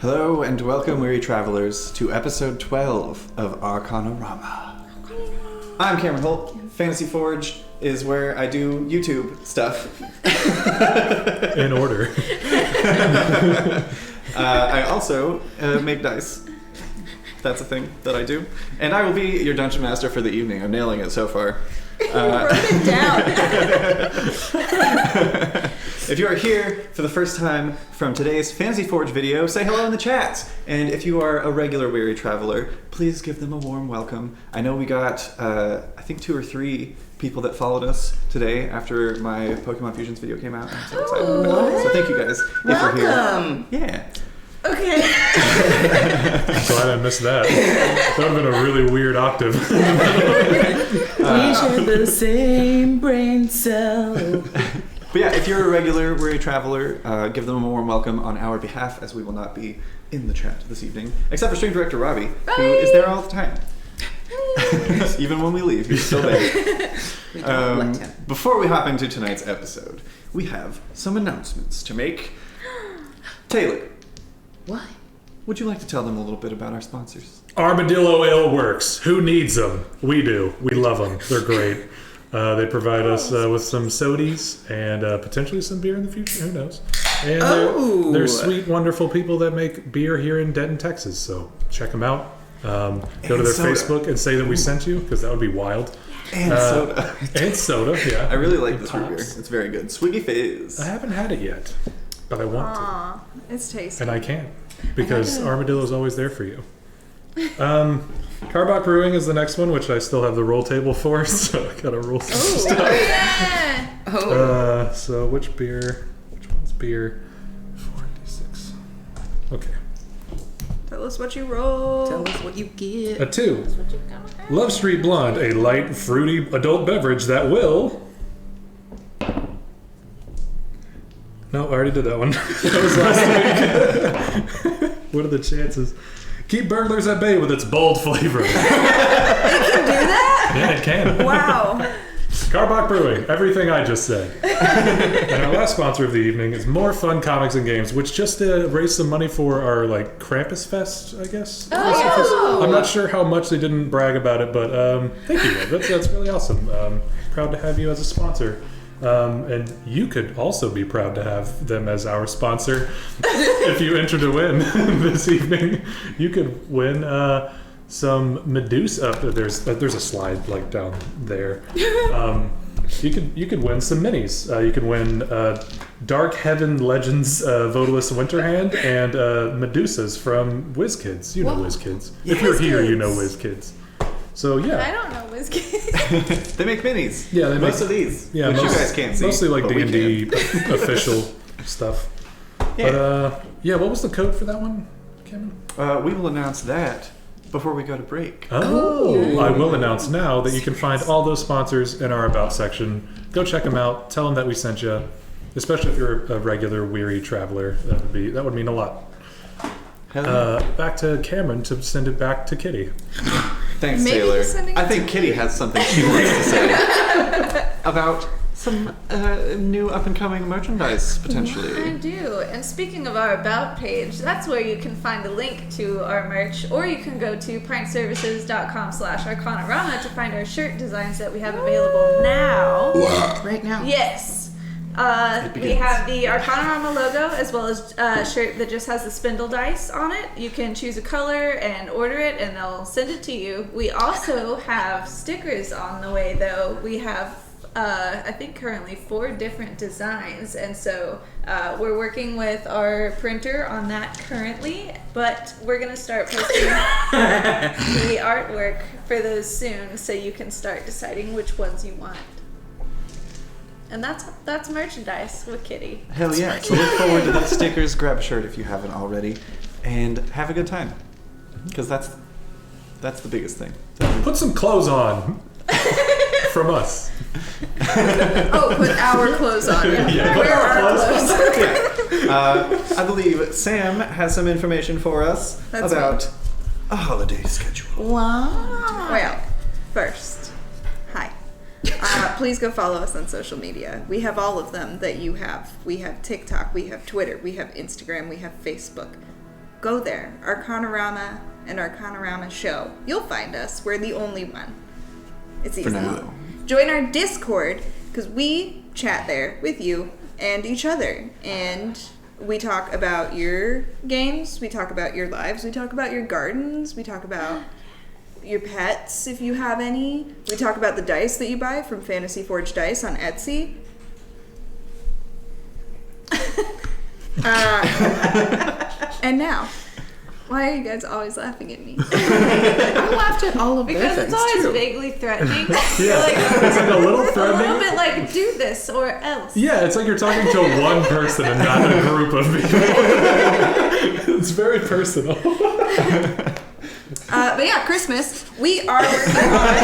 Hello and welcome, weary travelers, to episode 12 of Arcanarama. I'm Cameron Holt. Fantasy Forge is where I do YouTube stuff. In order. I also make dice. That's a thing that I do. And I will be your dungeon master for the evening. I'm nailing it so far. Wrote it down. If you are here for the first time from today's Fantasy Forge video, say hello in the chat. And if you are a regular weary traveler, please give them a warm welcome. I know we got, I think 2 or 3 people that followed us today after my Pokemon Fusions video came out. I'm so excited about that. So thank you guys if you're here. Welcome. Yeah. Okay. Glad I missed that. That would have been a really weird octave. We share the same brain cell. But yeah, if you're a regular weary traveler, give them a warm welcome on our behalf, as we will not be in the chat this evening, except for stream director Robbie, who is there all the time. Even when we leave, he's still there. Before we hop into tonight's episode, we have some announcements to make. Taylor, What? would you like to tell them a little bit about our sponsors? Armadillo Ale Works. Who needs them? We do. We love them. They're great. They provide us with some sodies and potentially some beer in the future. Who knows? And they're sweet, wonderful people that make beer here in Denton, Texas. So check them out. Go to their soda. Facebook and say that we sent you, because that would be wild. And soda. And soda, yeah. I really like this Pops. root beer. It's very good. Swiggy Fizz. I haven't had it yet, but I want to. Aw, it's tasty. And I can, because Armadillo's always there for you. Karbok Brewing is the next one, which I still have the roll table for, so I gotta roll some stuff. Yeah. So which one's beer? 4d6. Okay. Tell us what you roll. Tell us what you get. A 2. Love Street Blonde, a light, fruity adult beverage that will... No, I already did that one. That was last week. What are the chances? Keep burglars at bay with its bold flavor. It can do that? Yeah, it can. Wow. Karbok Brewing, everything I just said. And our last sponsor of the evening is More Fun Comics and Games, which just raised some money for our Krampus Fest, I guess. Oh. I'm not sure how much they didn't brag about it, but thank you. That's really awesome. Proud to have you as a sponsor. And you could also be proud to have them as our sponsor. If you enter to win this evening, you could win some Medusa. There's a slide down there. You could win some minis. You could win Dark Heaven Legends Vodalus Winterhand and Medusas from WizKids. You know WizKids. Yeah. If you're here, you know WizKids. WizKids. So yeah. I don't know WizKids. They make minis. Yeah, they most make- of these, Yeah, which you guys can't see. Mostly but we D&D can. official stuff. Yeah. But what was the code for that one, Cameron? We will announce that before we go to break. Oh, I will announce now that you can find all those sponsors in our About section. Go check them out. Tell them that we sent you. Especially if you're a regular weary traveler, that would mean a lot. Back to Cameron to send it back to Kitty. Thanks, Maybe Taylor. he's sending I it think Kitty has something she wants to say about some new up-and-coming merchandise, I potentially. do. And speaking of our About page, that's where you can find a link to our merch, or you can go to pintservices.com/Arcanarama to find our shirt designs that we have available now. Right now. Yes. We begins. have the Arcanarama logo, as well as a shirt that just has the spindle dice on it. You can choose a color and order it, and they'll send it to you. We also have stickers on the way, though. We have, I think, currently 4 different designs, and so we're working with our printer on that currently, but we're going to start posting the artwork for those soon, so you can start deciding which ones you want. And that's merchandise with Kitty. Hell yeah. So look forward to those stickers. Grab a shirt if you haven't already. And have a good time. Because that's the biggest thing. Put some clothes on. From us. Oh, put our clothes on. Yeah, Wear our clothes. Yeah. I believe Sam has some information for us That's about a holiday schedule. Wow. Well, first, hi. Please go follow us on social media. We have all of them that you have. We have TikTok, we have Twitter, we have Instagram, we have Facebook. go there. Arcanarama and Arcanarama Show. You'll find us. We're the only one. It's easy. For now. Join our Discord, because we chat there with you and each other. And we talk about your games, we talk about your lives, we talk about your gardens, we talk about your pets, if you have any. We talk about the dice that you buy from Fantasy Forge Dice on Etsy. And now, why are you guys always laughing at me? I laughed at all of their Because things it's always too. vaguely threatening. Yeah, Like, it's like a little a threatening. little bit like, do this or else. Yeah, it's like you're talking to one person and not a group of people. It's very personal. But yeah, Christmas, we are working on.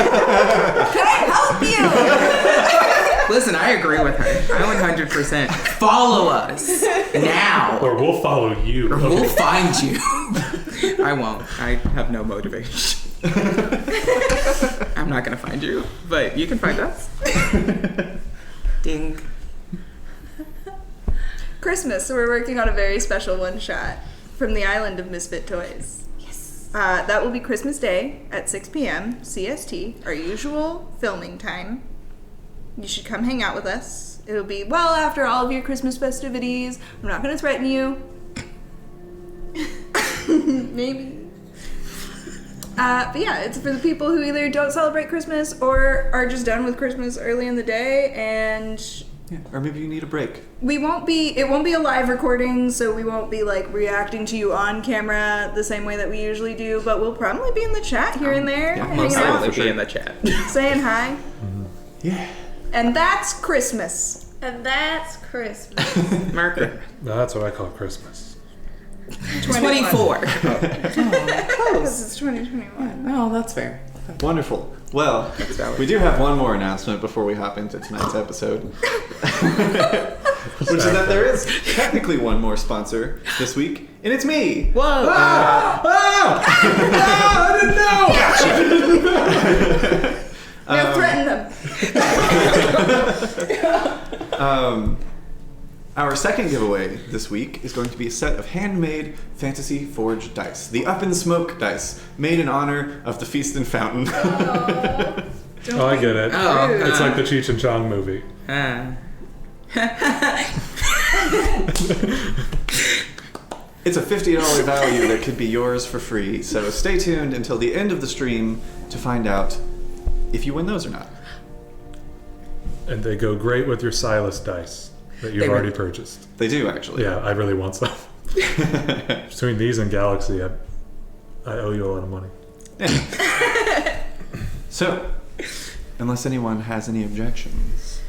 Can I help you? Listen, I agree with her. I 100% follow us now, Or we'll follow you. or we'll find you. I won't. I have no motivation. I'm not gonna find you, but you can find us. Ding. Christmas, so we're working on a very special one shot from the island of Misfit Toys. Yes. That will be Christmas Day at 6 p.m. CST, our usual filming time. You should come hang out with us. It'll be well after all of your Christmas festivities. I'm not going to threaten you. Maybe. But yeah, it's for the people who either don't celebrate Christmas or are just done with Christmas early in the day, and Yeah, or maybe you need a break. it won't be a live recording, so we won't be like reacting to you on camera the same way that we usually do, but we'll probably be in the chat here and there, yeah, hanging Most out. out, likely for sure. be in the chat. saying hi. Yeah. And that's Christmas. And that's Christmas. Marker. No, that's what I call Christmas. 24. Because it's 2021. Oh, that's fair. Wonderful. Well, valid. we do have one more announcement before we hop into tonight's episode. Which is that there is technically one more sponsor this week, and it's me. Whoa. Ah! Ah! I didn't know! Now threaten them. Our second giveaway this week is going to be a set of handmade Fantasy Forge dice. The Up in Smoke dice, made in honor of the Feast and Fountain. Oh, I get it. Oh, It's like the Cheech and Chong movie. It's a $50 value that could be yours for free, so stay tuned until the end of the stream to find out if you win those or not. And they go great with your Silas dice that you've They already really- purchased. They do, actually. Yeah, I really want some. Between these and Galaxy, I owe you a lot of money. So, unless anyone has any objections,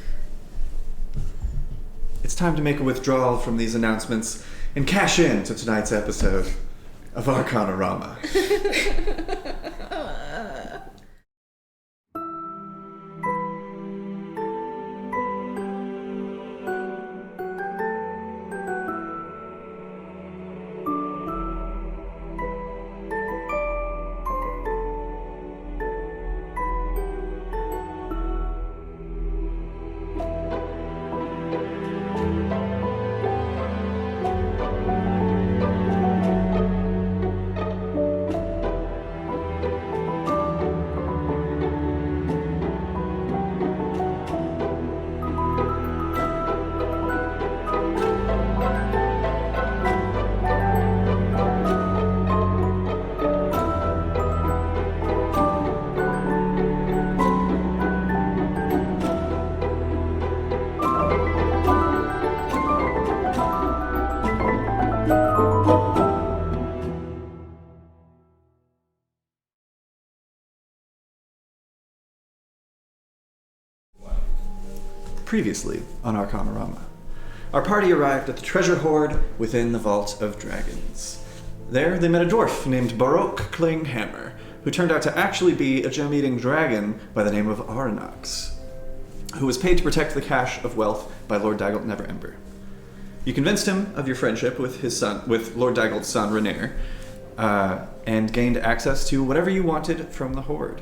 it's time to make a withdrawal from these announcements and cash in to tonight's episode of Arcanarama. Previously on Arcanarama, our party arrived at the treasure hoard within the Vault of Dragons. There, they met a dwarf named Baroque Klinghammer, who turned out to actually be a gem-eating dragon by the name of Arnox, who was paid to protect the cache of wealth by Lord Daggelt Neverember. You convinced him of your friendship with Lord Daggelt's son, Renair, and gained access to whatever you wanted from the hoard.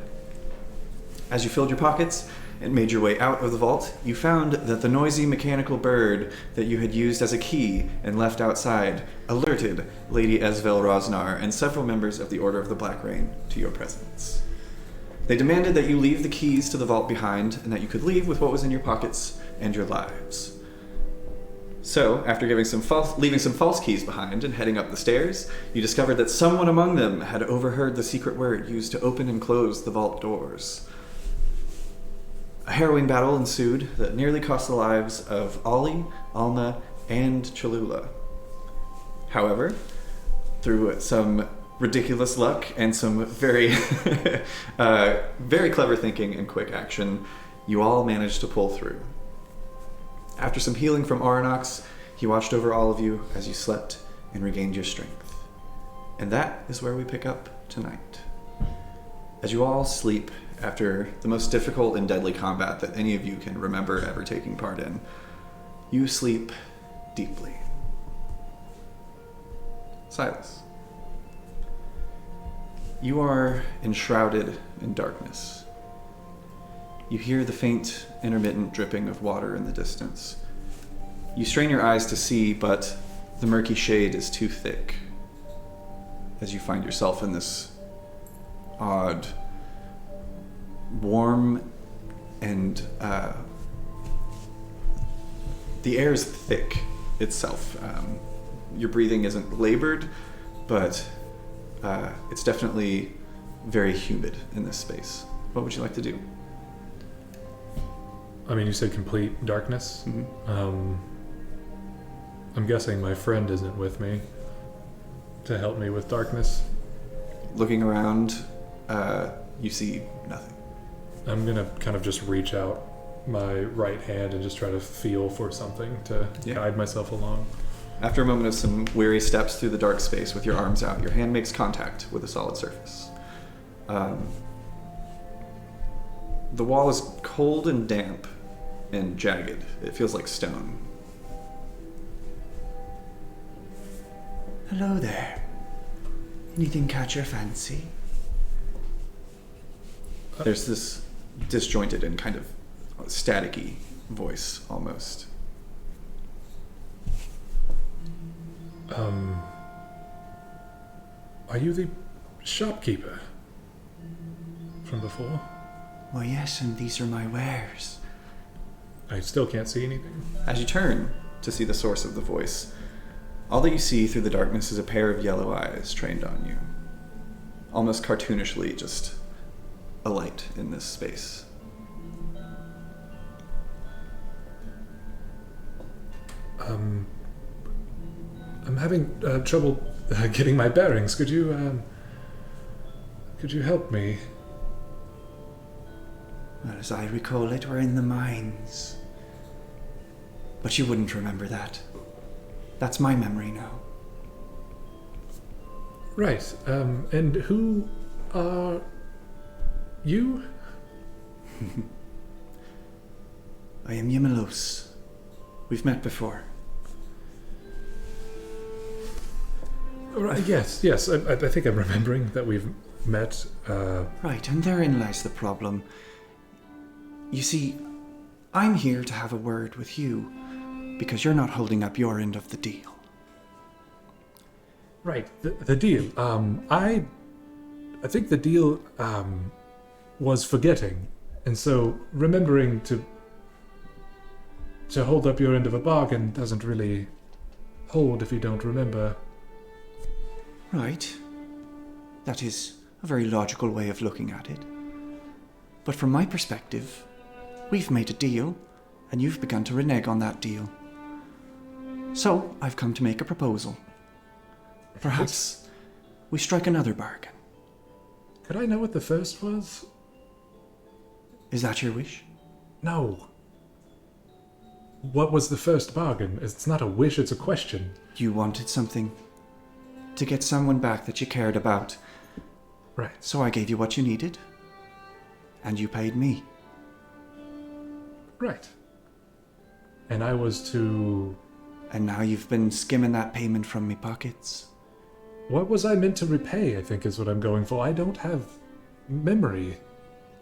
As you filled your pockets, and made your way out of the vault, you found that the noisy mechanical bird that you had used as a key and left outside alerted Lady Esvel Rosnar and several members of the Order of the Black Rain to your presence. They demanded that you leave the keys to the vault behind and that you could leave with what was in your pockets and your lives. So, after leaving some false keys behind and heading up the stairs, you discovered that someone among them had overheard the secret word used to open and close the vault doors. A harrowing battle ensued that nearly cost the lives of Ollie, Alma, and Cholula. However, through some ridiculous luck and some very, very clever thinking and quick action, you all managed to pull through. After some healing from Oranox, he watched over all of you as you slept and regained your strength. And that is where we pick up tonight. As you all sleep after the most difficult and deadly combat that any of you can remember ever taking part in, you sleep deeply. Silas, you are enshrouded in darkness. You hear the faint, intermittent dripping of water in the distance. You strain your eyes to see, but the murky shade is too thick as you find yourself in this odd, warm, and the air is thick itself. Your breathing isn't labored, but it's definitely very humid in this space. What would you like to do? I mean, you said complete darkness. Mm-hmm. I'm guessing my friend isn't with me to help me with darkness. Looking around, you see nothing. I'm gonna kind of just reach out my right hand and just try to feel for something to guide myself along. After a moment of some weary steps through the dark space with your arms out, your hand makes contact with a solid surface. The wall is cold and damp and jagged. It feels like stone. Hello there. Anything catch your fancy? There's this disjointed and kind of staticky voice almost. Are you the shopkeeper from before? Well, yes, and these are my wares. I still can't see anything. As you turn to see the source of the voice, all that you see through the darkness is a pair of yellow eyes trained on you. Almost cartoonishly, just a light in this space. I'm having trouble getting my bearings. Could you help me? Well, as I recall it, we're in the mines. But you wouldn't remember that. That's my memory now. Right. And who are you? I am Yimilos. We've met before. Right. Yes. I think I'm remembering that we've met. Right, and therein lies the problem. You see, I'm here to have a word with you, because you're not holding up your end of the deal. Right. The deal. I think the deal was forgetting, and so remembering to hold up your end of a bargain doesn't really hold if you don't remember. Right. That is a very logical way of looking at it. But from my perspective, we've made a deal, and you've begun to renege on that deal. So, I've come to make a proposal. Perhaps we strike another bargain. Could I know what the first was? Is that your wish? No. What was the first bargain? It's not a wish, it's a question. You wanted something. To get someone back that you cared about. Right. So I gave you what you needed. And you paid me. Right. And I was to... And now you've been skimming that payment from me pockets. What was I meant to repay, I think is what I'm going for. I don't have memory.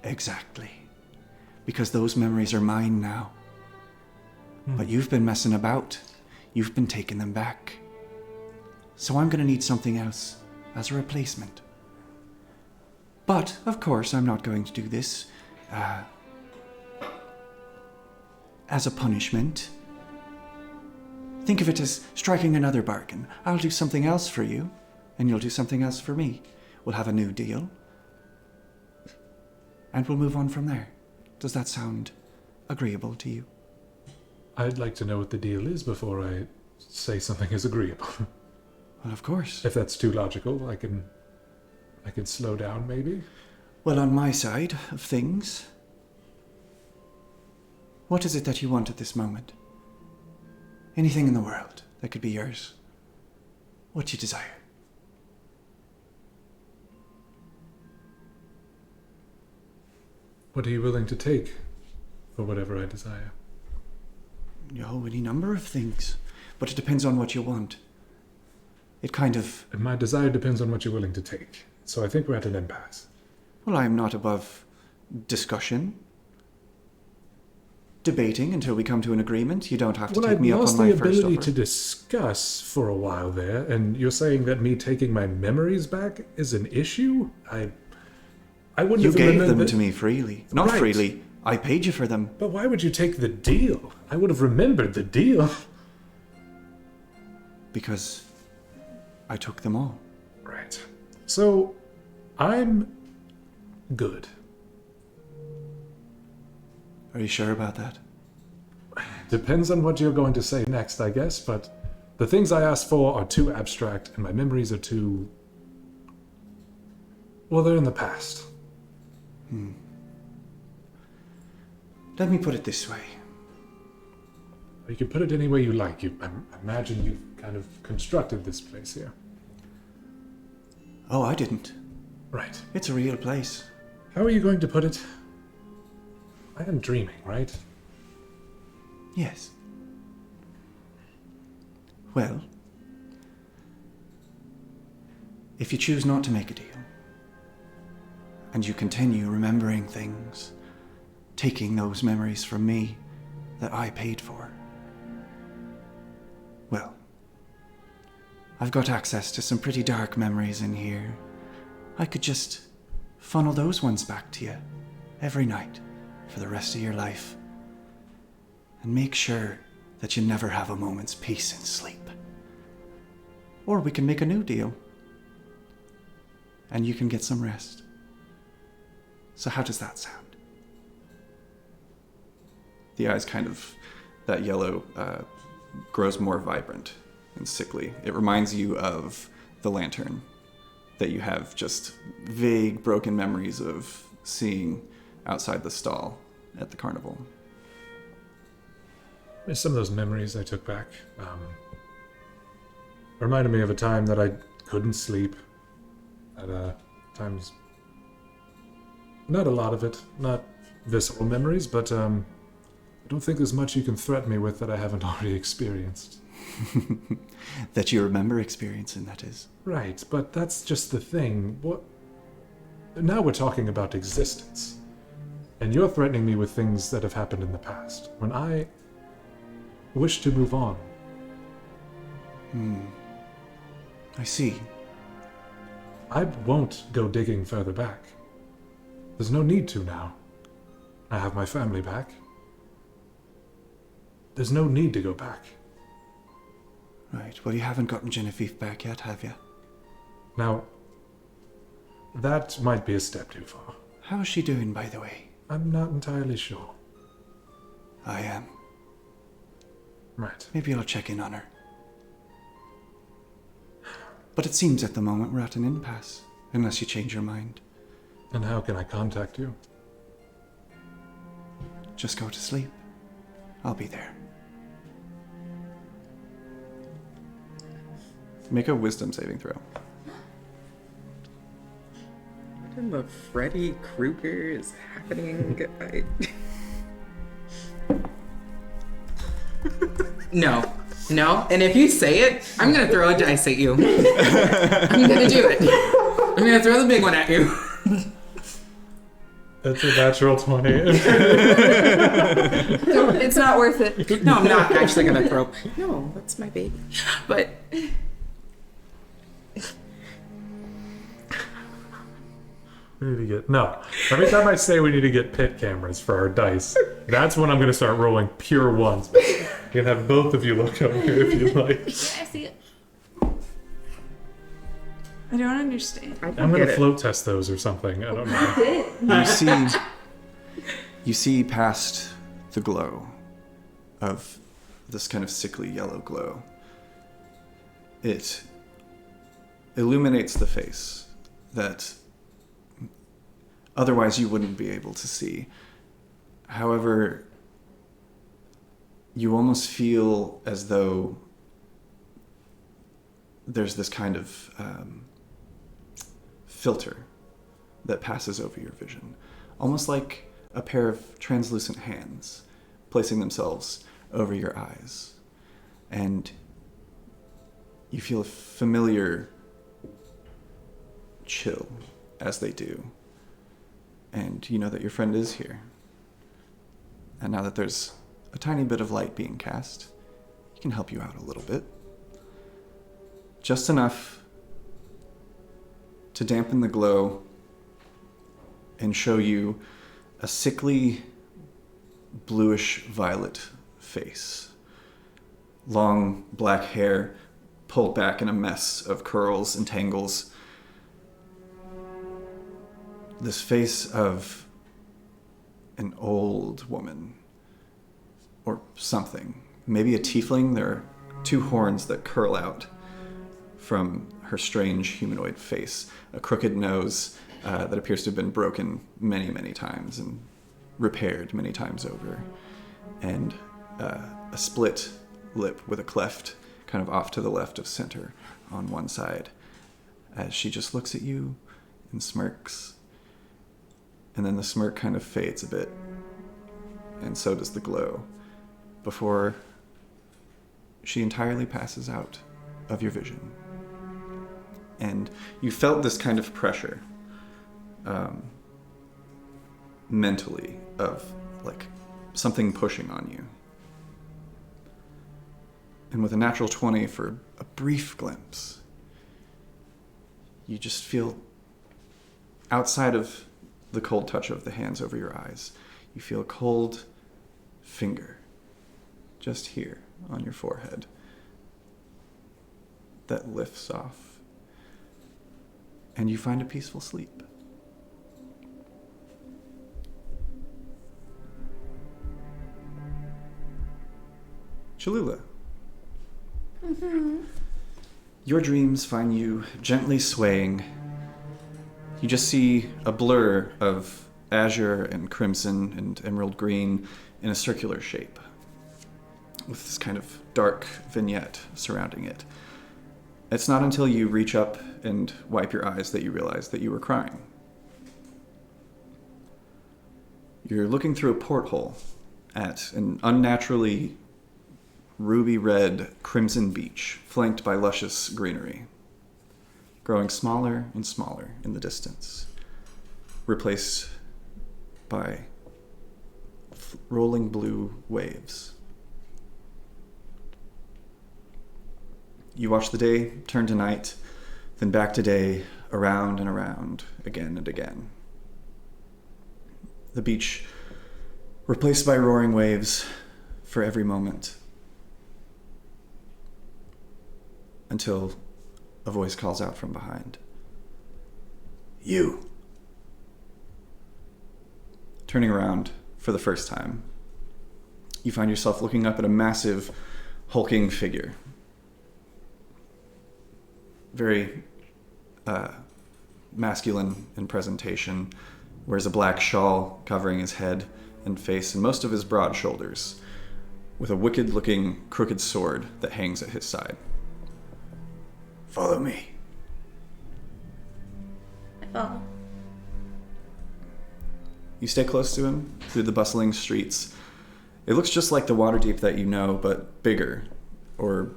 Exactly. because those memories are mine now. But you've been messing about. You've been taking them back. So I'm going to need something else as a replacement. But, of course, I'm not going to do this as a punishment. Think of it as striking another bargain. I'll do something else for you, and you'll do something else for me. We'll have a new deal, and we'll move on from there. Does that sound agreeable to you? I'd like to know what the deal is before I say something is agreeable. Well, of course. If that's too logical, I can slow down, maybe? Well, on my side of things, what is it that you want at this moment? Anything in the world that could be yours. What you desire. What are you willing to take for whatever I desire? Any number of things. But it depends on what you want. It kind of... And my desire depends on what you're willing to take. So I think we're at an impasse. Well, I'm not above discussion. Debating until we come to an agreement. You don't have to take me up on my first offer. Well, I lost the ability to discuss for a while there, and you're saying that me taking my memories back is an issue? I wouldn't You have gave remembered them to me freely. Not Right. freely. I paid you for them. But why would you take the deal? I would have remembered the deal. Because I took them all. Right. So, I'm good. Are you sure about that? Depends on what you're going to say next, I guess, but the things I asked for are too abstract, and my memories are too... Well, they're in the past. Let me put it this way. You can put it any way you like. I imagine you've kind of constructed this place here. Oh, I didn't. Right. It's a real place. How are you going to put it? I am dreaming, right? Yes. Well, if you choose not to make a deal, and you continue remembering things, taking those memories from me that I paid for, well, I've got access to some pretty dark memories in here. I could just funnel those ones back to you every night for the rest of your life, and make sure that you never have a moment's peace in sleep. Or we can make a new deal, and you can get some rest. So how does that sound? The eyes kind of, that yellow grows more vibrant and sickly. It reminds you of the lantern that you have just vague, broken memories of seeing outside the stall at the carnival. Some of those memories I took back reminded me of a time that I couldn't sleep. At times, not a lot of it, not visceral memories, but I don't think there's much you can threaten me with that I haven't already experienced. That you remember experiencing, that is. Right, but that's just the thing. Now we're talking about existence. And you're threatening me with things that have happened in the past, when I wish to move on. I see. I won't go digging further back. There's no need to now. I have my family back. There's no need to go back. Right, well, you haven't gotten Genevieve back yet, have you? Now, that might be a step too far. How is she doing, by the way? I'm not entirely sure. I am. Right. Maybe I'll check in on her. But it seems at the moment we're at an impasse, unless you change your mind. And how can I contact you? Just go to sleep. I'll be there. Make a wisdom saving throw. What in the Freddy Krueger is happening? No. And if you say it, I'm gonna throw a dice at you. I'm gonna do it. I'm gonna throw the big one at you. It's a natural 20. It's not worth it. No, I'm not actually gonna throw. No, that's my baby. But We need to get no. Every time I say we need to get pit cameras for our dice, that's when I'm going to start rolling pure ones. You can have both of you look over here if you like. Yeah, I see it. I don't understand. I I'm don't going get to it. float test those or something. I don't know. You see past the glow of this kind of sickly yellow glow. It illuminates the face that otherwise you wouldn't be able to see. However, you almost feel as though there's this kind of filter that passes over your vision, almost like a pair of translucent hands placing themselves over your eyes. And you feel a familiar chill as they do. And you know that your friend is here. And now that there's a tiny bit of light being cast, he can help you out a little bit. Just enough to dampen the glow and show you a sickly bluish violet face. Long black hair pulled back in a mess of curls and tangles. This face of an old woman or something. Maybe a tiefling. There are two horns that curl out from her strange humanoid face. A crooked nose that appears to have been broken many, many times and repaired many times over. And a split lip with a cleft kind of off to the left of center on one side. As she just looks at you and smirks. And then the smirk kind of fades a bit. And so does the glow. Before she entirely passes out of your vision. And you felt this kind of pressure mentally of like something pushing on you. And with a natural 20 for a brief glimpse, you just feel outside of the cold touch of the hands over your eyes, you feel a cold finger just here on your forehead that lifts off, and you find a peaceful sleep. Cholula. Your dreams find you gently swaying. You just see a blur of azure and crimson and emerald green in a circular shape, with this kind of dark vignette surrounding it. It's not until you reach up and wipe your eyes that you realize that you were crying. You're looking through a porthole at an unnaturally ruby red crimson beach flanked by luscious greenery, growing smaller and smaller in the distance, replaced by rolling blue waves. You watch the day turn to night, then back to day, around and around, again and again. The beach replaced by roaring waves for every moment, until a voice calls out from behind. You! Turning around for the first time, you find yourself looking up at a massive, hulking figure. Very masculine in presentation, wears a black shawl covering his head and face and most of his broad shoulders, with a wicked-looking crooked sword that hangs at his side. Follow me. I follow. You stay close to him through the bustling streets. It looks just like the Waterdeep that you know, but bigger. Or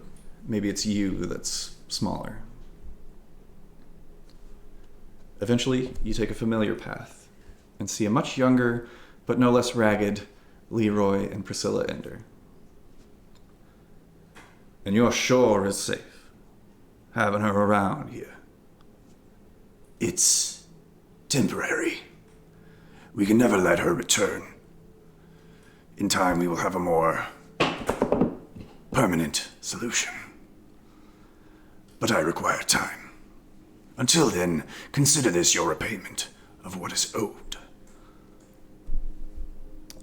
maybe it's you that's smaller. Eventually, you take a familiar path and see a much younger, but no less ragged, Leroy and Priscilla enter. And your shore is safe, having her around here. It's temporary. We can never let her return. In time, we will have a more permanent solution. But I require time. Until then, consider this your repayment of what is owed.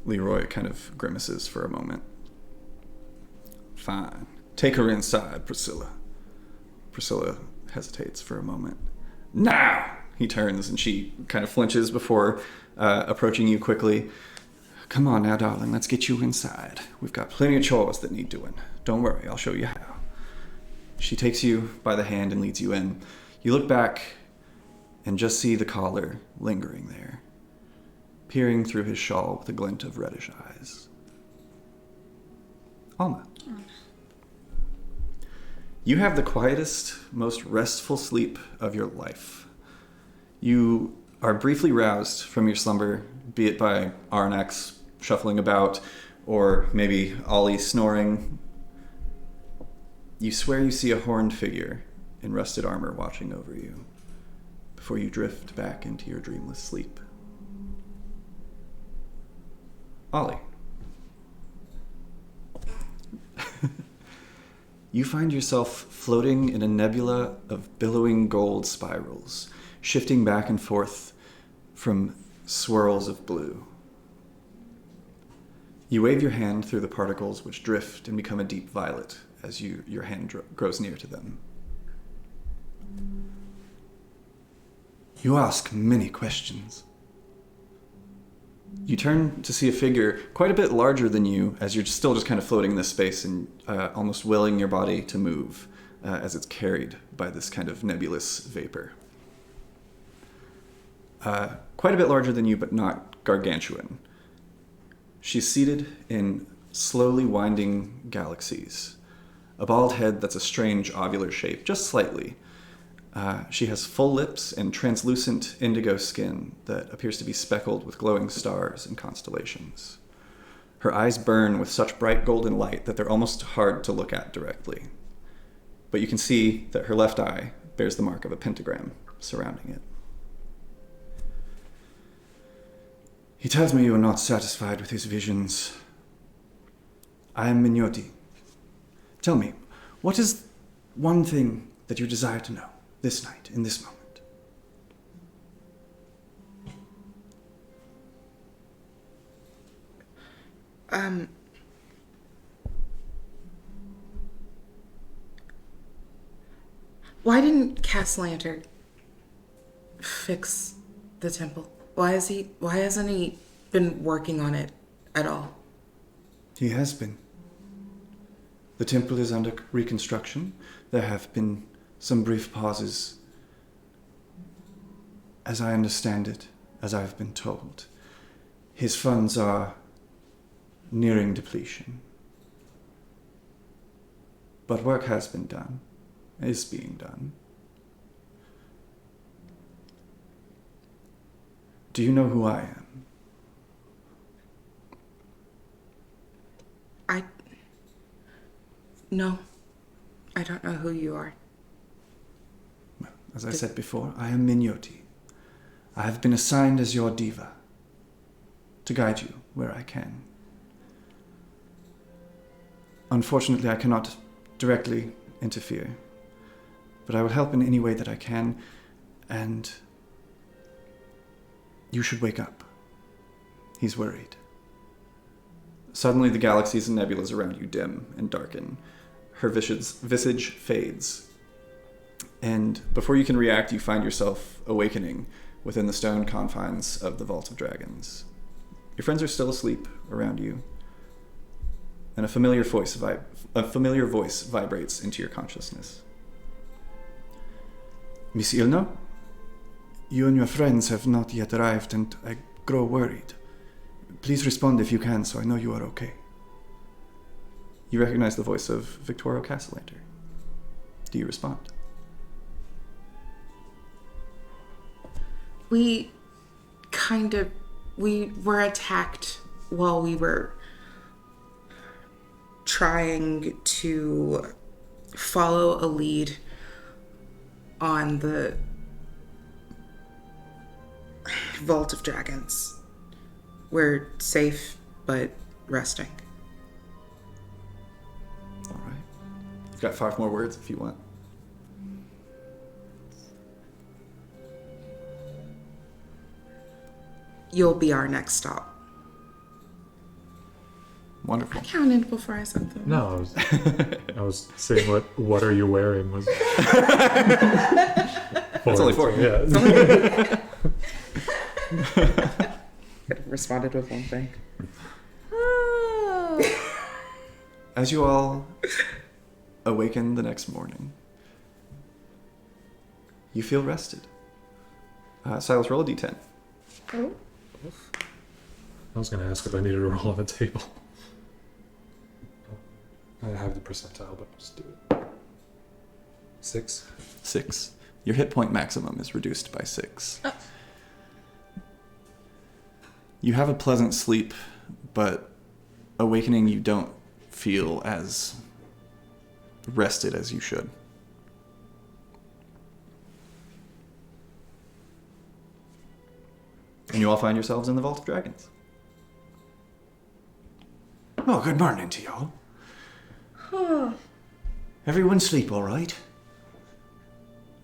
Leroy kind of grimaces for a moment. Fine. Take her inside, Priscilla. Priscilla hesitates for a moment. Now! He turns and she kind of flinches before approaching you quickly. Come on now, darling, let's get you inside. We've got plenty of chores that need doing. Don't worry, I'll show you how. She takes you by the hand and leads you in. You look back and just see the collar lingering there, peering through his shawl with a glint of reddish eyes. Alma. You have the quietest, most restful sleep of your life. You are briefly roused from your slumber, be it by Arnax shuffling about, or maybe Ollie snoring. You swear you see a horned figure in rusted armor watching over you, before you drift back into your dreamless sleep. Ollie. You find yourself floating in a nebula of billowing gold spirals, shifting back and forth from swirls of blue. You wave your hand through the particles which drift and become a deep violet as your hand grows near to them. You ask many questions. You turn to see a figure quite a bit larger than you as you're still just kind of floating in this space and almost willing your body to move as it's carried by this kind of nebulous vapor. Quite a bit larger than you, but not gargantuan. She's seated in slowly winding galaxies. A bald head that's a strange ovular shape, just slightly. She has full lips and translucent indigo skin that appears to be speckled with glowing stars and constellations. Her eyes burn with such bright golden light that they're almost hard to look at directly. But you can see that her left eye bears the mark of a pentagram surrounding it. He tells me you are not satisfied with his visions. I am Mignotti. Tell me, what is one thing that you desire to know this night, in this moment? Why didn't Castellanter fix the temple? Why hasn't he been working on it at all? He has been. The temple is under reconstruction. There have been some brief pauses. As I understand it, as I've been told, his funds are nearing depletion. But work has been done, is being done. Do you know who I am? No, I don't know who you are. Well, as I said before, I am Mignotti. I have been assigned as your diva, to guide you where I can. Unfortunately, I cannot directly interfere, but I will help in any way that I can, and you should wake up. He's worried. Suddenly, the galaxies and nebulas around you dim and darken. Her visage fades. And before you can react, you find yourself awakening within the stone confines of the Vault of Dragons. Your friends are still asleep around you, and a familiar voice vibrates into your consciousness. Miss Ilno, you and your friends have not yet arrived, and I grow worried. Please respond if you can, so I know you are okay. You recognize the voice of Victorio Castellanter. Do you respond? We kind of We were attacked while we were trying to follow a lead on the Vault of Dragons. We're safe, but resting. All right. You've got 5 more words if you want. You'll be our next stop. Wonderful. I counted before I said them. No, I was saying what are you wearing was. That's only 4. Yeah. Could have responded with one thing. As you all awaken the next morning, you feel rested. Silas, roll a d10. Oh. I was going to ask if I needed a roll on the table. I have the percentile, but I'll just do it. 6. 6. Your hit point maximum is reduced by 6. Oh. You have a pleasant sleep, but awakening you don't feel as rested as you should. And you all find yourselves in the Vault of Dragons. Oh, good morning to y'all. Everyone sleep all right?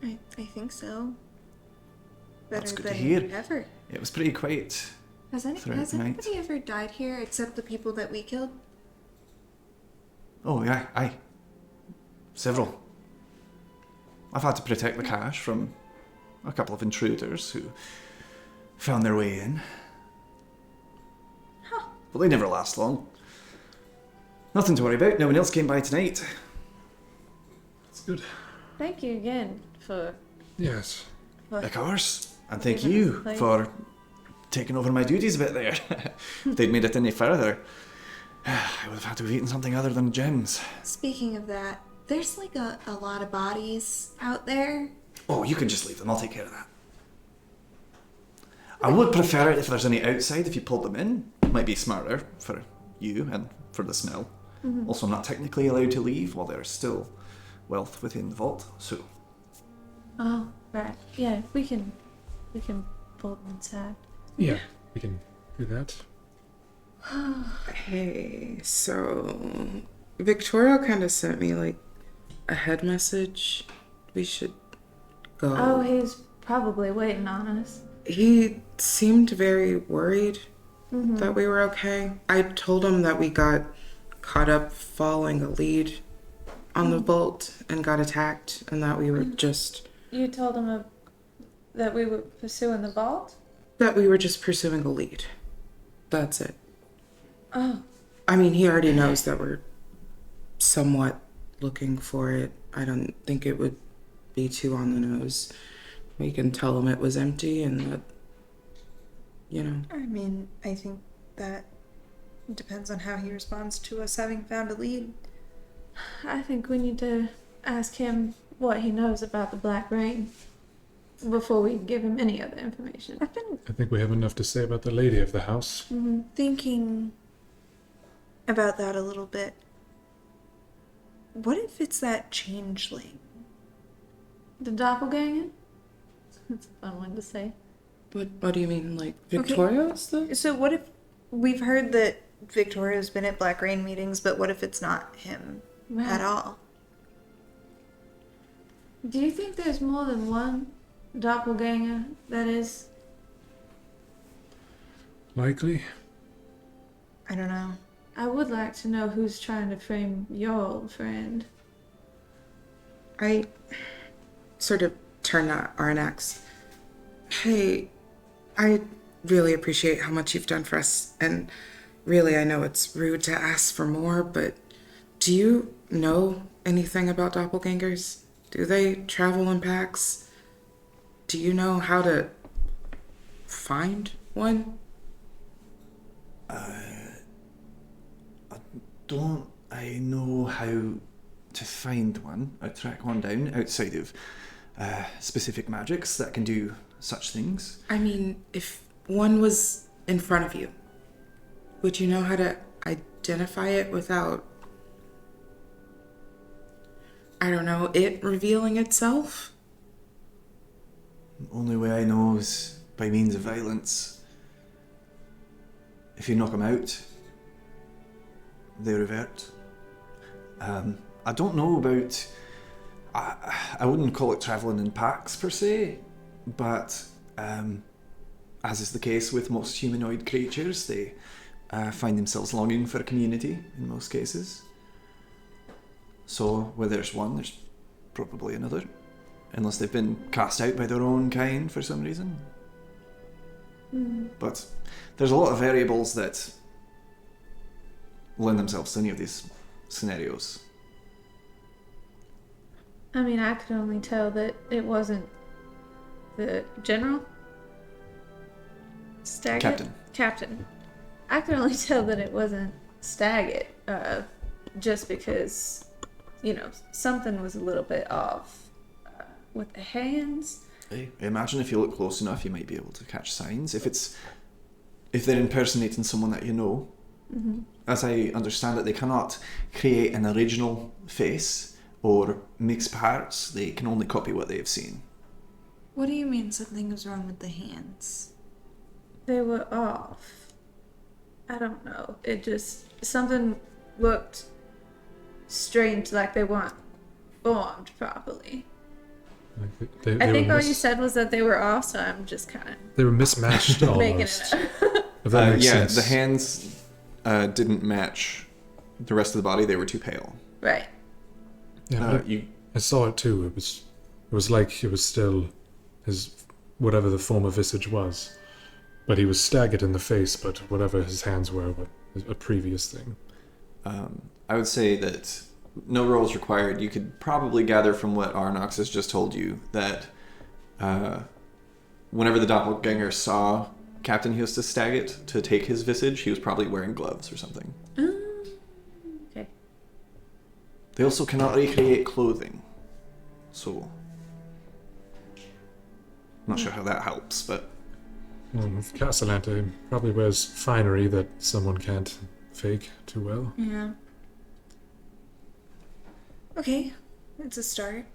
I think so. Better That's good than to hear. ever. It was pretty quiet. Has Throughout the night. anybody ever died here except the people that we killed? Oh, yeah, aye. Several. I've had to protect the cache from a couple of intruders who found their way in. Huh. But they never last long. Nothing to worry about. No one else came by tonight. That's good. Thank you again for. Yes. Of course. And thank Giving us you a place. for taking over my duties a bit there. If they'd made it any further, I would have had to have eaten something other than gems. Speaking of that, there's like a lot of bodies out there. Oh, you can just leave them. I'll take care of that. I would prefer it if there's any outside, if you pulled them in. Might be smarter for you and for the smell. Mm-hmm. Also, I'm not technically allowed to leave while there's still wealth within the vault, so... Oh, right. Yeah, we can pull them inside. Yeah, we can do that. Hey, so Victoria kind of sent me like a head message. We should go. Oh, he's probably waiting on us. He seemed very worried that we were okay. I told him that we got caught up following a lead on the vault and got attacked, and that we were just You told him that we were pursuing the vault? pursuing a lead. That's it. Oh. I mean, he already knows that we're somewhat looking for it. I don't think it would be too on the nose. We can tell him it was empty and that, you know. I mean, I think that depends on how he responds to us having found a lead. I think we need to ask him what he knows about the Black Rain before we give him any other information. I've been I think we have enough to say about the lady of the house. thinking about that a little bit. What if it's that changeling? The Doppelganger? That's a fun one to say. What do you mean, like Victoria's the? So what if we've heard that Victoria's been at Black Rain meetings, but what if it's not him at all? Do you think there's more than one Doppelganger that is? Likely. I don't know. I would like to know who's trying to frame your old friend. I sort of turn to Arnax. Hey, I really appreciate how much you've done for us, and really I know it's rude to ask for more, but do you know anything about doppelgangers? Do they travel in packs? Do you know how to find one? Don't I know how to find one, or track one down, outside of specific magics that can do such things? I mean, if one was in front of you. Would you know how to identify it without, I don't know, it revealing itself? The only way I know is by means of violence. If you knock them out, they revert. I don't know about... I wouldn't call it travelling in packs per se, but as is the case with most humanoid creatures, they find themselves longing for a community in most cases. So where there's one, there's probably another, unless they've been cast out by their own kind for some reason. But there's a lot of variables that lend themselves to any of these scenarios. I mean, I could only tell that it wasn't the general. Staggett? Captain. I could only tell that it wasn't Staggett, just because, something was a little bit off with the hands. I imagine if you look close enough, you might be able to catch signs. If they're impersonating someone that you know, as I understand it, they cannot create an original face or mix parts. They can only copy what they have seen. What do you mean something was wrong with the hands? They were off. I don't know. Something looked strange, like they weren't formed properly. I think all you said was that they were off, so I'm just kind of... They were mismatched making almost. it up. If that makes sense. The hands didn't match the rest of the body. They were too pale. Right. Yeah, I saw it too. It was like it was still his, whatever the form of visage was. But he was staggered in the face, but whatever his hands were a previous thing. I would say that no rolls required. You could probably gather from what Arnox has just told you that whenever the Doppelganger saw Captain Hustus Staggett to take his visage, he was probably wearing gloves or something. Okay. They also cannot recreate clothing, so I'm not sure how that helps, but... With Castellante, he probably wears finery that someone can't fake too well. Yeah. Okay, it's a start.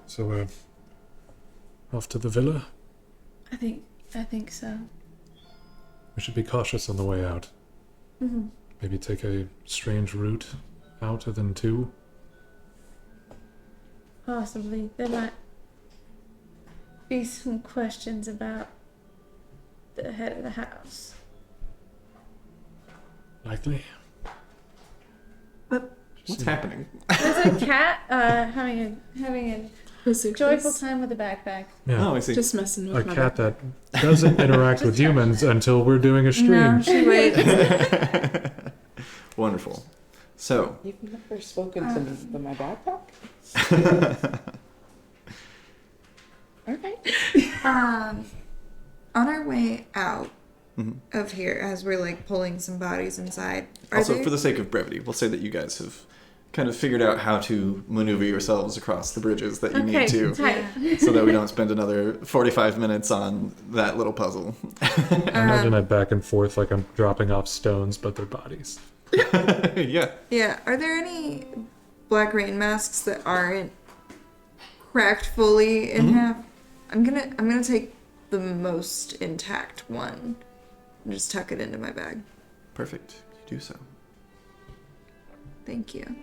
So, off to the villa? I think so. We should be cautious on the way out. Mm-hmm. Maybe take a strange route out than two. Possibly. There might be some questions about the head of the house. Likely. What's happening? There's a cat having a joyful time with a backpack. Yeah. Oh, I see. Just messing with A my cat that doesn't interact with humans until we're doing a stream. No, she waits. Wonderful. So, You've never spoken to me with my backpack? Okay. On our way out Mhm. of here, as we're like pulling some bodies inside, also for the sake of brevity, we'll say that you guys have kind of figured out how to maneuver yourselves across the bridges that you need to, tight. so that we don't spend another 45 minutes on that little puzzle. I imagine I back and forth like I'm dropping off stones, but they're bodies. Yeah. Yeah, are there any black rain masks that aren't cracked fully in half? I'm gonna take the most intact one and just tuck it into my bag. Perfect. You do so. Thank you.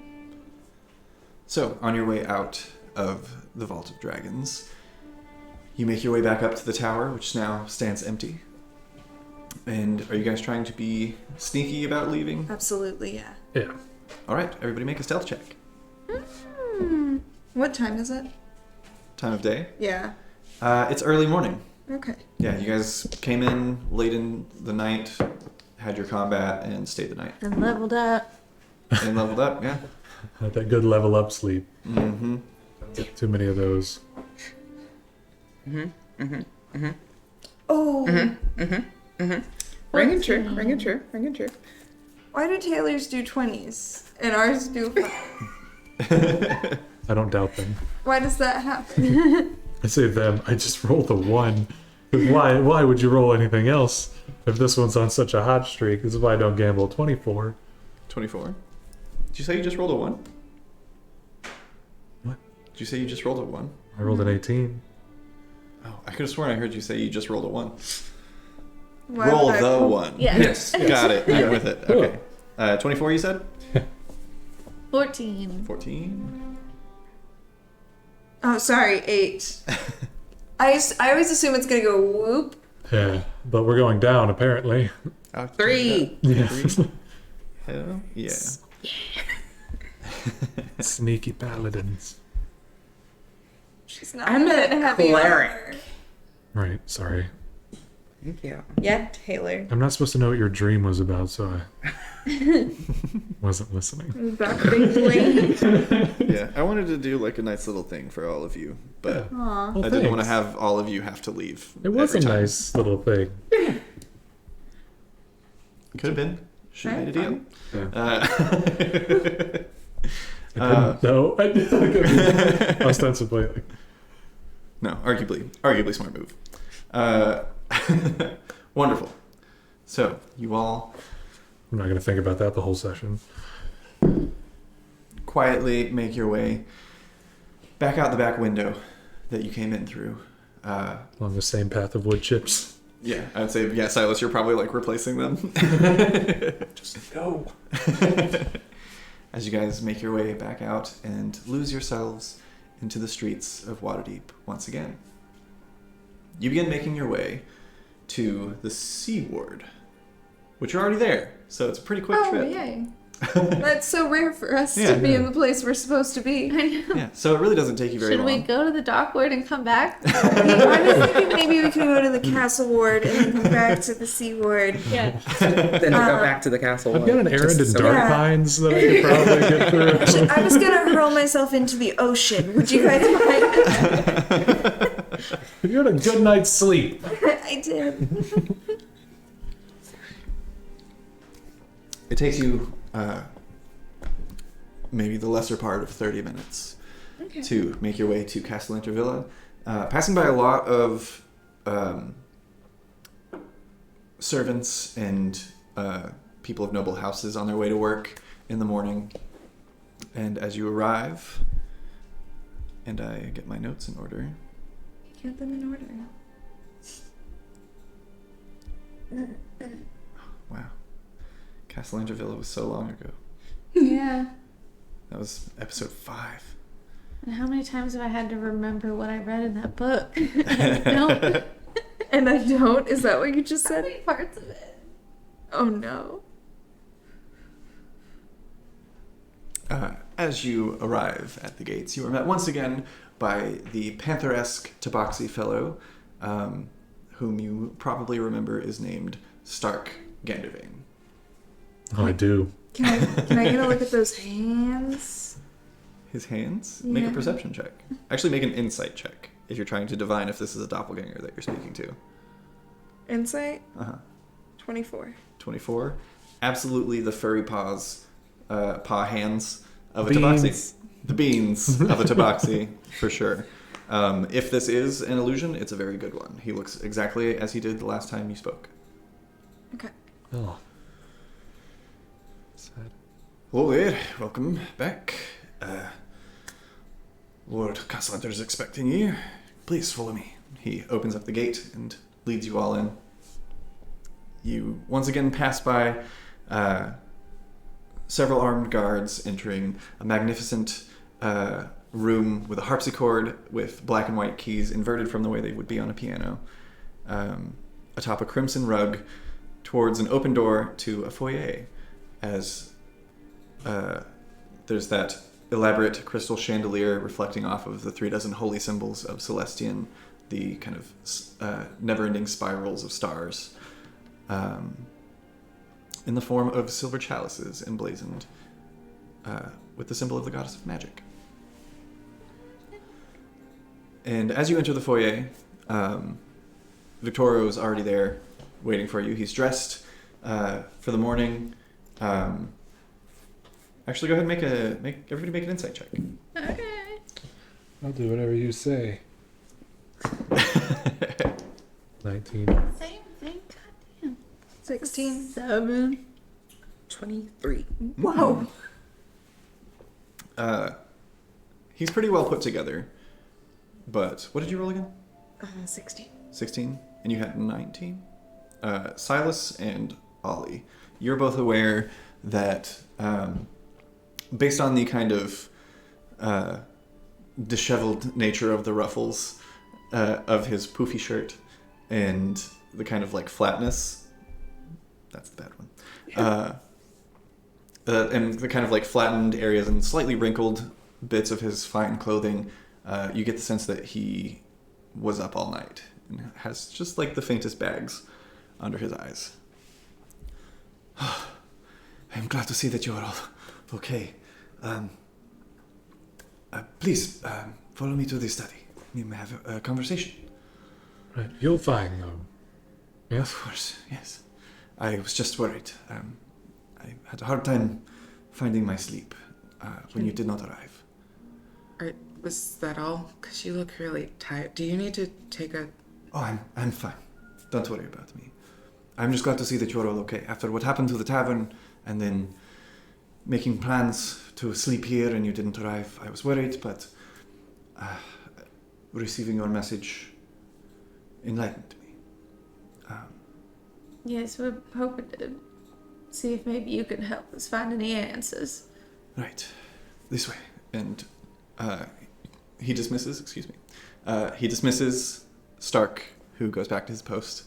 So, on your way out of the Vault of Dragons, you make your way back up to the tower, which now stands empty. And are you guys trying to be sneaky about leaving? Absolutely, yeah. Yeah. All right, everybody make a stealth check. What time is it? Time of day? Yeah. It's early morning. Okay. Yeah, you guys came in late in the night, had your combat, and stayed the night. And leveled up. And leveled up, yeah. Had that good level up sleep. Mm-hmm. Get too many of those. Oh. Ring and true, ring and true, ring and true. Why do tailors do 20s and ours do 5? I don't doubt them. Why does that happen? I say them. I just rolled a 1, Why would you roll anything else if this one's on such a hot streak? This is why I don't gamble. 24. 24. Did you say you just rolled a 1? What? Did you say you just rolled a 1? I rolled an 18. Oh, I could have sworn I heard you say you just rolled a 1. Why Roll would I- the 1. Yes. Got it. I'm with it. Okay. 24 you said? 14. 14. Oh, sorry, 8. I always assume it's gonna go whoop. Yeah, but we're going down apparently. 3. Yeah. 3. Hell yeah. Sneaky paladins. She's not I'm good a at heavy cleric. armor. Right. Sorry. Thank you. Yeah, Taylor. I'm not supposed to know what your dream was about, so I wasn't listening. Back big blade. Yeah, I wanted to do like a nice little thing for all of you, but Aw. Well, I didn't want to thanks. have all of you have to leave. It was a every time. nice little thing. Could have been. Should have made a deal. Yeah. Uh, I didn't know. I did. Ostensibly. Like, no, arguably smart move. Wonderful. So you all I'm not going to think about that the whole session. quietly make your way back out the back window that you came in through. Along the same path of wood chips. Yeah, I'd say, yeah, Silas, you're probably like replacing them. Just go. As you guys make your way back out and lose yourselves into the streets of Waterdeep once again. You begin making your way to the Sea Ward, which you're already there, so it's a pretty quick Oh, trip. yay. That's so rare for us Yeah. to be in the place we're supposed to be. I know. Yeah, so it really doesn't take you very Should long. we go to the dock ward and come back? I was thinking maybe we could go to the castle ward and then come back to the sea ward. Yeah. Then to go back to the castle. I've got an errand in Just so- Dark Yeah. Pines that I could probably get through. I was gonna hurl myself into the ocean. Would you guys mind? You had a good night's sleep. I did. It takes you maybe the lesser part of 30 minutes to make your way to Castle Intervilla, passing by a lot of servants and people of noble houses on their way to work in the morning. And as you arrive, and I get my notes in order. Get them in order. Wow. Castle Intervilla was so long ago. Yeah. That was episode 5. And how many times have I had to remember what I read in that book? No. And I don't? Is that what you just How said? many parts of it? Oh no. As you arrive at the gates, you are met once again by the panther-esque tabaxi fellow, whom you probably remember is named Stark Gandervane. Oh, I do. Can I get a look at those hands? His hands? Make a Yeah. perception check. Actually, make an insight check if you're trying to divine if this is a doppelganger that you're speaking to. Insight? Uh-huh. 24. 24. Absolutely the furry paws, paw hands of a Beans. tabaxi. The beans of a tabaxi, for sure. If this is an illusion, it's a very good one. He looks exactly as he did the last time you spoke. Okay. Oh. Sad. Hello there, welcome back. Lord Castlehunter is expecting you. Please follow me. He opens up the gate and leads you all in. You once again pass by several armed guards entering a magnificent room with a harpsichord with black and white keys inverted from the way they would be on a piano, atop a crimson rug towards an open door to a foyer, as there's that elaborate crystal chandelier reflecting off of the 36 holy symbols of Celestian, the kind of never-ending spirals of stars, in the form of silver chalices emblazoned with the symbol of the goddess of magic. And as you enter the foyer, Victorio is already there waiting for you. He's dressed for the morning. Actually, go ahead and make everybody make an insight check. Okay. I'll do whatever you say. 19. Same thing. Goddamn. 16. 7. 23. Whoa. He's pretty well put together. But what did you roll again? 16. 16? And you had 19? Silas and Ollie, you're both aware that based on the kind of disheveled nature of the ruffles of his poofy shirt and the kind of like flatness, that's the bad one, and the kind of like flattened areas and slightly wrinkled bits of his fine clothing, you get the sense that he was up all night and has just like the faintest bags under his eyes. I'm glad to see that you are all okay. Please, follow me to the study. We may have a conversation. Right, you're fine, though. Yes? Of course, yes. I was just worried. I had a hard time finding my sleep when you did not arrive. Was that all? Because you look really tired. Do you need to take a... Oh, I'm fine. Don't worry about me. I'm just glad to see that you're all okay. After what happened to the tavern, and then making plans to sleep here and you didn't arrive, I was worried, but receiving your message enlightened me. Yes, we're hoping to see if maybe you can help us find any answers. Right. This way. And he dismisses Stark, who goes back to his post,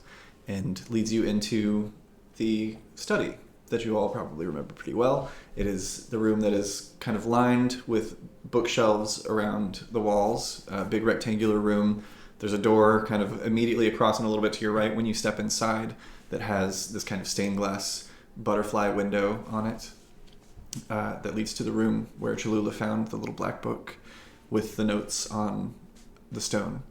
and leads you into the study that you all probably remember pretty well. It is the room that is kind of lined with bookshelves around the walls, a big rectangular room. There's a door kind of immediately across and a little bit to your right when you step inside that has this kind of stained glass butterfly window on it that leads to the room where Cholula found the little black book with the notes on the stone.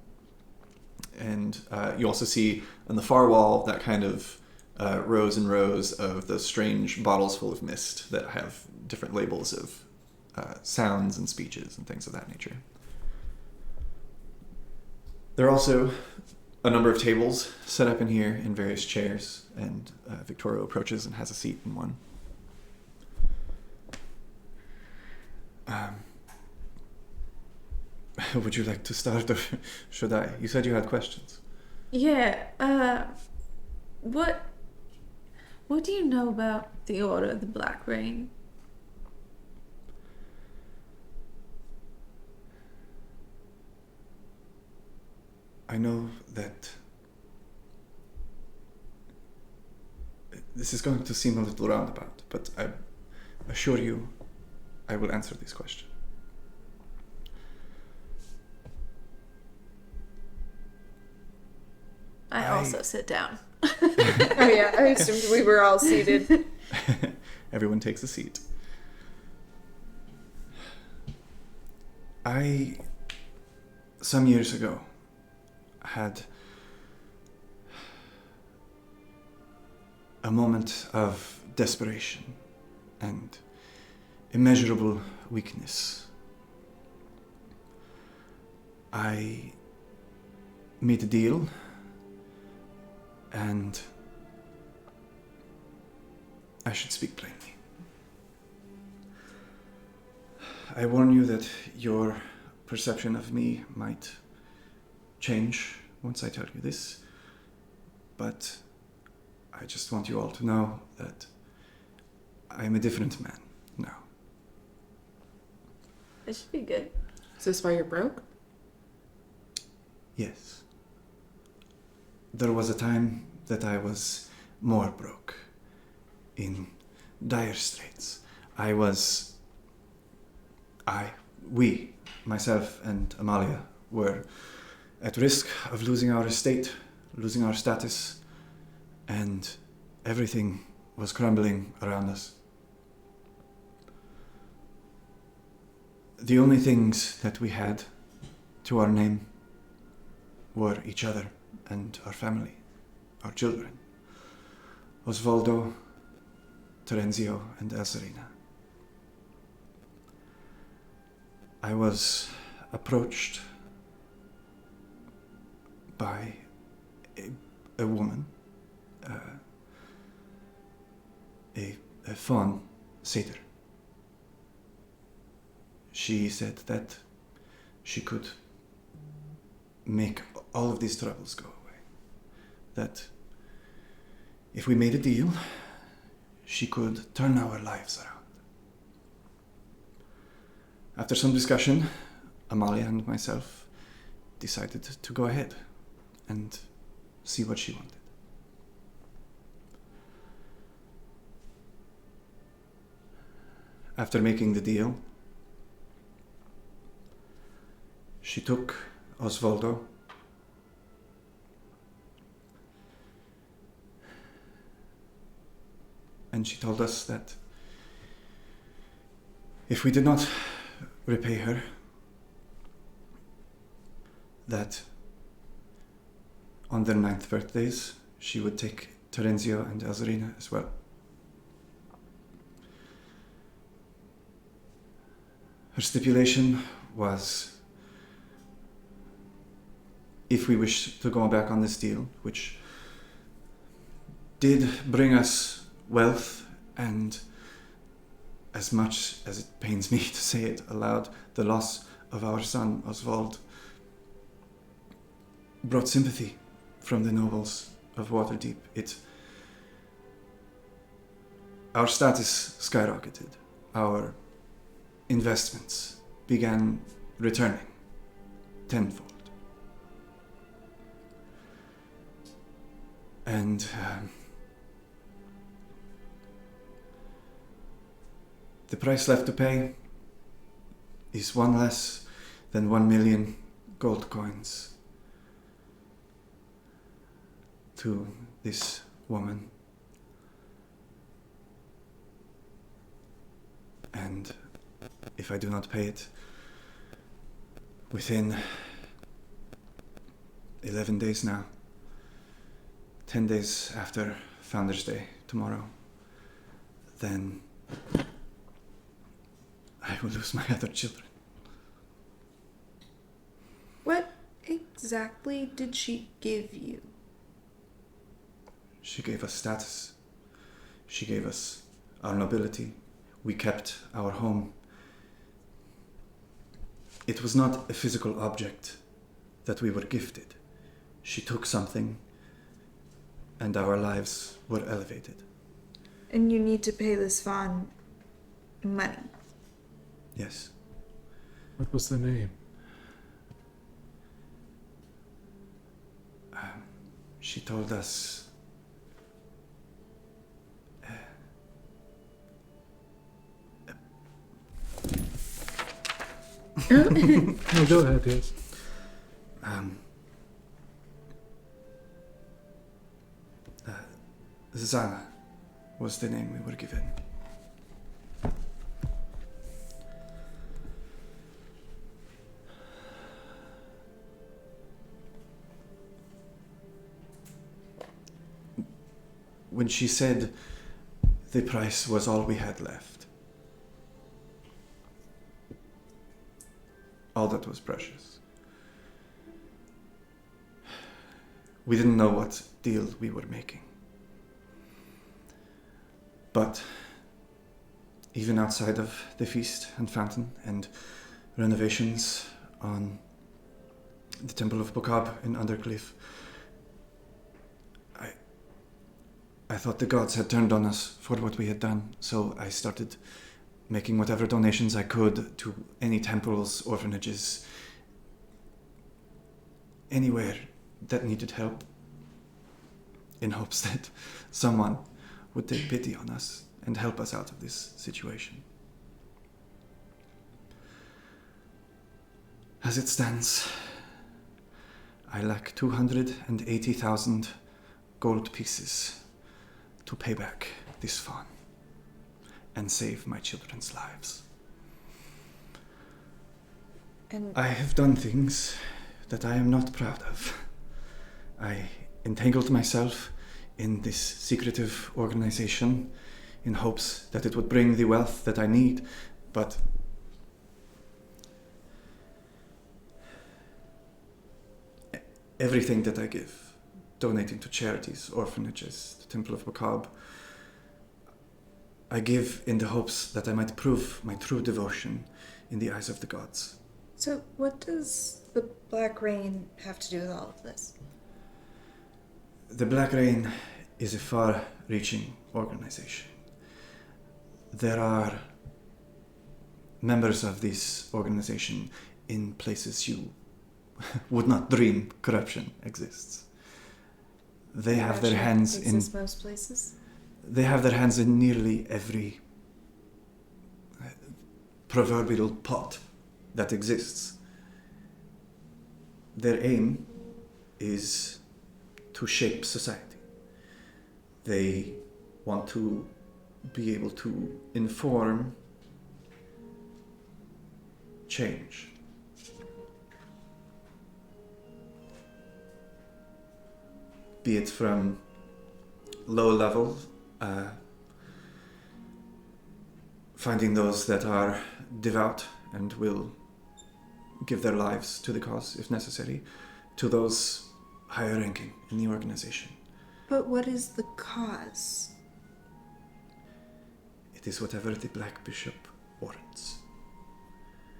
And you also see on the far wall that kind of rows and rows of those strange bottles full of mist that have different labels of sounds and speeches and things of that nature. There are also a number of tables set up in here in various chairs, and Victoria approaches and has a seat in one. Would you like to start, or should I? You said you had questions. Yeah, what do you know about the Order of the Black Rain? I know that this is going to seem a little roundabout, but I assure you I will answer this question. I also sit down. Oh yeah, I assumed we were all seated. Everyone takes a seat. Some years ago, had a moment of desperation and immeasurable weakness. I made a deal, and I should speak plainly. I warn you that your perception of me might change once I tell you this, but I just want you all to know that I am a different man now. It should be good. Is this why you're broke? Yes. There was a time that I was more broke, in dire straits. We, myself and Amalia, were at risk of losing our estate, losing our status, and everything was crumbling around us. The only things that we had to our name were each other and our family, our children, Osvaldo, Terenzio, and Elserina. I was approached by a a woman, a fawn satyr. She said that she could make all of these troubles go away. That if we made a deal, she could turn our lives around. After some discussion, Amalia and myself decided to go ahead and see what she wanted. After making the deal, she took Osvaldo and she told us that if we did not repay her, that on their 9th birthdays, she would take Terenzio and Azarina as well. Her stipulation was, if we wish to go back on this deal, which did bring us wealth and, as much as it pains me to say it aloud, the loss of our son Oswald brought sympathy from the nobles of Waterdeep. Our status skyrocketed. Our investments began returning tenfold. And the price left to pay is one less than 1 million gold coins to this woman. And if I do not pay it within 11 days now, 10 days after Founders Day tomorrow, then I will lose my other children. What exactly did she give you? She gave us status. She gave us our nobility. We kept our home. It was not a physical object that we were gifted. She took something and our lives were elevated. And you need to pay this fawn money. Yes. What was the name? She told us No, go ahead, yes. Zana was the name we were given. When she said the price was all we had left, all that was precious. We didn't know what deal we were making. But even outside of the feast and fountain and renovations on the Temple of Bokab in Undercliff, I thought the gods had turned on us for what we had done, so I started making whatever donations I could to any temples, orphanages, anywhere that needed help, in hopes that someone would take pity on us and help us out of this situation. As it stands, I lack 280,000 gold pieces to pay back this fawn and save my children's lives. And I have done things that I am not proud of. I entangled myself in this secretive organization in hopes that it would bring the wealth that I need, but everything that I give donating to charities, orphanages, the Temple of Macabre. I give in the hopes that I might prove my true devotion in the eyes of the gods. So, what does the Black Rain have to do with all of this? The Black Rain is a far-reaching organization. There are members of this organization in places you would not dream corruption exists. They have their hands in most places. They have their hands in nearly every proverbial pot that exists. Their aim is to shape society. They want to be able to inform change. Be it from low level, finding those that are devout and will give their lives to the cause if necessary, to those higher ranking in the organization. But what is the cause? It is whatever the Black Bishop warrants.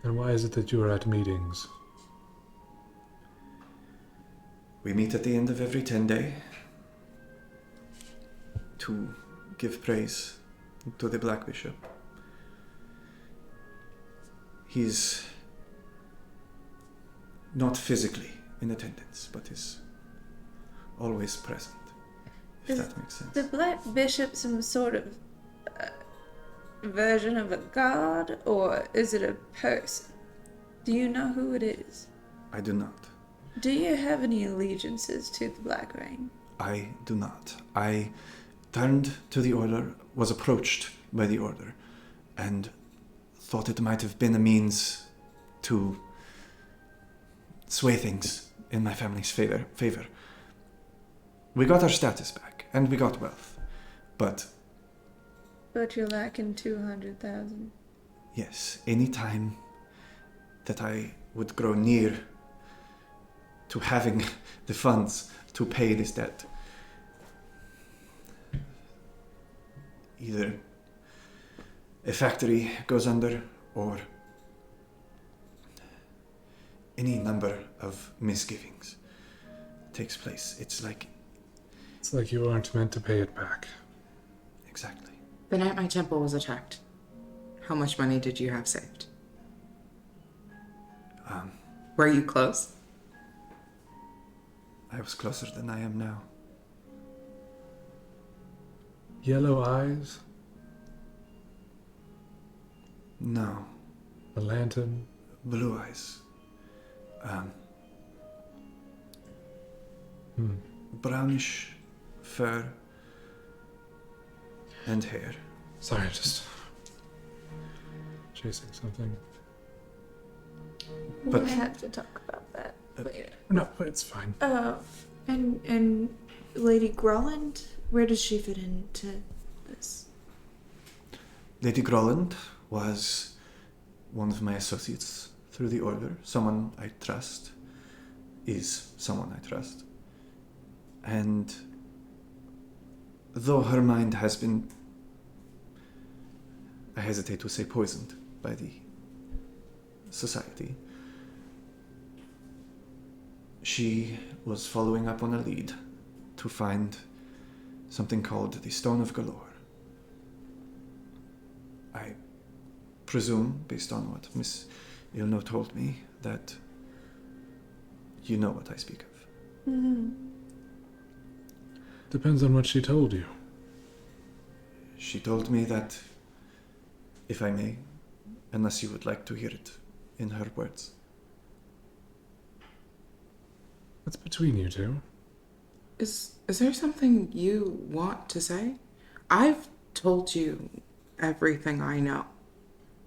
And why is it that you are at meetings? We meet at the end of every 10-day to give praise to the Black Bishop. He's not physically in attendance, but is always present, if that makes sense. The Black Bishop some sort of version of a god, or is it a person? Do you know who it is? I do not. Do you have any allegiances to the Black Rain? I do not. I turned to the Order, was approached by the Order, and thought it might have been a means to sway things in my family's favor. We got our status back, and we got wealth, but you're lacking 200,000. yes, any time that I would grow near to having the funds to pay this debt, either a factory goes under or any number of misgivings takes place. It's like you aren't meant to pay it back. exactly. The night my temple was attacked, how much money did you have saved? Were you close? I was closer than I am now. Yellow eyes, No, a lantern. blue eyes. Brownish fur and hair. Sorry, just chasing something. But We have to talk about that later. No, it's fine. And Lady Grolland, where does she fit into this? Lady Groland was one of my associates through the Order. Someone I trust. Is someone I trust. And though her mind has been, I hesitate to say poisoned by the society, she was following up on a lead to find something called the Stone of Galore. I presume, based on what Miss Ilno told me, that you know what I speak of. Depends on what she told you. She told me that, if I may, unless you would like to hear it in her words. What's between you two? Is there something you want to say? I've told you everything I know.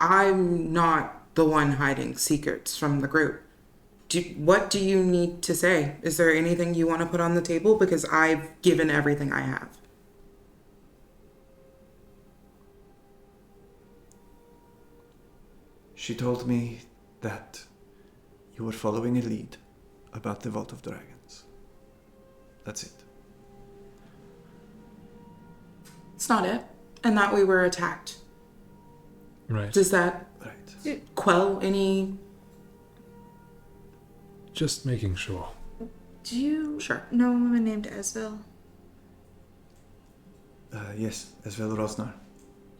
I'm not the one hiding secrets from the group. What do you need to say? Is there anything you want to put on the table? Because I've given everything I have. She told me that you were following a lead about the Vault of Dragons. That's it. It's not it. And that we were attacked. Right. Does that Right. quell any... Just making sure. Do you Sure. know a woman named Esville? Yes, Esvel Rosnar.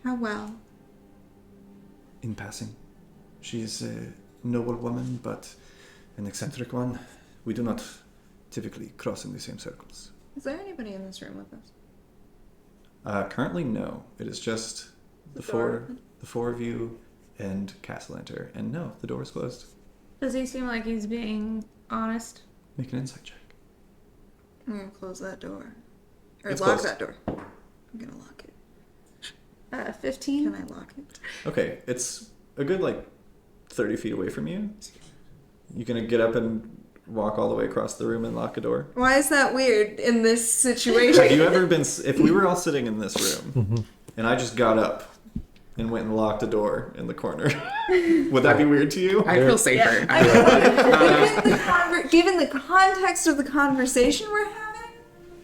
How well? In passing. She is a noble woman, but an eccentric one. We do not typically cross in the same circles. Is there anybody in this room with us? Currently, no. It is just the four of you and Castellanter. And no, the door is closed. Does he seem like he's being honest? Make an insight check. I'm gonna close that door. Or It's lock closed. that door. I'm gonna lock it. 15. Can I lock it? Okay, it's a good 30 feet away from you. You gonna get up and walk all the way across the room and lock a door? Why is that weird in this Have situation? you ever been? If we were all sitting in this room, and I just got up and went and locked a door in the corner, would that be weird to you? I feel safer. Given the context of the conversation we're having,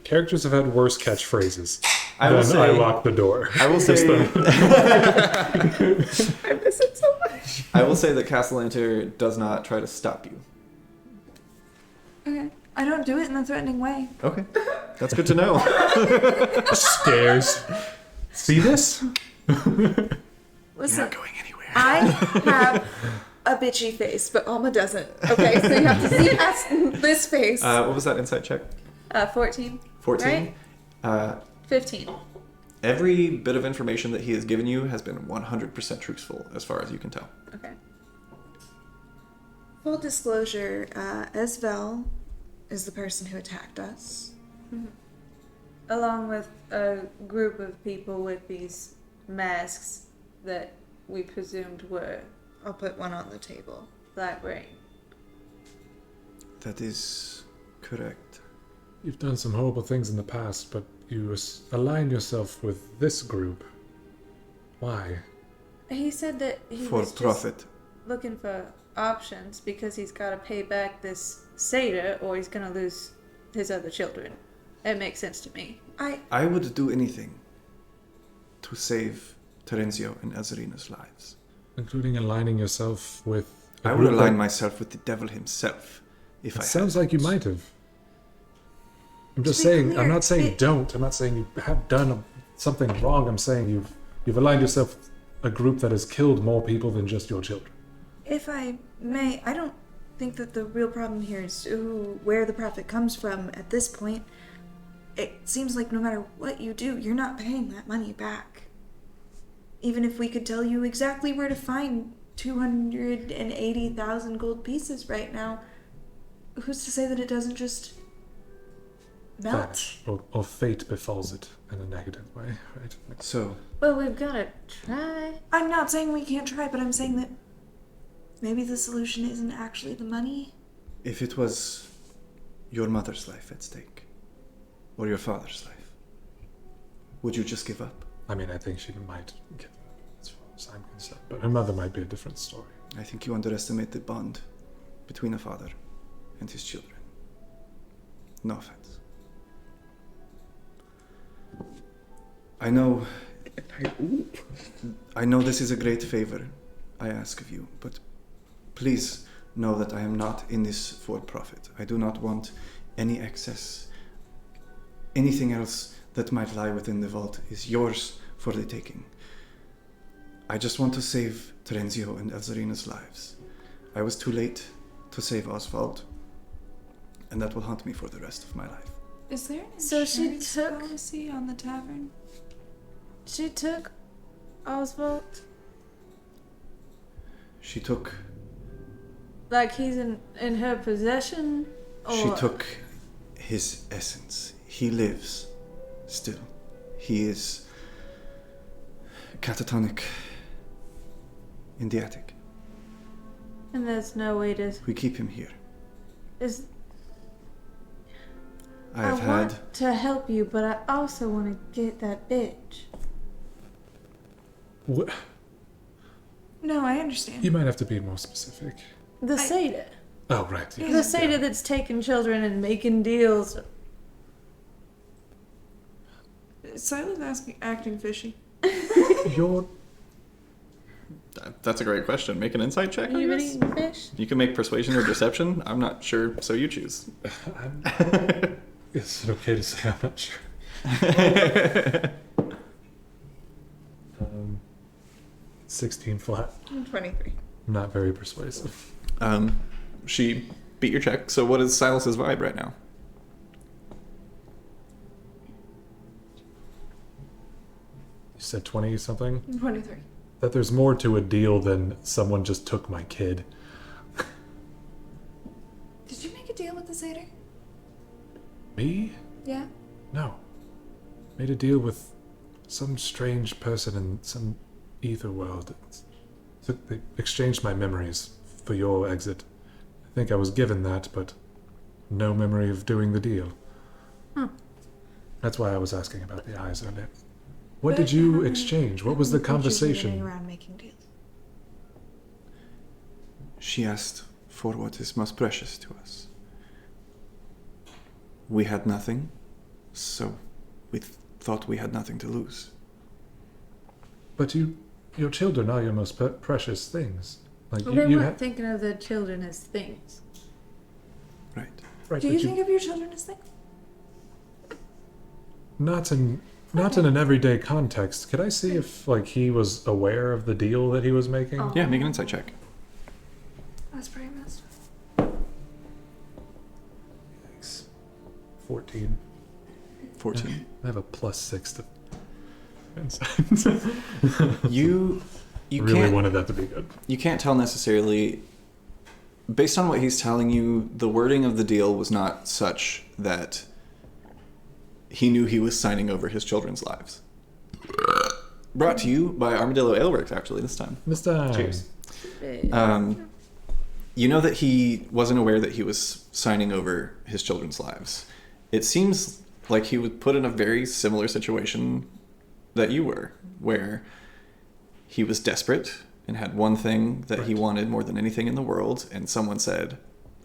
Characters have had worse catchphrases. I will Then say- I lock the door. I will say. I miss it so much. I will say that Castellanter does not try to stop you. Okay. I don't do it in a threatening way. Okay, that's good to know. Scares. See this? Listen, Going anywhere. I have a bitchy face, but Alma doesn't. Okay, so you have to see past this face. What was that insight check? 14. 14. Right? 15. Every bit of information that he has given you has been 100% truthful, as far as you can tell. Okay. Full disclosure, Esvel is the person who attacked us. Along with a group of people with these masks that we presumed were I'll put one on the table. Black Rain. That is correct. You've done some horrible things in the past, but you aligned yourself with this group. Why? He said that he For was just profit. looking for options because he's got to pay back this satyr or he's going to lose his other children. It makes sense to me. I would do anything to save Terenzio and Azarina's lives. Including aligning yourself with... a I would group align that- myself with the devil himself if It I sounds had like you to. might have. I'm just To be saying, clear, I'm not saying it- don't. I'm not saying you have done something wrong. I'm saying you've aligned yourself with a group that has killed more people than just your children. If I may, I don't think that the real problem here is where the profit comes from at this point. It seems like no matter what you do, you're not paying that money back. Even if we could tell you exactly where to find 280,000 gold pieces right now, who's to say that it doesn't just melt? Vanish. Or fate befalls it in a negative way, right? Like, So, Well, we've got to try. I'm not saying we can't try, but I'm saying that maybe the solution isn't actually the money. if it was your mother's life at stake, or your father's life, would you just give up? I mean, I think she might give up, as far as I'm concerned. But her mother might be a different story. I think you underestimate the bond between a father and his children. No offense. I know this is a great favor I ask of you, but please know that I am not in this for profit. I do not want any excess. Anything else that might lie within the vault is yours for the taking. I just want to save Terenzio and Elzarina's lives. I was too late to save Oswald, and that will haunt me for the rest of my life. Is there an So she insurance took- policy on the tavern? She took Oswald She took like he's in her possession? Or... She took his essence. He lives still. He is catatonic in the attic. And there's no way to... We keep him here. Is... I have want had. to help you, but I also want to get that bitch. No, I understand. You might have to be more specific. The satyr. Oh, right. The satyr that's taking children and making deals. Silas acting fishy. You're That's a great question. Make an insight check. I You been guess? eating fish? You can make persuasion or deception. I'm not sure, so you choose. is it okay to say I'm not sure? 16 flat. 23. Not very persuasive. She beat your check. So what is Silas's vibe right now? You said 20 something? 23. That there's more to a deal than someone just took my kid. Did you make a deal with the satyr? Me? Yeah. No. Made a deal with some strange person in some ether world. So they exchanged my memories for your exit. I think I was given that, but no memory of doing the deal. That's why I was asking about the eyes earlier. What did you exchange? What was the conversation? Around making deals. She asked for what is most precious to us. We had nothing, so we thought we had nothing to lose. But your children are your most precious things. Like Well, they you weren't thinking of the children as things. Right. right, Do but you think of your children as things? not in an everyday context. Could I see if like he was aware of the deal that he was making? Oh. Yeah, make an insight check. That's pretty messed up. Thanks. 14. 14. I have a +6 to insight. You really can't wanted that to be good. you can't tell necessarily. Based on what he's telling you, the wording of the deal was not such that he knew he was signing over his children's lives. Brought to you by Armadillo Ale Works, actually, this time. Mr. Cheers. You know that he wasn't aware that he was signing over his children's lives. It seems like he was put in a very similar situation that you were, where he was desperate and had one thing that he wanted more than anything in the world, and someone said,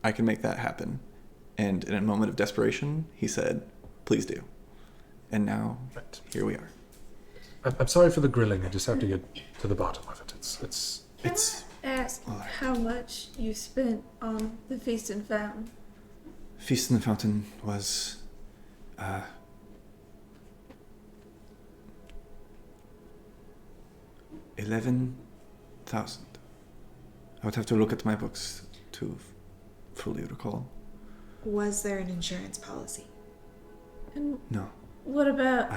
I can make that happen. And in a moment of desperation, he said, please do. And now, Right. here we are. I'm sorry for the grilling. I just have to get to the bottom of it. It's Ask how much you spent on the feast and fountain. Feast in the Fountain was 11,000. I would have to look at my books to fully recall. Was there an insurance policy? And No, what about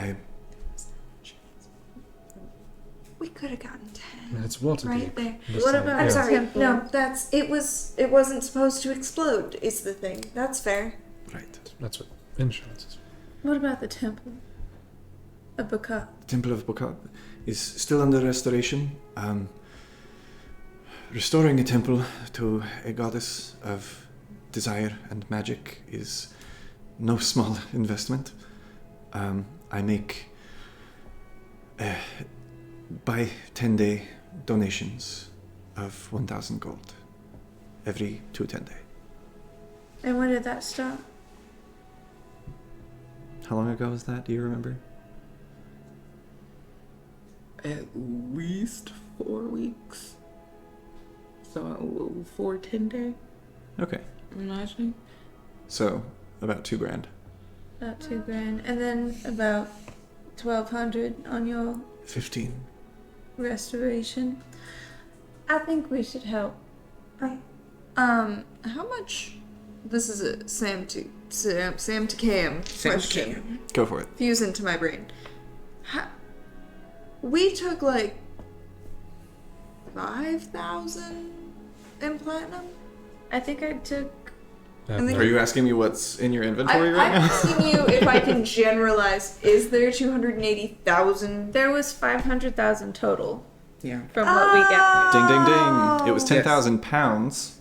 We could have gotten 10. It's Waterdeep. Right there. Just What saying. about- I'm Yeah. sorry. Temple. No, it wasn't supposed to explode is the thing. That's fair. right. That's what insurance is. what about the temple of Baka? The Temple of Bokab is still under restoration. Restoring a temple to a goddess of desire and magic is no small investment. I make by 10-day donations of 1,000 gold every 2 10-day. And when did that stop? How long ago was that? Do you remember? At least 4 weeks. So 4 10-day, Okay. I'm imagining. So, about $2,000. About $2,000. And then about 1,200 on your 15. restoration. I think we should help. How much? This is a Sam to Cam question. Go for it. Fuse into my brain. We took like 5,000 in platinum. I think I took. And then- Are you asking me what's in your inventory right I'm now? asking you if I can generalize. Is there 280,000? There was 500,000 total Yeah. from what we got. Ding, ding, ding. It was Yes. 10,000 pounds,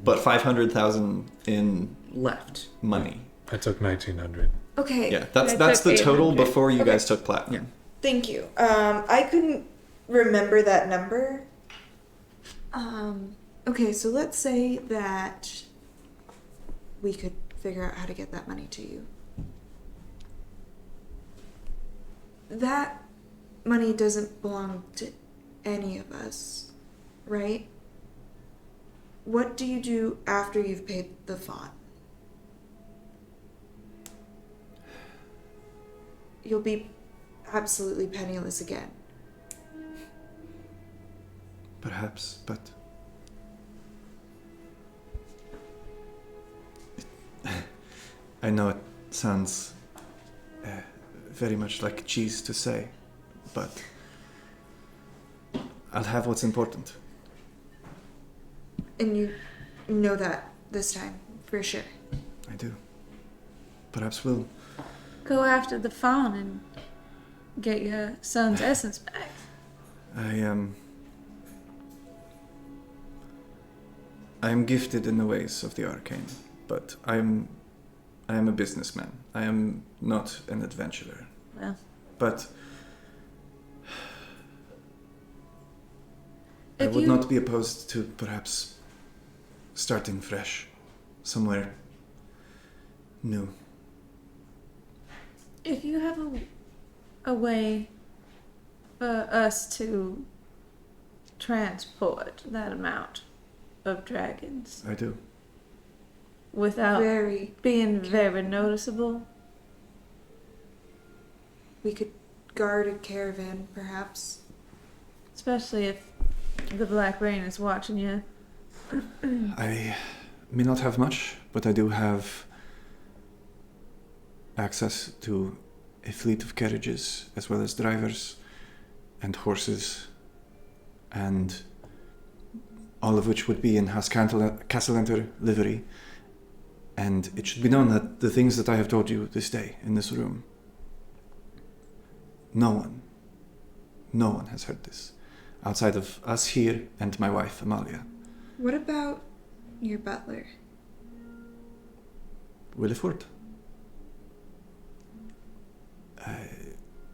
but 500,000 in Left. money. I took 1900. Okay. Yeah, that's I that's took the total 800. before you Okay. guys took platinum. Thank you. I couldn't remember that number. Okay, so let's say that we could figure out how to get that money to you. that money doesn't belong to any of us, right? What do you do after you've paid the font? You'll be absolutely penniless again. Perhaps, but I know it sounds very much like cheese to say, but I'll have what's important. And you know that this time, for sure. I do. Perhaps we'll... Go after the fawn and get your son's essence back. I am gifted in the ways of the arcane, but I am a businessman. I am not an adventurer. Well, But I If would you- not be opposed to perhaps starting fresh, somewhere new. if you have a way for us to transport that amount of dragons I do. without Very. being very noticeable, We could guard a caravan, perhaps. especially if the Black Rain is watching you. I may not have much, but I do have access to a fleet of carriages, as well as drivers and horses, and all of which would be in Castellenter livery. And it should be known that the things that I have told you this day in this room, no one has heard this, outside of us here and my wife, Amalia. What about your butler? Williford.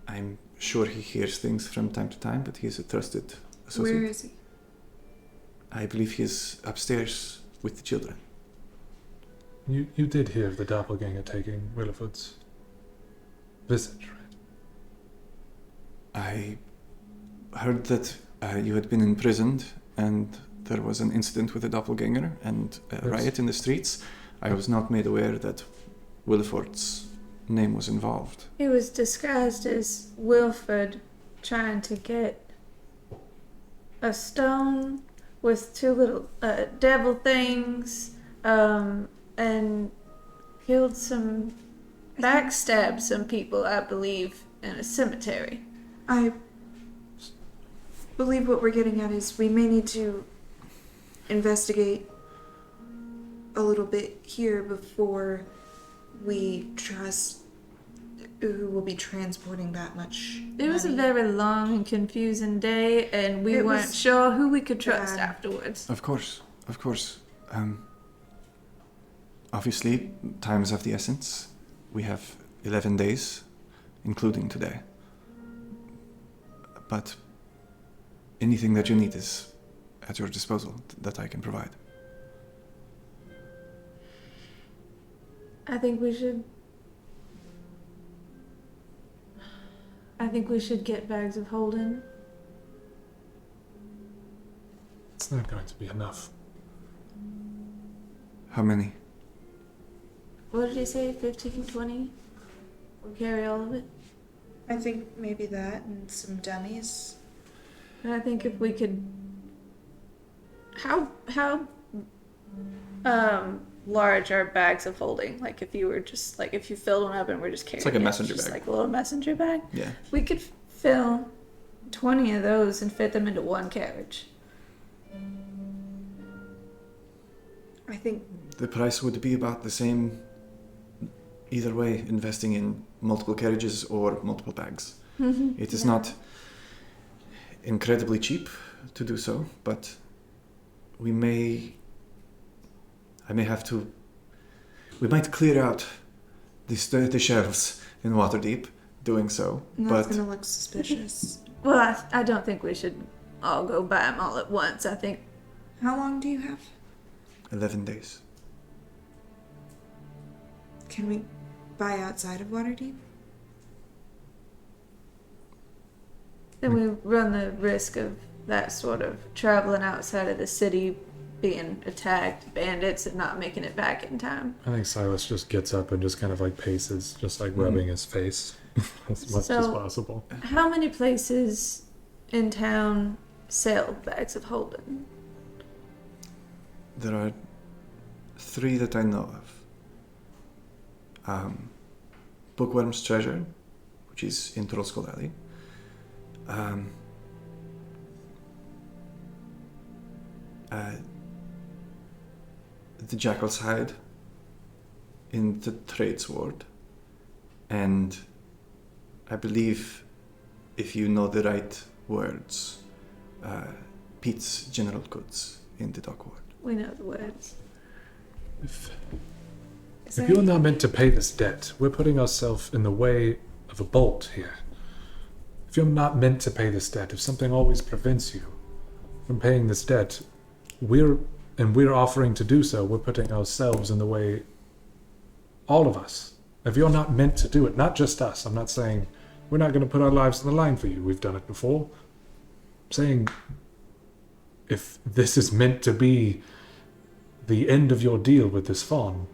I'm sure he hears things from time to time, but he's a trusted associate. Where is he? I believe he's upstairs with the children. You did hear of the doppelganger taking Williford's visage, right? I heard that you had been imprisoned and there was an incident with a doppelganger and a Yes. riot in the streets. I was not made aware that Williford's name was involved. He was disguised as Wilford trying to get a stone with two little devil things, and killed backstabbed some people, I believe, in a cemetery. I believe what we're getting at is we may need to investigate a little bit here before we trust who will be transporting that much It was a money. very long and confusing day, and we It weren't was sure who we could trust bad. afterwards. Of course. Obviously, time is of the essence. We have 11 days, including today. But anything that you need is at your disposal that I can provide. I think we should get bags of holding. It's not going to be enough. How many? What did he say? 15, 20? We'll carry all of it. I think maybe that and some dummies. And I think if we could, how large are bags of holding? Like if you were just like if you filled one up and we're just carrying like a it, messenger just bag. like a little messenger bag. Yeah. We could fill 20 of those and fit them into one carriage. I think The price would be about the same either way, investing in multiple carriages or multiple bags. It is not incredibly cheap to do so, but we might clear out the shelves in Waterdeep doing so, that's but gonna look suspicious. Well, I don't think we should all go buy them all at once. I think How long do you have? 11 days. Can we buy outside of Waterdeep? Then we run the risk of that sort of traveling outside of the city, being attacked, bandits, and not making it back in time. I think Silas just gets up and just kind of like paces, just like rubbing his face as much as possible. How many places in town sell bags of holding? There are 3 that I know of. Bookworm's Treasure, which is in Trollskull Alley. The Jackal's Hide in the Trades Ward. And I believe, if you know the right words, Pete's General Goods in the Dock Ward. We know the words. If you're not meant to pay this debt, we're putting ourselves in the way of a bolt here. If you're not meant to pay this debt, if something always prevents you from paying this debt, we're offering to do so, we're putting ourselves in the way, all of us. If you're not meant to do it, not just us, I'm not saying we're not going to put our lives on the line for you. We've done it before. I'm saying if this is meant to be the end of your deal with this fawn,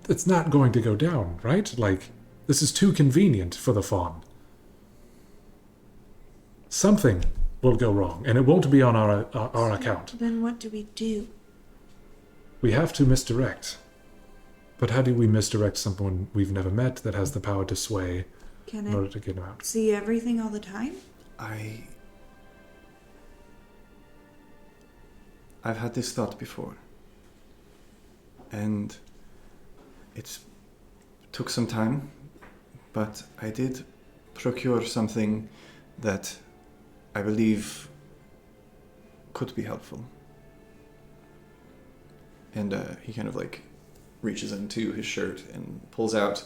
it's not going to go down, right? Like, this is too convenient for the fawn. Something will go wrong, and it won't be on our account. Then what do we do? We have to misdirect. But how do we misdirect someone we've never met that has the power to sway Can in order it to get him out? see everything all the time? I've had this thought before, and it took some time, but I did procure something that I believe could be helpful. And he kind of like reaches into his shirt and pulls out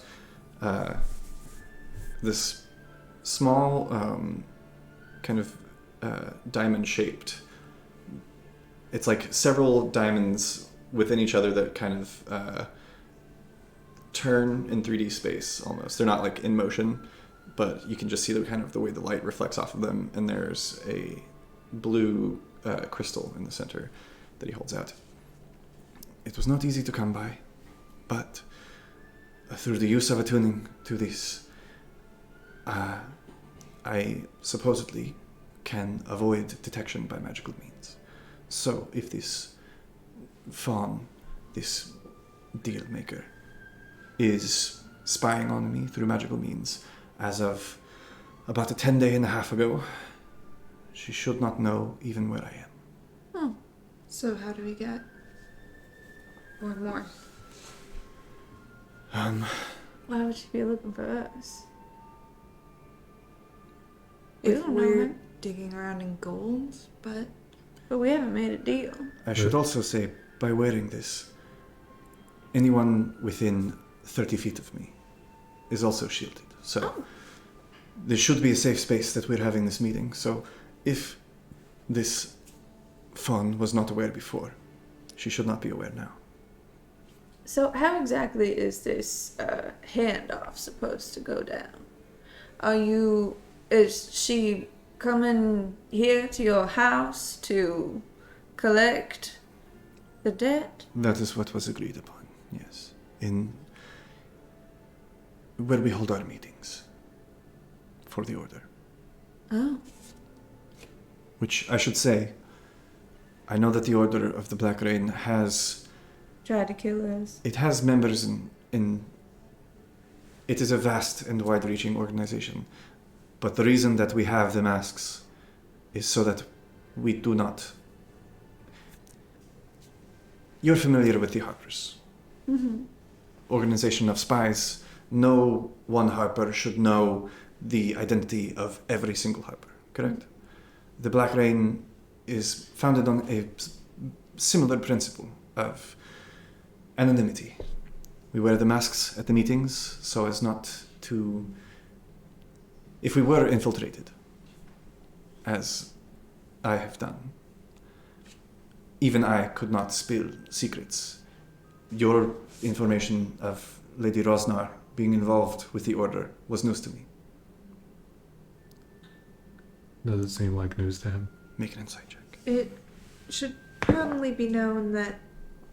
this small kind of diamond-shaped. It's like several diamonds within each other that kind of turn in 3D space almost. They're not like in motion, but you can just see the kind of the way the light reflects off of them. And there's a blue crystal in the center that he holds out. It was not easy to come by, but through the use of attuning to this, I supposedly can avoid detection by magical means. So if this fawn, this deal maker, is spying on me through magical means as of about a 10-day and a half ago, she should not know even where I am. Oh, so how do we get one more? Why would she be looking for us? If don't know we're her. digging around in gold, but we haven't made a deal. I should also say, by wearing this, anyone within 30 feet of me is also shielded. So there should be a safe space that we're having this meeting. So if this fawn was not aware before, she should not be aware now. So how exactly is this handoff supposed to go down? Is she coming here to your house to collect the debt? That is what was agreed upon, yes. In where we hold our meetings for the order. Oh. Which I should say, I know that the Order of the Black Rain has... Tried to kill us. It has members in... It is a vast and wide-reaching organization. But the reason that we have the masks is so that we do not... You're familiar with the Harpers. Mm-hmm. Organization of spies. No one Harper should know the identity of every single Harper, correct? The Black Rain is founded on a similar principle of anonymity. We wear the masks at the meetings so as not to... If we were infiltrated, as I have done, even I could not spill secrets. Your information of Lady Rosnar being involved with the Order was news to me. doesn't seem like news to him. Make an insight check. It should probably be known that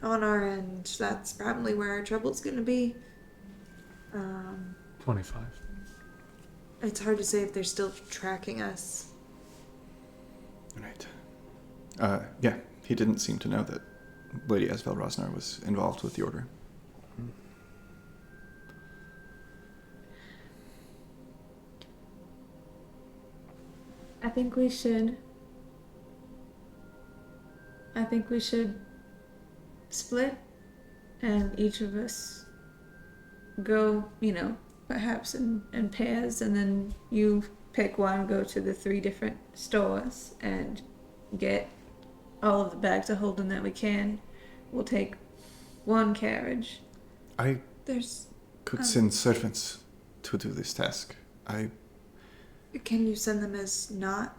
on our end, that's probably where our trouble's gonna be. 25. It's hard to say if they're still tracking us. Right. Yeah, he didn't seem to know that Lady Esvel Rosnar was involved with the Order. I think we should split and each of us go, perhaps in pairs, and then you pick one, go to the 3 different stores and get all of the bags of holding that we can. We'll take 1 carriage. I There's... could send servants to do this task. Can you send them as not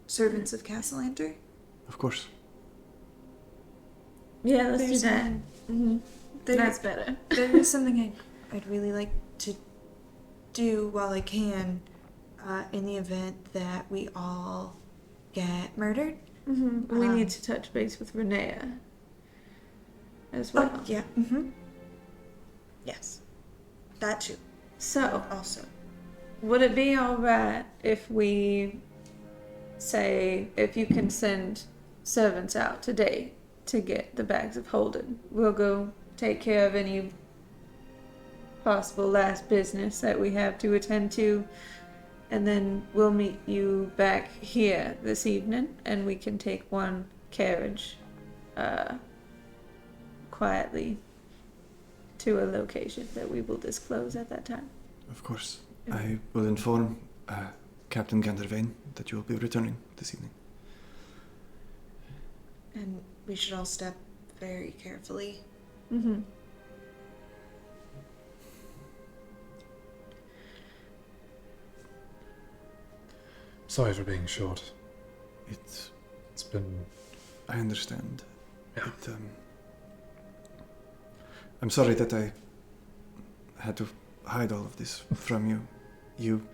servants of Castellanter? Of course. Yeah, let's There's do that. one. Mm-hmm. There- That's better. There is something I'd really like to do while I can, in the event that we all get murdered. Mm-hmm. We need to touch base with Renea as well. Oh, yeah. Yes. That too. So, Also. would it be alright if we say, if you can send servants out today to get the bags of holding, we'll go take care of any possible last business that we have to attend to, and then we'll meet you back here this evening, and we can take 1 carriage quietly to a location that we will disclose at that time. Of course. I will inform Captain Ganderveen that you will be returning this evening. And we should all step very carefully. Mm-hmm. Sorry for being short. It's... It's been... I understand. Yeah. I'm sorry that I had to hide all of this from you.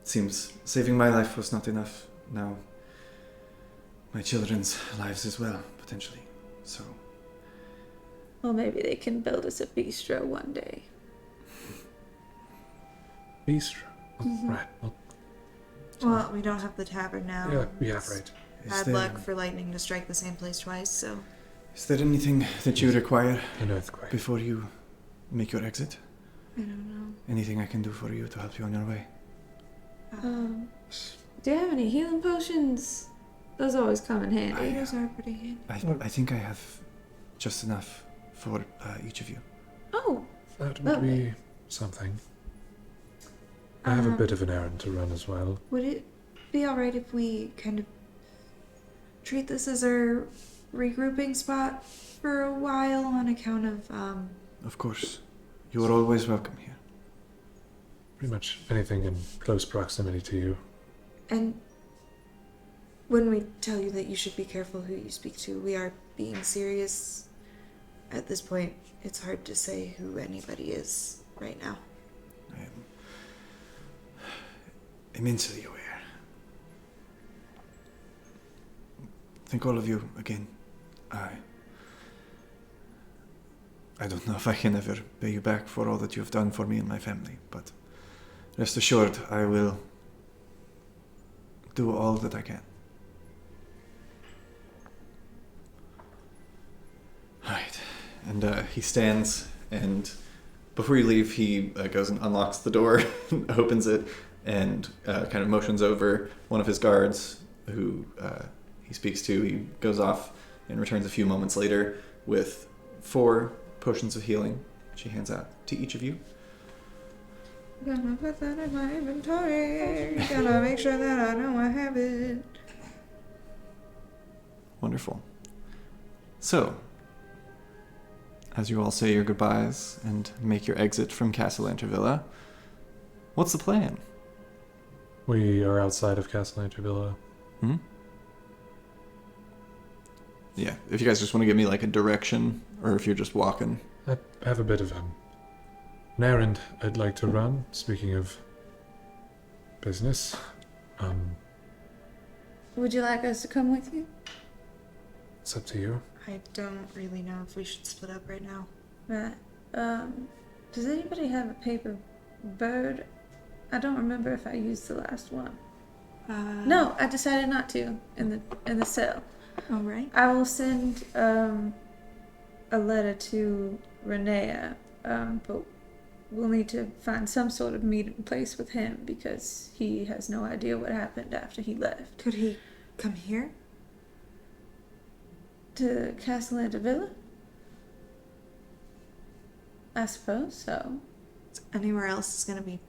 Seems saving my life was not enough. Now, my children's lives as well, potentially. So, Well, maybe they can build us a bistro one day. Bistro. Oh, Mhm. right. Well, Well, we don't have the tavern now. yeah, It's right. Bad luck for lightning to strike the same place twice, so... Is there anything that you require An earthquake. before you make your exit? I don't know. Anything I can do for you to help you on your way? Do you have any healing potions? Those always come in handy. Those are pretty handy. I think I have just enough for each of you. Oh, That would Lovely. be something. I have a bit of an errand to run as well. Would it be alright if we kind of treat this as our regrouping spot for a while on account of, Of course. You are always welcome here. Pretty much anything in close proximity to you. and when we tell you that you should be careful who you speak to, we are being serious. At this point, it's hard to say who anybody is right now. I am immensely aware. Thank all of you again. I don't know if I can ever pay you back for all that you've done for me and my family, but rest assured I will do all that I can. Right. And he stands, and before you leave, he goes and unlocks the door, opens it, and kind of motions over one of his guards, who he speaks to. He goes off and returns a few moments later with 4 potions of healing, which he hands out to each of you. Gonna put that in my inventory. Gotta make sure that I know I have it. Wonderful. So, as you all say your goodbyes and make your exit from Castellanter Villa, what's the plan? We are outside of Castellanter Villa. Hmm? Yeah, if you guys just want to give me like a direction, or if you're just walking. I have a bit of an errand I'd like to run. Speaking of business, Would you like us to come with you? it's up to you. I don't really know if we should split up right now. Right. Does anybody have a paper bird? I don't remember if I used the last one. No, I decided not to in the cell. All right. I will send a letter to Renea, but we'll need to find some sort of meeting place with him because he has no idea what happened after he left. Could he come here? To Castellanta Villa? I suppose so. Anywhere else is gonna be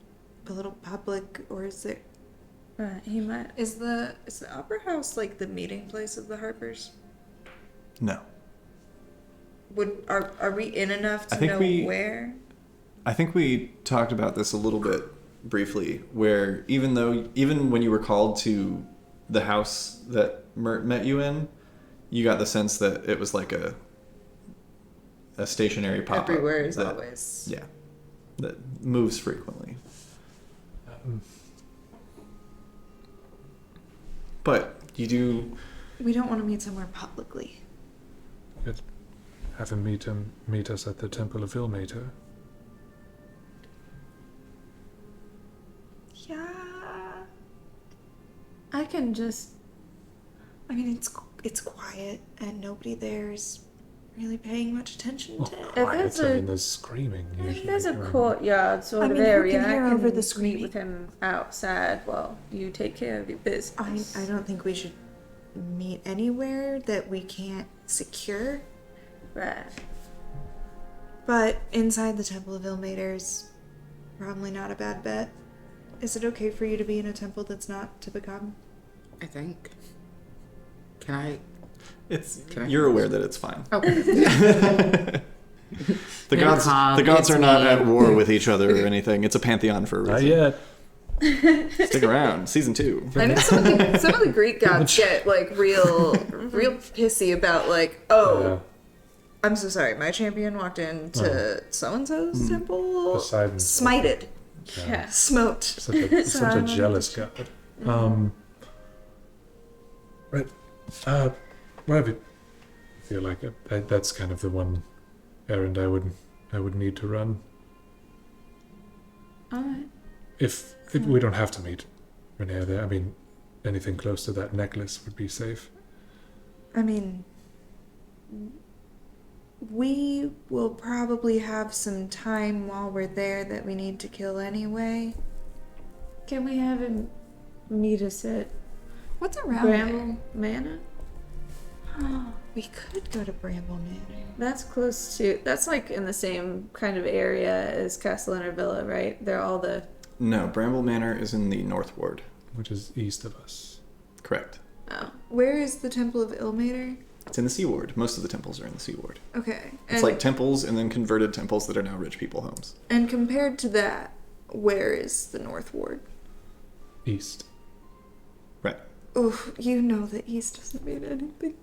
a little public, or is there? Right, he might. Is the Opera House like the meeting place of the Harpers? No. Are we in enough to I think know where? I think we talked about this a little bit briefly, where even when you were called to the house that Mert met you in, you got the sense that it was like a stationary pop-up. Everywhere is that, always. Yeah. That moves frequently. But you do... We don't want to meet somewhere publicly. Could have him meet us at the Temple of Ilmater. Yeah. I can just. I mean, it's quiet and nobody there is really paying much attention to it. there's I a- mean, there's screaming If usually. there's a right? courtyard sort I of mean, who area, can hear I can over the meet screaming? with him outside while you take care of your business. I don't think we should meet anywhere that we can't secure. Right. But inside the Temple of Ilmater is probably not a bad bet. Is it okay for you to be in a temple that's not Tibicom? I think. Can I? You're aware that it's fine. Okay. The gods are not at war with each other or anything. It's a pantheon for a Not reason. yet. Stick around. Season 2. I know some of the Greek gods get like real pissy about like, oh, Yeah. I'm so sorry, my champion walked into so and so's temple, Poseidon's smited, Yeah. smote. Such a jealous god. Right. Well, I feel like that's kind of the one errand I would need to run. Alright. If we don't have to meet Renee there, I mean, anything close to that necklace would be safe. I mean, we will probably have some time while we're there that we need to kill anyway. Can we have him meet us at What's around Bramble Manor? there? We could go to Bramble Manor. That's close to. That's like in the same kind of area as Castellana Villa, right? They're all the. No, Bramble Manor is in the North Ward. Which is east of us. Correct. Oh. Where is the Temple of Ilmater? It's in the Sea Ward. Most of the temples are in the Sea Ward. Okay. It's like temples and then converted temples that are now rich people homes. And compared to that, where is the North Ward? East. Right. Oof, you know the East doesn't mean anything.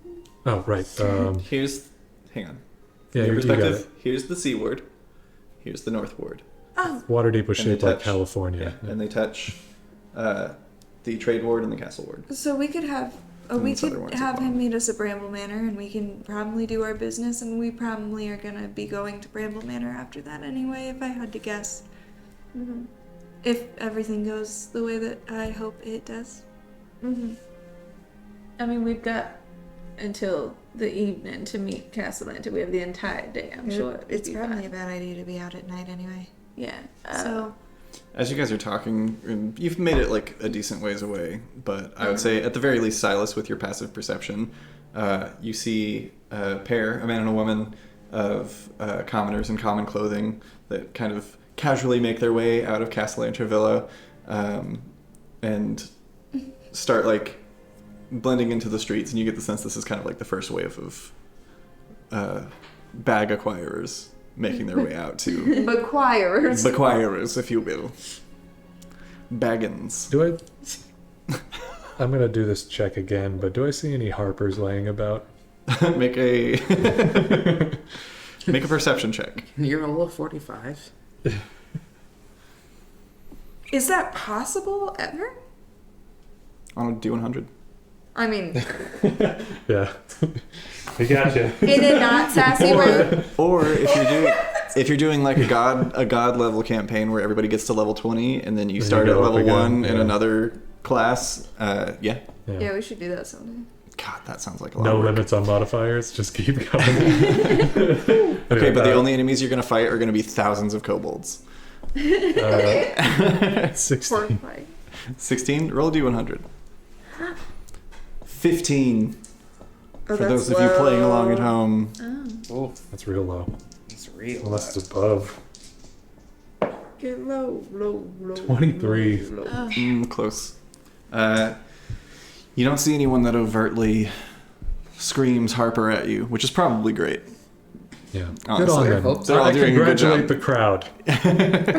Oh, right. Hang on. Yeah, Your you got perspective, it. here's the Sea Ward. Here's the North Ward. Oh, Waterdeep was And they shaped like touch- California. Yeah. And they touch the Trade Ward and the Castle Ward. so we could have. And We this other could one's at have bottom. him meet us at Bramble Manor, and we can probably do our business, and we probably are gonna be going to Bramble Manor after that anyway, if I had to guess. Mm-hmm. If everything goes the way that I hope it does. Mm-hmm. I mean, we've got until the evening to meet Castellanta. We have the entire day. I'm sure it would It's be probably fine. a bad idea to be out at night anyway. Yeah. So As you guys are talking, and you've made it like a decent ways away, but I would say at the very least, Silas, with your passive perception, you see a pair, a man and a woman, of commoners in common clothing that kind of casually make their way out of Castellantra Villa and start like blending into the streets, and you get the sense this is kind of like the first wave of bag acquirers making their way out to Acquirers. acquirers, if you will. Baggins. Do I? I'm gonna do this check again, but do I see any Harpers laying about? Make a make a perception check. You're a level 45. Is that possible ever? On a D100. I mean, Yeah. We got you. in a not sassy way. Or if you're doing like a god level campaign where everybody gets to level 20 and then you Then start you at go up level again, 1 in yeah. another class, yeah. Yeah, we should do that someday. God, that sounds like a lot No of work. limits on modifiers. Just keep going. Okay, but the only enemies you're going to fight are going to be thousands of kobolds. 16. Horrifying. 16? Roll a D100. 15. Oh, For those of you playing along at home. Oh, that's real low. It's real. Unless it's above. Get low, low, low. 23. Low, low. Close. You don't see anyone that overtly screams Harper at you, which is probably great. Yeah. Good Honestly. on them. They're all I doing a good congratulate job. the crowd.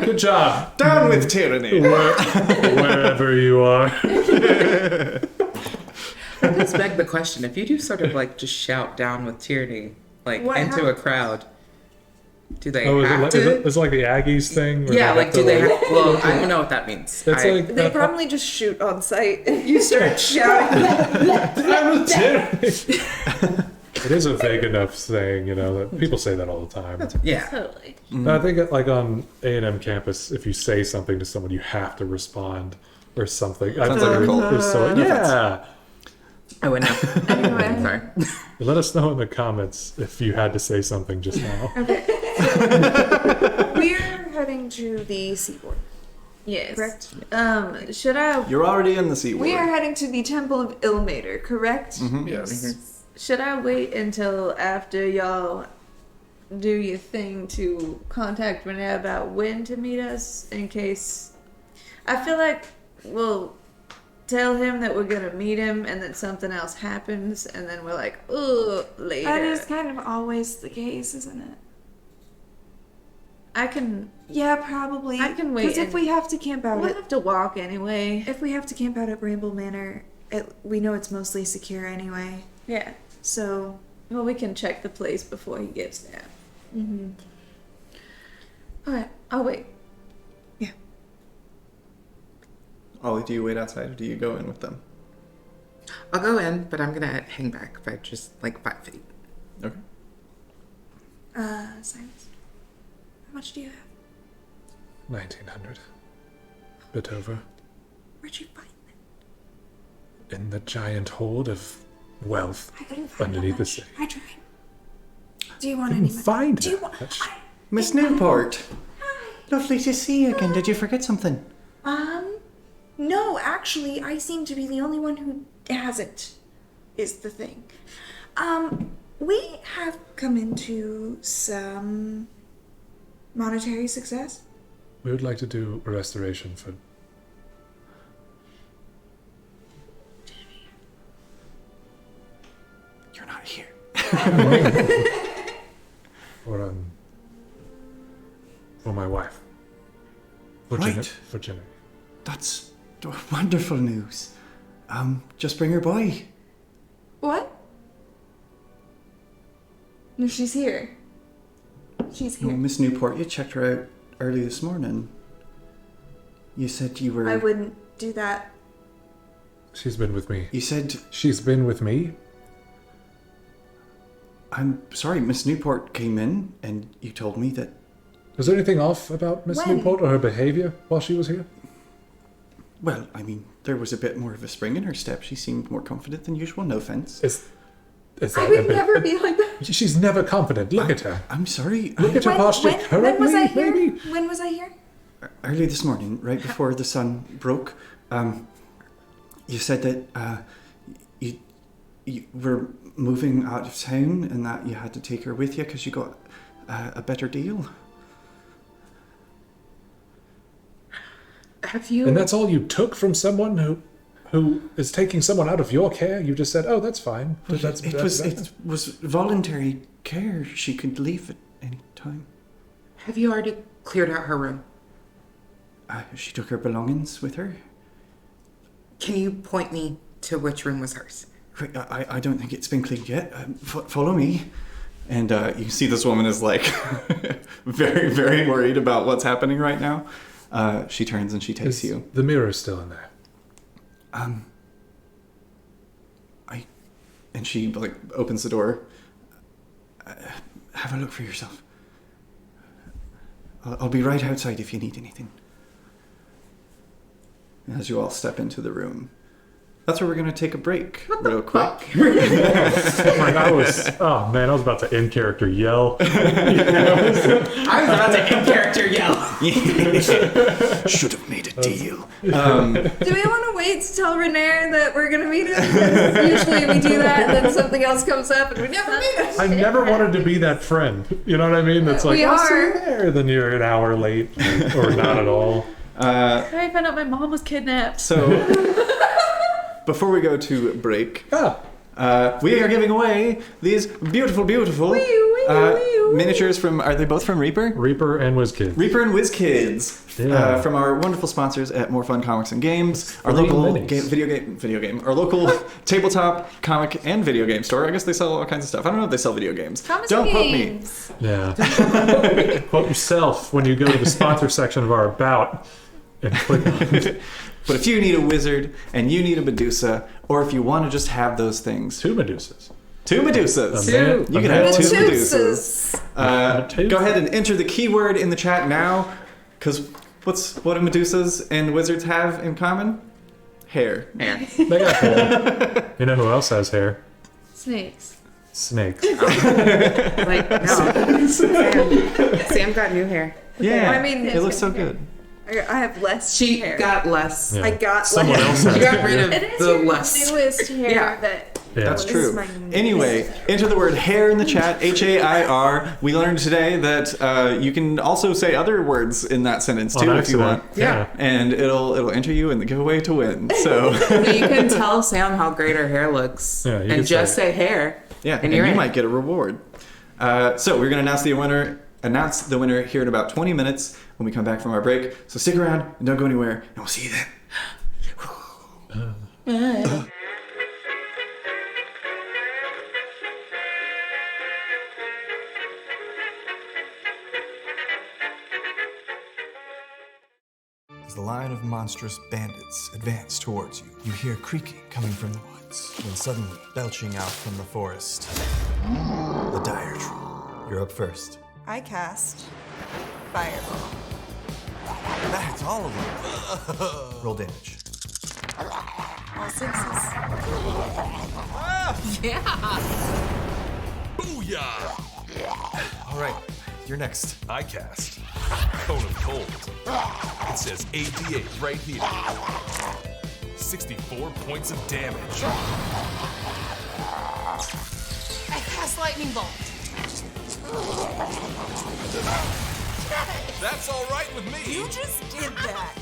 Good job. Down with tyranny! Wherever you are. That does beg the question. If you do sort of like just shout down with tyranny, like What into a crowd, do they Oh, have is to? it like the Aggies thing? where Yeah, have like to, do they have? Well, I don't know what that means. It's I- like They probably just shoot on sight if you start shouting. It is a vague enough saying, you know, that people say that all the time. yeah. Totally. I think like on A&M campus, if you say something to someone, you have to respond or something. Sounds like a cult. Yeah. I would know. Anyway. Sorry. Let us know in the comments if you had to say something just now. We're heading to the seaboard, Yes. correct? Should I You're already in the seaboard. We are heading to the Temple of Ilmater, correct? Yes. should I wait until after y'all do your thing to contact Renee about when to meet us in case I feel like we'll tell him that we're gonna meet him and then something else happens and then we're like, oh, later. That is kind of always the case, isn't it? I can Yeah, probably. I can wait Because if and- we have to camp out we'll at have to walk anyway. if we have to camp out at Bramble Manor, we know it's mostly secure anyway. Yeah. So Well, we can check the place before he gets there. mm-hmm. Alright, I'll wait. Ollie, do you wait outside or do you go in with them? I'll go in, but I'm gonna hang back by just like 5 feet. Okay. Silence. How much do you have? 1900. Bit over. Where'd you find that? In the giant hoard of wealth I couldn't find underneath that the much. city. I tried. Do you want Couldn't any money? find Do you that want? much. Miss Newport. Lovely to see you again. Did you forget something? No, actually, I seem to be the only one who hasn't, is the thing. We have come into some monetary success. We would like to do a restoration for. You're not here. For my wife. Right. For Jenny. That's wonderful news. Just bring her by. What? No, she's here. She's Oh, here. Miss Newport, you checked her out early this morning. You said you were. I wouldn't do that. She's been with me. You said. She's been with me? I'm sorry, Miss Newport came in and you told me that. Was there anything off about Miss When? Newport or her behavior while she was here? Well, I mean, there was a bit more of a spring in her step. She seemed more confident than usual, no offense. Is I that would a bit- never be like that. She's never confident. Look at her. I'm sorry. Look at her posture. When was I Currently, here? maybe. When was I here? Early this morning, right before the sun broke, you said that you were moving out of town and that you had to take her with you because you got a better deal. Have you? And that's all you took from someone who is taking someone out of your care? You just said, "Oh, that's fine." It was voluntary care. She could leave at any time. Have you already cleared out her room? She took her belongings with her. Can you point me to which room was hers? Quick, I don't think it's been cleaned yet. Follow me. And you see this woman is like very, very worried about what's happening right now. She turns and she takes you. The mirror's still in there. And she like opens the door. Have a look for yourself. I'll be right outside if you need anything. As you all step into the room. That's where we're going to take a break real quick. I was about to in character yell. I was about to in character yell. Should have made a deal. Do we want to wait to tell Renair that we're going to meet him? Because usually we do that and then something else comes up and we never meet him. I never wanted to be that friend. You know what I mean? That's like, We I'll see are. you there. Then you're an hour late or not at all. I found out my mom was kidnapped. So, before we go to break, we are giving away these beautiful miniatures from, are they both from Reaper? Reaper and WizKids. Reaper and WizKids. Yeah. From our wonderful sponsors at More Fun Comics and Games, our Three local minis. video game, our local tabletop comic and video game store. I guess they sell all kinds of stuff. I don't know if they sell video games. Comics Don't and quote me. games. Yeah. Quote yourself when you go to the sponsor section of our About and click on it. But if you need a wizard and you need a Medusa, or if you want to just have those things, Two Medusas. two Medusas. You can have two Medusas. Medusas. Go ahead and enter the keyword in the chat now, because what do Medusas and wizards have in common? Hair. They got hair. You know who else has hair? Snakes. Snakes. Like, no. Sam got new hair. Yeah. I mean, it looks so good. I have less She hair. got less. Yeah. I got Someone less. else has She got hair. rid of It is the your less. newest hair Yeah. that Yeah. That's This true. is my- Anyway, enter the word hair in the chat, HAIR. We learned today that you can also say other words in that sentence too On if you accident. want. Yeah. And it'll enter you in the giveaway to win. So You can tell Sam how great her hair looks. Yeah, you and can just say say hair. yeah, And you're you in. might get a reward. So we're gonna announce the winner here in about 20 minutes when we come back from our break. So stick around and don't go anywhere, and we'll see you then. As the line of monstrous bandits advance towards you, you hear creaking coming from the woods, when suddenly, belching out from the forest, the dire troll. You're up first. I cast Fireball. That's all of them. Roll damage. All sixes. Booyah! All right, you're next. I cast Cone of Cold. It says AD8 right here. 64 points of damage. I cast lightning bolt. That's all right with me. You just did that.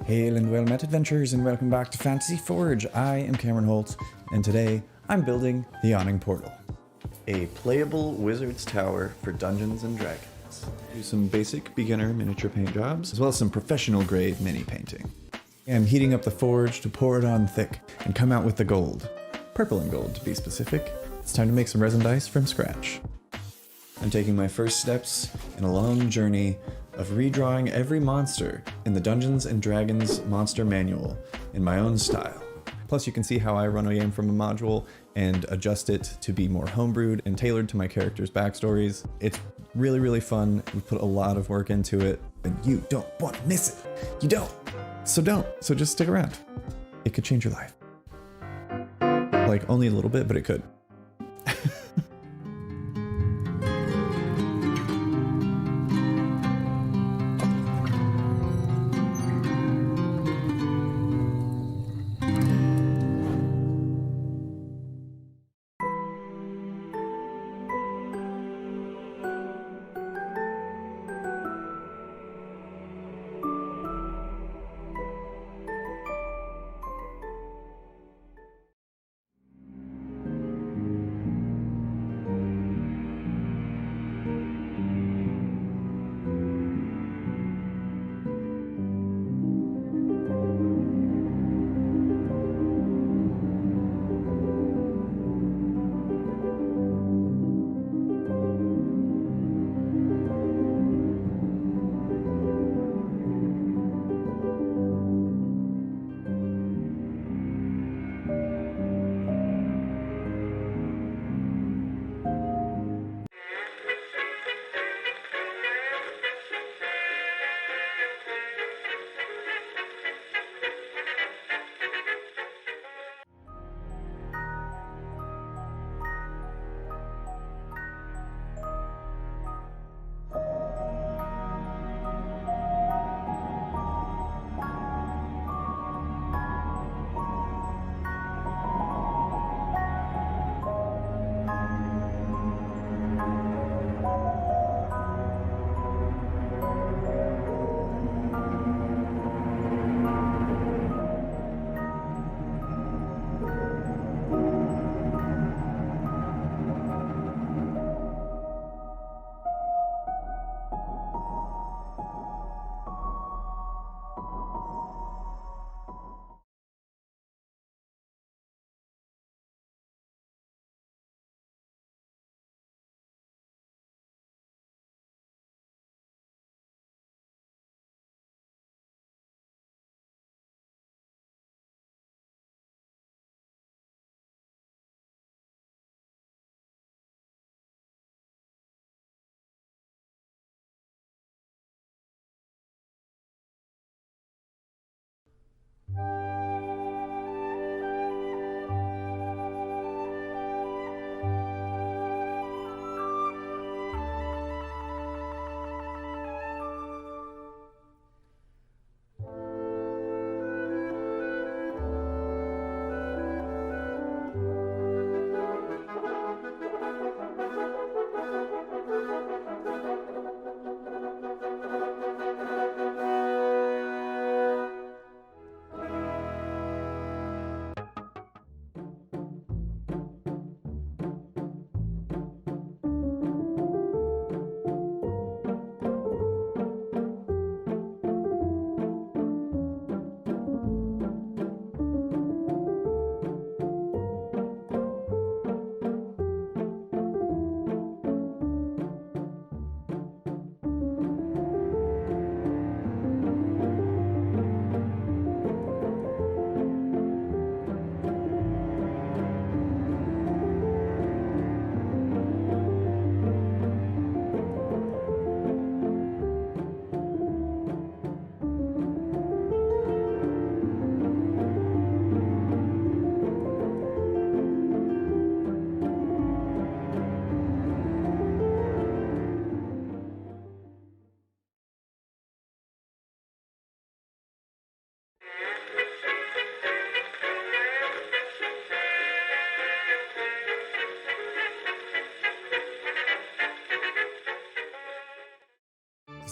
Hail and well met, adventurers, and welcome back to Fantasy Forge. I am Cameron Holt, and today I'm building the Yawning Portal, a playable wizard's tower for Dungeons and Dragons. Do some basic beginner miniature paint jobs, as well as some professional grade mini painting. I'm heating up the forge to pour it on thick and come out with the gold. Purple and gold, to be specific. It's time to make some resin dice from scratch. I'm taking my first steps in a long journey of redrawing every monster in the Dungeons & Dragons monster manual in my own style. Plus you can see how I run a game from a module and adjust it to be more homebrewed and tailored to my characters' backstories. It's really, really fun. We put a lot of work into it, and you don't want to miss it. You don't. So don't. So just stick around. It could change your life. Like, only a little bit, but it could.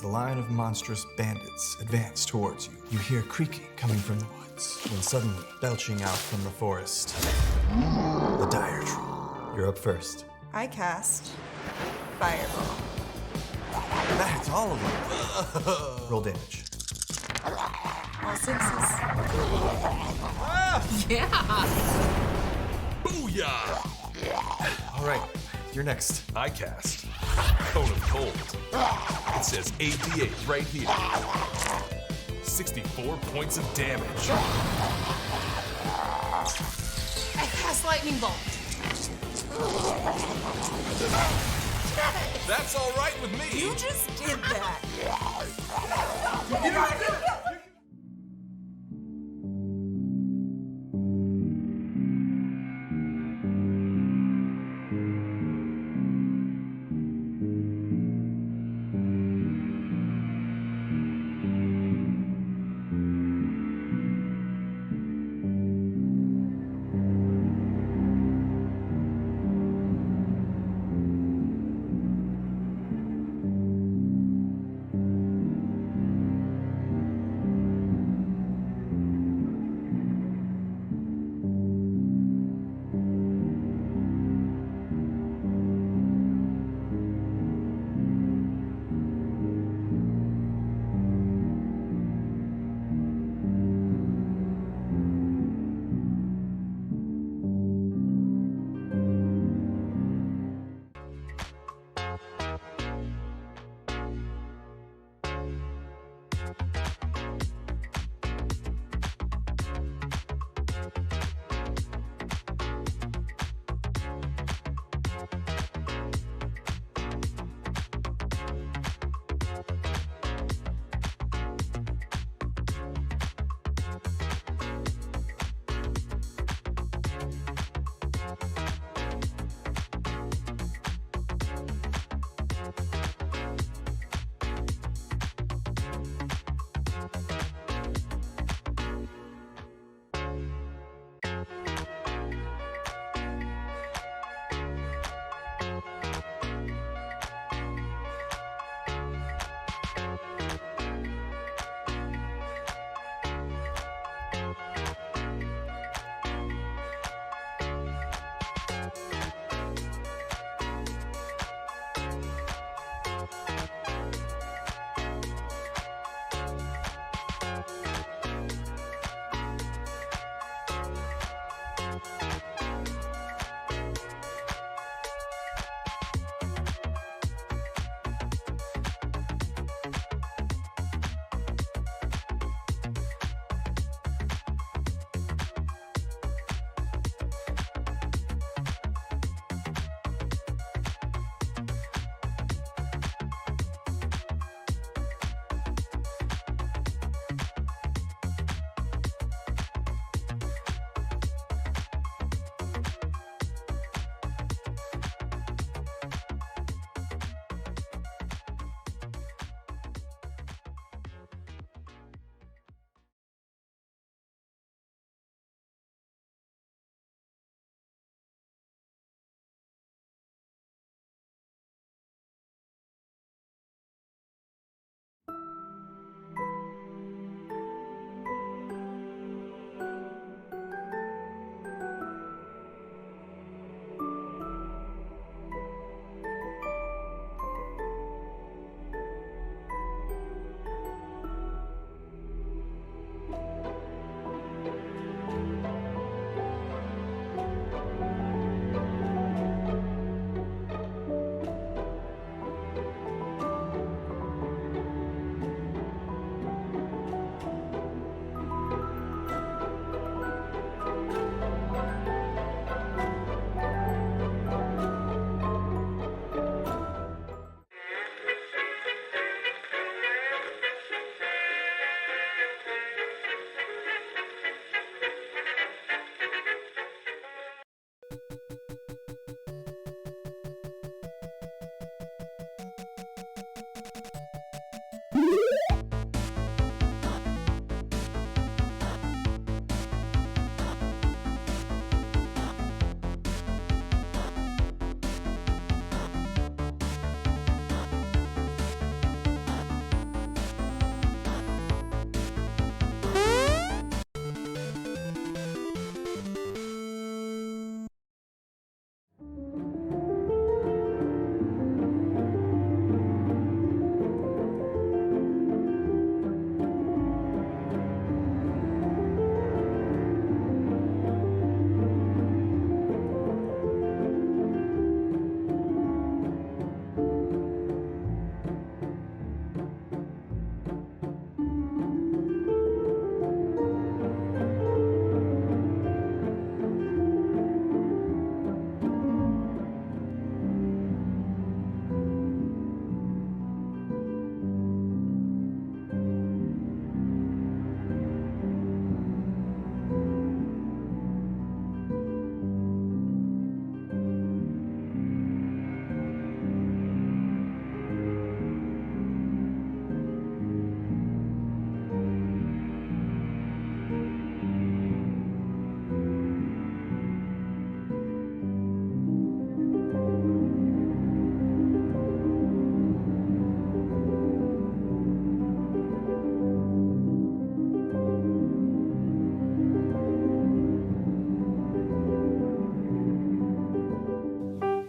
the line of monstrous bandits advance towards you. You hear creaking coming from the woods, when suddenly, belching out from the forest, the dire troll. You're up first. I cast Fireball. That's all of them. Roll damage. All sixes. Booyah! All right, you're next. I cast Cone of Cold. It says AD8 right here. 64 points of damage. I cast lightning bolt. That's all right with me. You just did that.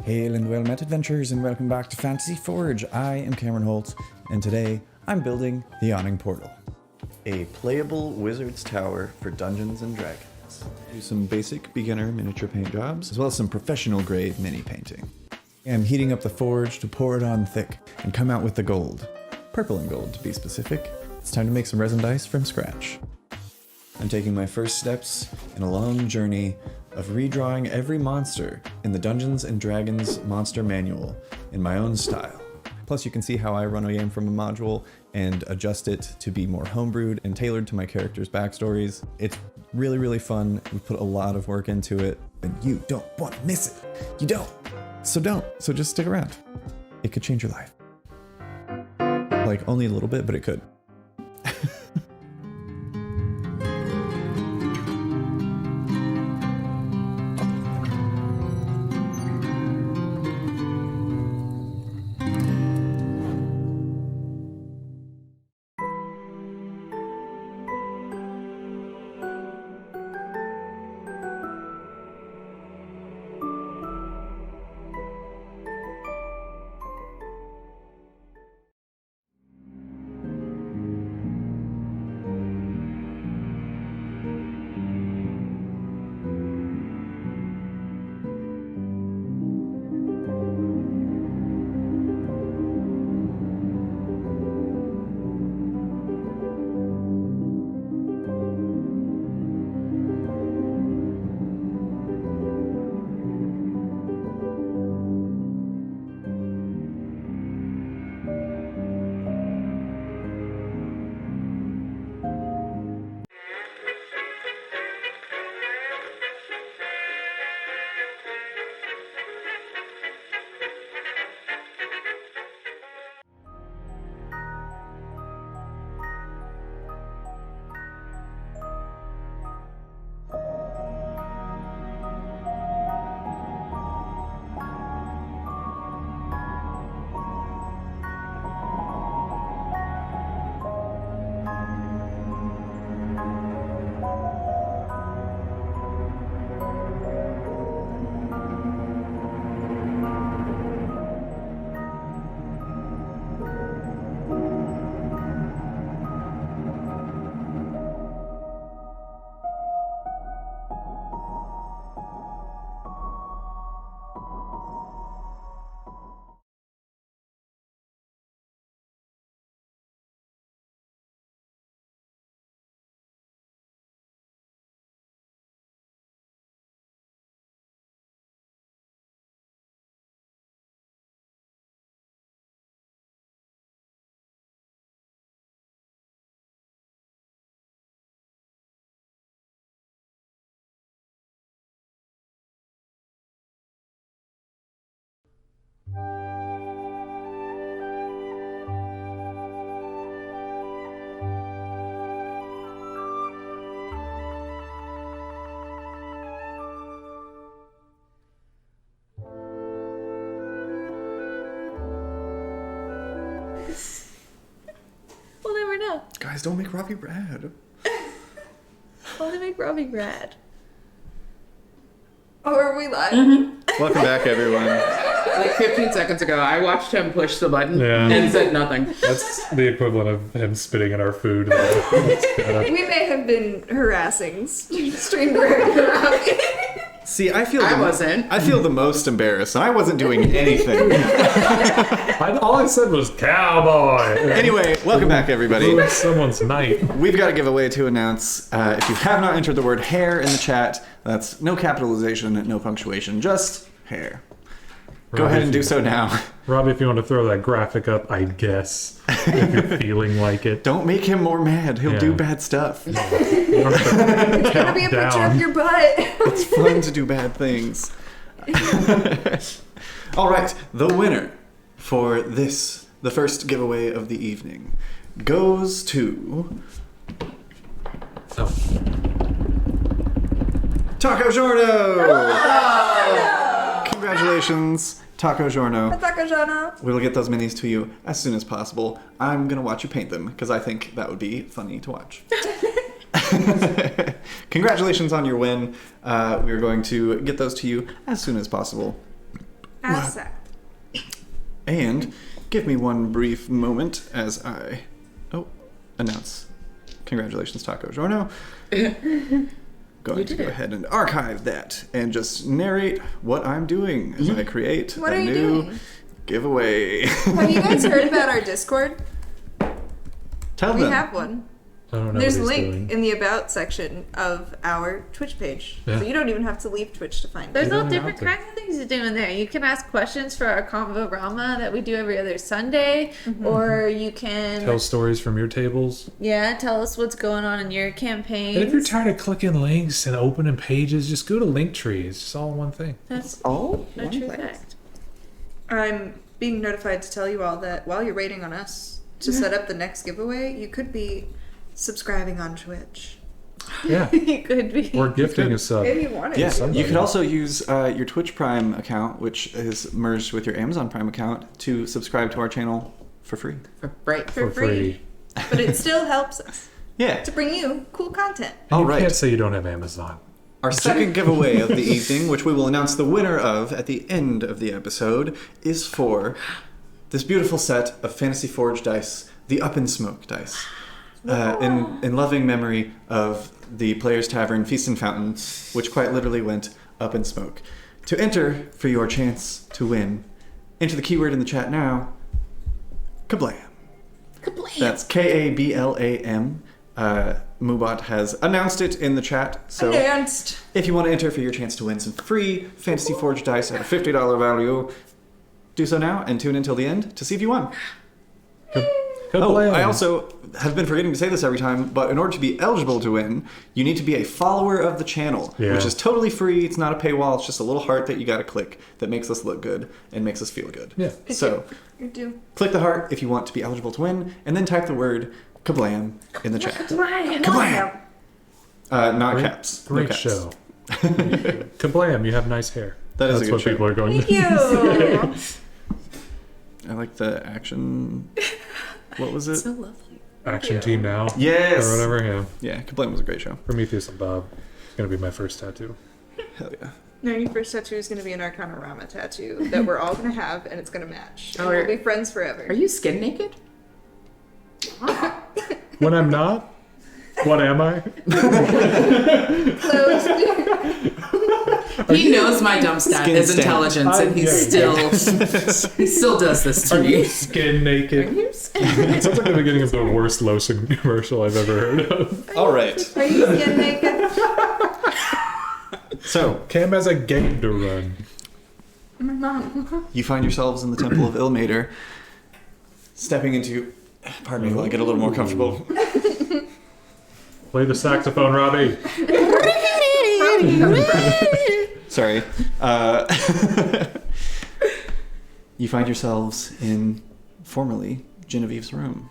Hail and well met, adventurers, and welcome back to Fantasy Forge. I am Cameron Holt, and today I'm building the Yawning Portal, a playable wizard's tower for Dungeons and Dragons. Do some basic beginner miniature paint jobs, as well as some professional grade mini painting. I'm heating up the forge to pour it on thick and come out with the gold. Purple and gold, to be specific. It's time to make some resin dice from scratch. I'm taking my first steps in a long journey of redrawing every monster in the Dungeons & Dragons Monster Manual in my own style. Plus you can see how I run a game from a module and adjust it to be more homebrewed and tailored to my characters' backstories. It's really, really fun. We put a lot of work into it, and you don't want to miss it. You don't. So don't. So just stick around. It could change your life. Like, only a little bit, but it could. We'll never know. Guys, don't make Robbie rad. Only make Robbie rad. Oh, are we live? Welcome back, everyone. Like 15 seconds ago, I watched him push the button and said nothing. That's the equivalent of him spitting in our food. Though. We may have been harassing stream director Robbie. See, I feel the most embarrassed, and I wasn't doing anything. All I said was cowboy. Anyway, welcome back, everybody. Ruined someone's night. We've got a giveaway to announce. If you have not entered the word hair in the chat, that's no capitalization, no punctuation, just hair. Go ahead and do so now. Robbie, if you want to throw that graphic up, I guess, if you're feeling like it. Don't make him more mad. He'll do bad stuff. It's gonna be a picture of your butt. It's fun to do bad things. All right, the winner for this, the first giveaway of the evening, goes to Taco Giorno. Congratulations, Taco Giorno. Taco Giorno. We'll get those minis to you as soon as possible. I'm gonna watch you paint them because I think that would be funny to watch. Congratulations on your win. We're going to get those to you as soon as possible. ASAP. And give me one brief moment as I announce. Congratulations, Taco Giorno. Going to go ahead and archive that and just narrate what I'm doing as I create What a are you new doing? giveaway. Have you guys heard about our Discord? Tell We them. have one. I don't know There's a what he's link doing. in the About section of our Twitch page. Yeah. So you don't even have to leave Twitch to find There's it. all it different out there. kinds of things to do in there. You can ask questions for our Convo-rama that we do every other Sunday, or you can Tell stories from your tables. tell us what's going on in your campaigns. And if you're tired of clicking links and opening pages, just go to Linktree. It's just all in one thing. That's Oh, a true fact. I'm being notified to tell you all that while you're waiting on us to set up the next giveaway, you could be subscribing on Twitch. Yeah. You could be. Or gifting a sub. If you wanted Yeah, to. Somebody. you could also use your Twitch Prime account, which is merged with your Amazon Prime account, to subscribe to our channel for free. Right. For free. But it still helps us Yeah. to bring you cool content. And you All right. can't say you don't have Amazon. Our second giveaway of the evening, which we will announce the winner of at the end of the episode, is for this beautiful set of Fantasy Forge dice, the Up in Smoke dice. In loving memory of the Players Tavern Feast and Fountain, which quite literally went up in smoke. To enter for your chance to win, enter the keyword in the chat now, Kablam. Kablam. That's Kablam. Mubot has announced it in the chat, so Announced. if you want to enter for your chance to win some free Fantasy Forge dice at a $50 value, do so now and tune in till the end to see if you won. Oh, I also have been forgetting to say this every time, but in order to be eligible to win, you need to be a follower of the channel, which is totally free. It's not a paywall. It's just a little heart that you got to click that makes us look good and makes us feel good. Yeah. So You do. click the heart if you want to be eligible to win, and then type the word Kablam in the chat. Kablam. Not Great- caps. No Great caps. show. Kablam, you have nice hair. That is a That's good what show. people are going Thank you. I like the action. What was it? So lovely. Action team now. Yes! Or whatever, yeah. Yeah, Kablam was a great show. Prometheus and Bob. It's going to be my first tattoo. Hell yeah. No, your first tattoo is going to be an Arcanarama tattoo that we're all going to have, and it's going to match. And Oh, we'll be friends forever. Are you skin naked? When I'm not, what am I? He knows my dumb stat Skin is stamp. intelligence, and he still does this to Are you me. skin naked? Are you skin It sounds like the beginning of the worst lotion commercial I've ever heard of. All right. Are you skin naked? So, Cam has a game to run. My mom. you find yourselves in the Temple of Ilmater, stepping into. Pardon me while I get a little more comfortable. Play the saxophone, Robbie. Sorry. You find yourselves in, formerly, Genevieve's room.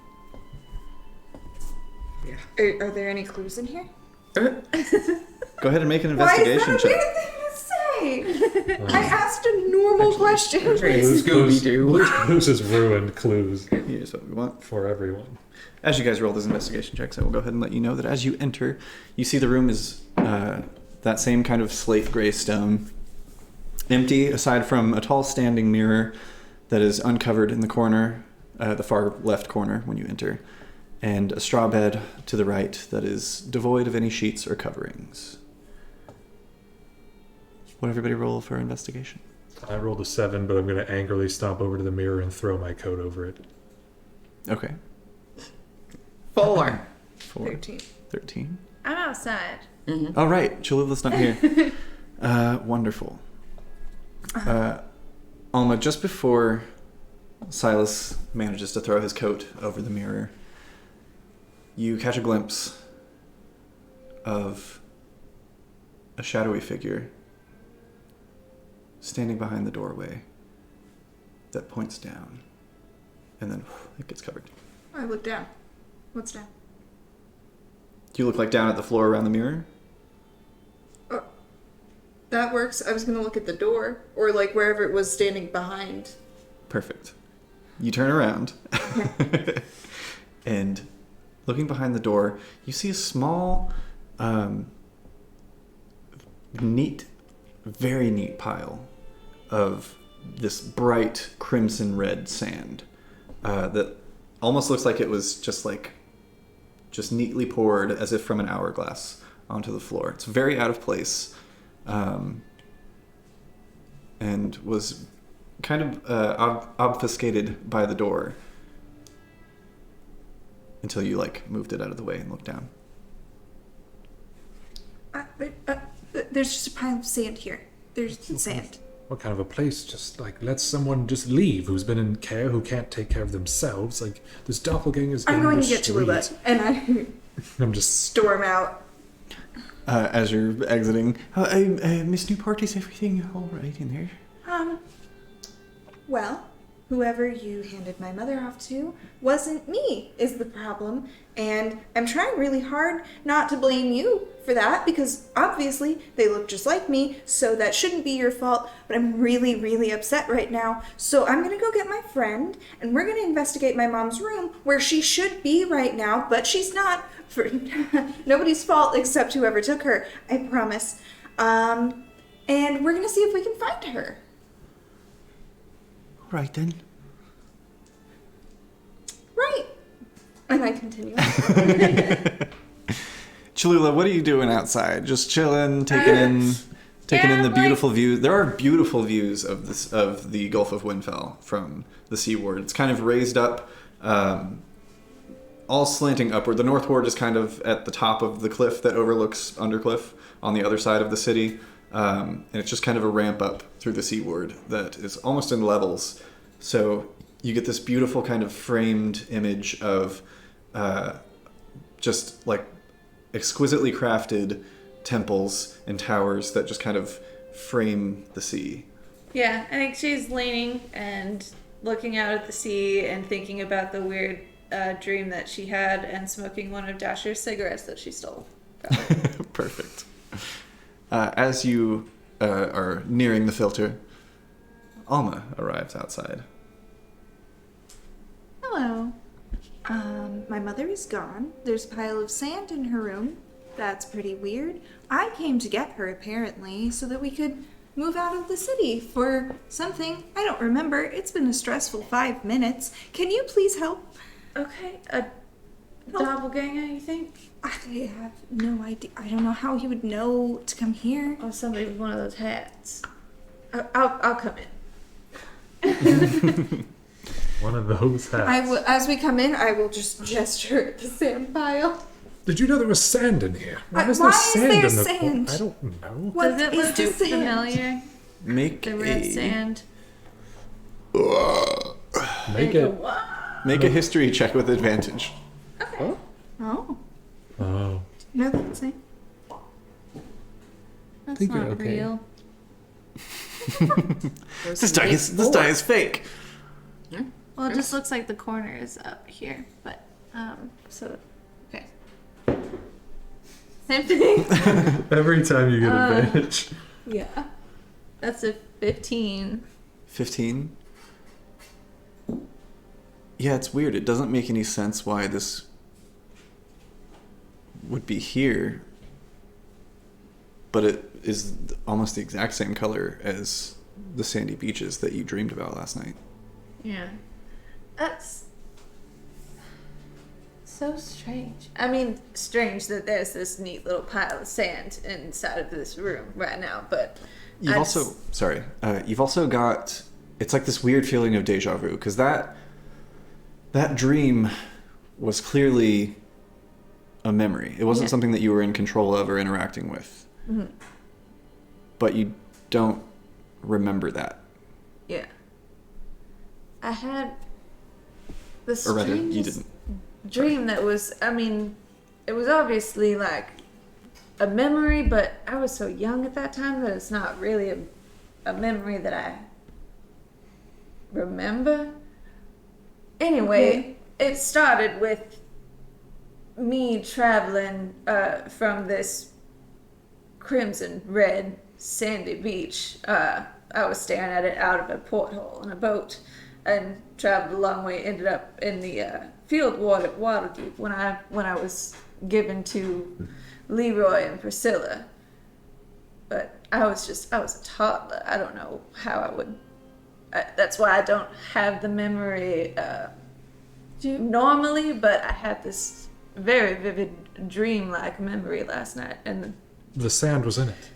Are there any clues in here? Go ahead and make an Why is investigation that a check. weird thing to say? I asked a normal question. Scooby-Doo. Clues is ruined clues Here's what we want. for everyone. As you guys roll those investigation checks, I will go ahead and let you know that as you enter, you see the room is that same kind of slate gray stone. Empty, aside from a tall standing mirror that is uncovered in the corner, the far left corner when you enter, and a straw bed to the right that is devoid of any sheets or coverings. What everybody roll for investigation? I rolled a 7, but I'm going to angrily stomp over to the mirror and throw my coat over it. Okay. 4. 13. 13. I'm outside. All right, Cholula's not here. Wonderful. Alma, just before Silas manages to throw his coat over the mirror, you catch a glimpse of a shadowy figure standing behind the doorway that points down, and then it gets covered. I look down. What's down? You look like down at the floor around the mirror? That works. I was going to look at the door, or like wherever it was standing behind. Perfect. You turn around, and looking behind the door, you see a small, neat, very neat pile of this bright crimson red sand that almost looks like it was just neatly poured as if from an hourglass onto the floor. It's very out of place, and was kind of obfuscated by the door until you moved it out of the way and looked down. There's just a pile of sand here. There's sand. What kind of a place? Just let someone just leave who's been in care, who can't take care of themselves. There's doppelgangers. I'm in going the to get street. Tallulah, and I'm just storm out. As you're exiting, Miss Newport, is everything all right in there? Well, whoever you handed my mother off to wasn't me, is the problem. And I'm trying really hard not to blame you for that, because obviously they look just like me, so that shouldn't be your fault. But I'm really, really upset right now. So I'm going to go get my friend, and we're going to investigate my mom's room, where she should be right now, but she's not, for nobody's fault except whoever took her, I promise. And we're going to see if we can find her. All right, then. Right. And I continue. Cholula, what are you doing outside? Just chilling, taking in the beautiful views. There are beautiful views of the Gulf of Windfell from the seaward. It's kind of raised up, all slanting upward. The North Ward is kind of at the top of the cliff that overlooks Undercliff on the other side of the city. And it's just kind of a ramp up through the seaward that is almost in levels. So you get this beautiful kind of framed image of just exquisitely crafted temples and towers that just kind of frame the sea. Yeah, I think she's leaning and looking out at the sea and thinking about the weird dream that she had and smoking one of Dasher's cigarettes that she stole. Perfect. As you are nearing the filter, Alma arrives outside. Hello. My mother is gone. There's a pile of sand in her room. That's pretty weird. I came to get her, apparently, so that we could move out of the city for something. I don't remember. It's been a stressful 5 minutes. Can you please help? Okay, a doppelganger, you think? I have no idea. I don't know how he would know to come here. Or somebody with one of those hats. I'll come in. one of those hats. As we come in, I will just gesture at the sand pile. Did you know there was sand in here? Why is there sand? I don't know. What Does it is look the sand? familiar? Make The red sand. Make it. Make a history check with advantage. Okay. Oh. Oh. No, that's it. That's think you're not okay. real. This die is fake. Well, it just looks like the corner is up here, but so okay. Same thing. Every time you get advantage. Yeah. That's a 15. 15? Yeah, it's weird. It doesn't make any sense why this would be here. But it is almost the exact same color as the sandy beaches that you dreamed about last night. Yeah. That's so strange. I mean, strange that there's this neat little pile of sand inside of this room right now, but You've also got, it's like this weird feeling of deja vu, because that dream was clearly a memory. It wasn't something that you were in control of or interacting with. Mm-hmm. But you don't remember that. Yeah. I had the Or rather, you strangest didn't. dream that was, I mean, it was obviously like a memory, but I was so young at that time that it's not really a memory that I remember. Anyway, it started with me traveling from this crimson red sandy beach. I was staring at it out of a porthole in a boat and traveled a long way, ended up in the field water at Waterdeep when I was given to Leroy and Priscilla. But I was a toddler. I don't know how I would That's why I don't have the memory normally, but I had this very vivid dream-like memory last night, and The sand was in it.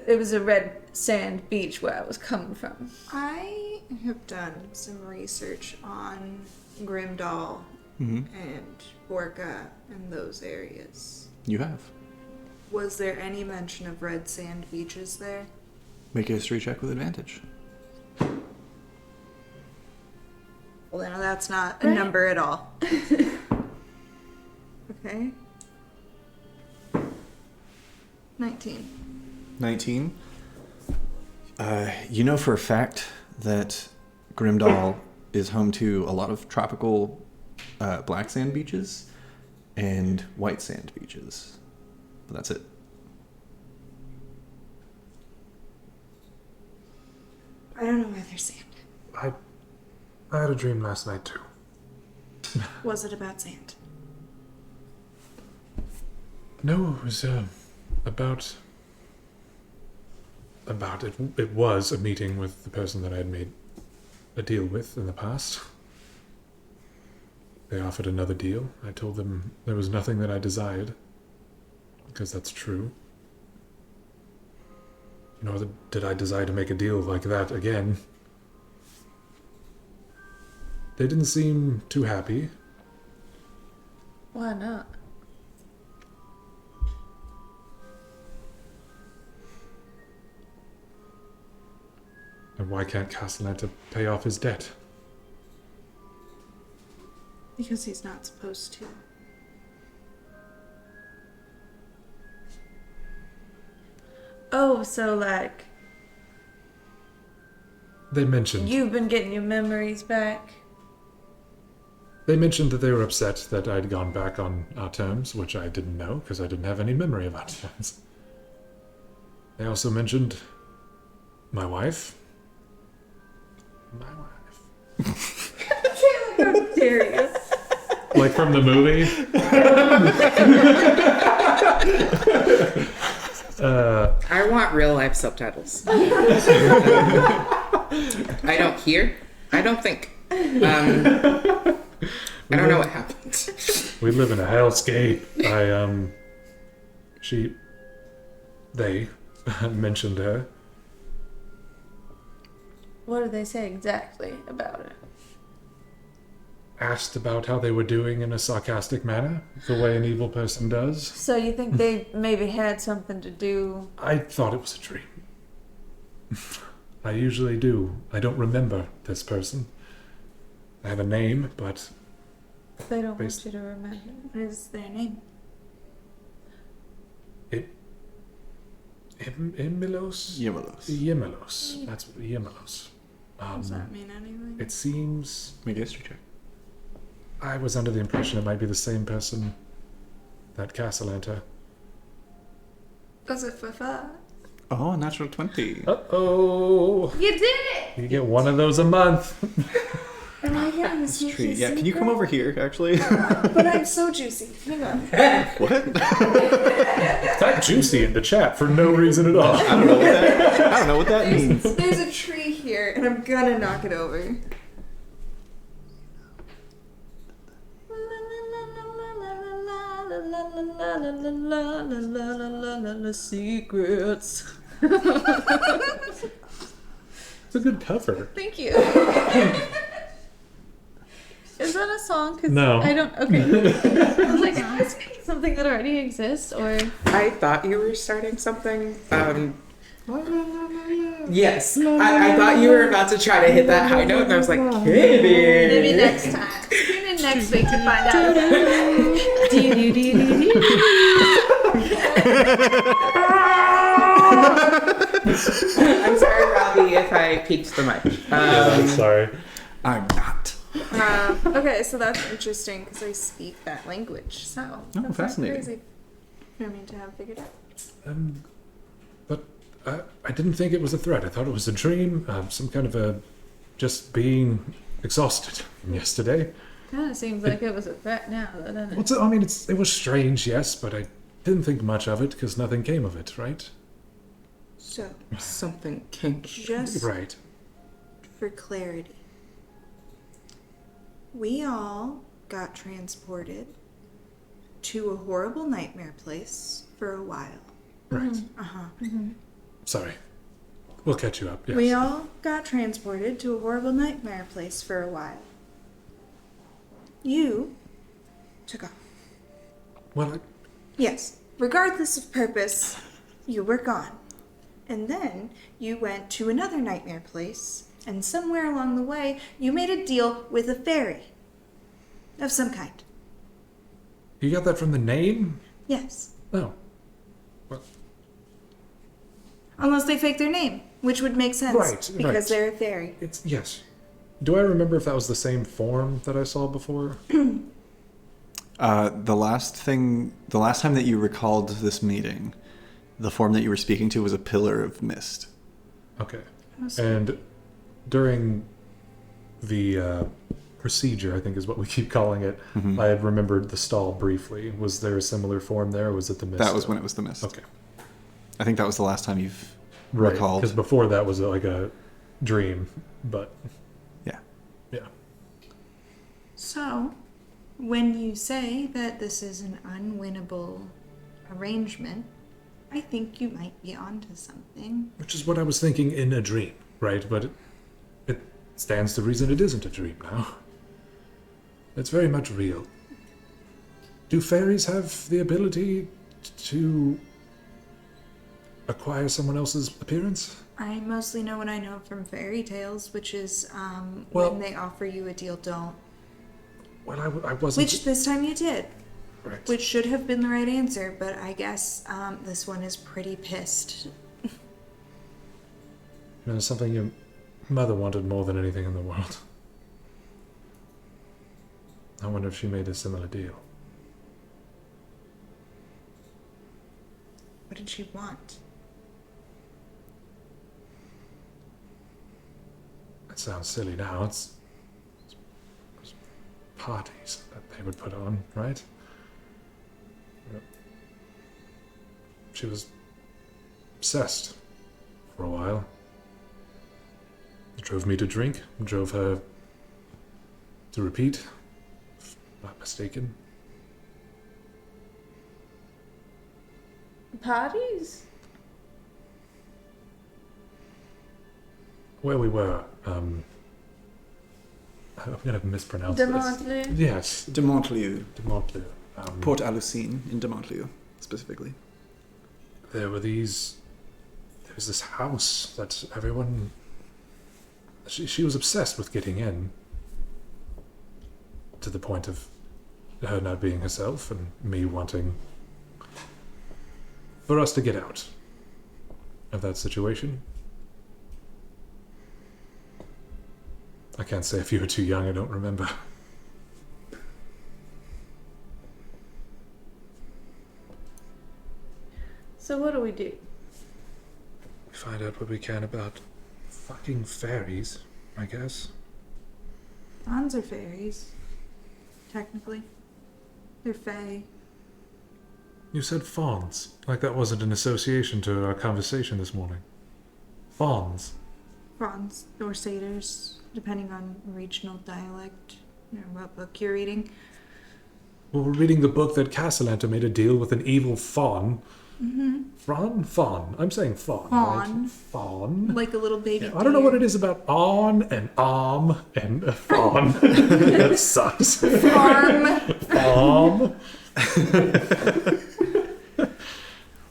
it was a red sand beach where I was coming from. I have done some research on Grimdahl and Orca and those areas. You have. Was there any mention of red sand beaches there? Make a history check with advantage. Well, then that's not a number at all. Okay. 19. 19. You know for a fact that Grimdahl is home to a lot of tropical black sand beaches and white sand beaches. But that's it. I don't know why there's sand. I had a dream last night too. Was it about sand? No, it was about it. It was a meeting with the person that I had made a deal with in the past. They offered another deal. I told them there was nothing that I desired, because that's true. Nor did I desire to make a deal like that again. They didn't seem too happy. Why not? And why can't Castellanta pay off his debt? Because he's not supposed to. Oh, so like They mentioned you've been getting your memories back? They mentioned that they were upset that I'd gone back on our terms, which I didn't know because I didn't have any memory of our terms. They also mentioned my wife. My wife. How dare you? Like from the movie? I want real life subtitles. I don't hear. I don't think. I don't know what happened. We live in a hellscape. They mentioned her. What did they say exactly about it? Asked about how they were doing in a sarcastic manner, the way an evil person does. So you think they maybe had something to do? I thought it was a dream. I usually do. I don't remember this person. I have a name, but They don't want you to remember. What is their name? Emilos? Yemelos. That's Yemelos. Does that mean anything? It seems... Make a history check. I was under the impression it might be the same person that Castellanta. Was it for fun? Oh, natural 20. Uh-oh. You did it! You get one of those a month. Am I getting That's true. Yeah, can you come over here, actually? But I'm so juicy. Hang on. What? Type juicy in the chat for no reason at all. I don't know what that means. There's a tree here, and I'm gonna knock it over. Secrets. It's a good cover. Thank you. Is that a song? 'Cause No. I don't. Okay. I was like, is this something that already exists, or? I thought you were starting something. Yes. I thought you were about to try to hit that high note, and I was like, Katie. Maybe next time. Tune in next week to find out. I'm sorry, Robbie, if I peaked the mic. I'm sorry. I'm not. Okay, so that's interesting because I speak that language. So that's not fascinating. crazy for me to have figured out. But I didn't think it was a threat. I thought it was a dream, some kind of a just being exhausted from yesterday. Kind of seems like it was a threat now, though, doesn't it? I mean, it was strange, yes, but I didn't think much of it because nothing came of it, right? So Something came. just Right. for clarity. We all got transported to a horrible nightmare place for a while. Right. Sorry. We'll catch you up. Yes. We all got transported to a horrible nightmare place for a while. You took off. Well, Yes, regardless of purpose, you were gone. And then you went to another nightmare place, and somewhere along the way, you made a deal with a fairy. Of some kind. you got that from the name? Yes. Oh. Well, Unless they fake their name, which would make sense. Right, because right. they're a fairy. it's yes. Do I remember if that was the same form that I saw before? The last time that you recalled this meeting, the form that you were speaking to was a pillar of mist. Okay. And during the procedure, I think is what we keep calling it, I had remembered the stall briefly. Was there a similar form there, or was it the mist? That was when it was the mist. Okay. I think that was the last time you've Right, recalled. because before that was like a dream, but Yeah. yeah. So, when you say that this is an unwinnable arrangement, I think you might be onto something. Which is what I was thinking in a dream, right? But it stands to reason it isn't a dream now. It's very much real. Do fairies have the ability to acquire someone else's appearance? I mostly know what I know from fairy tales, which is Well- when they offer you a deal, don't. Well, I wasn't... Which this time you did. Right. Which should have been the right answer, but I guess this one is pretty pissed. You know, something your mother wanted more than anything in the world. I wonder if she made a similar deal. What did she want? It sounds silly now. It's parties that they would put on, right? Yep. She was obsessed for a while. It drove me to drink. It drove her to repeat, if not mistaken. Parties? Where we were, I'm going to mispronounce this. Demontlu? Yes, De Montlieu. de Montlieu. Port Alucine in De Montlieu, specifically. There was this house that everyone... She was obsessed with getting in. To the point of her not being herself and me wanting for us to get out of that situation. I can't say if you were too young, I don't remember. So what do we do? We find out what we can about fucking fairies, I guess. Fauns are fairies. Technically. They're fae. You said fawns, like that wasn't an association to our conversation this morning. Fawns. Fauns or satyrs, depending on regional dialect or what book you're reading. Well, we're reading the book that Castellaneta made a deal with an evil faun. Faun? I'm saying faun. Faun. Right? Faun. Like a little baby I don't know what deer. it is about on and and a faun. That sucks. Farm.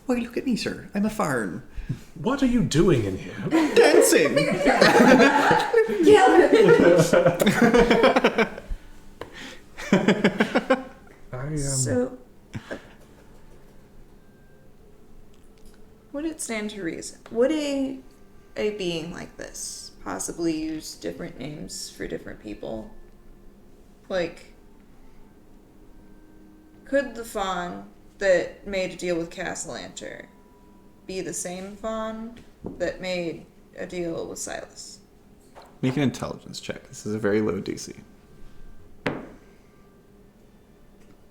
Why look at me, sir? I'm a farn. What are you doing in here? Dancing! So, would it stand to reason? Would a being like this possibly use different names for different people? Like, could the faun that made a deal with Castellanter be the same faun that made a deal with Silas? Make an intelligence check. This is a very low DC.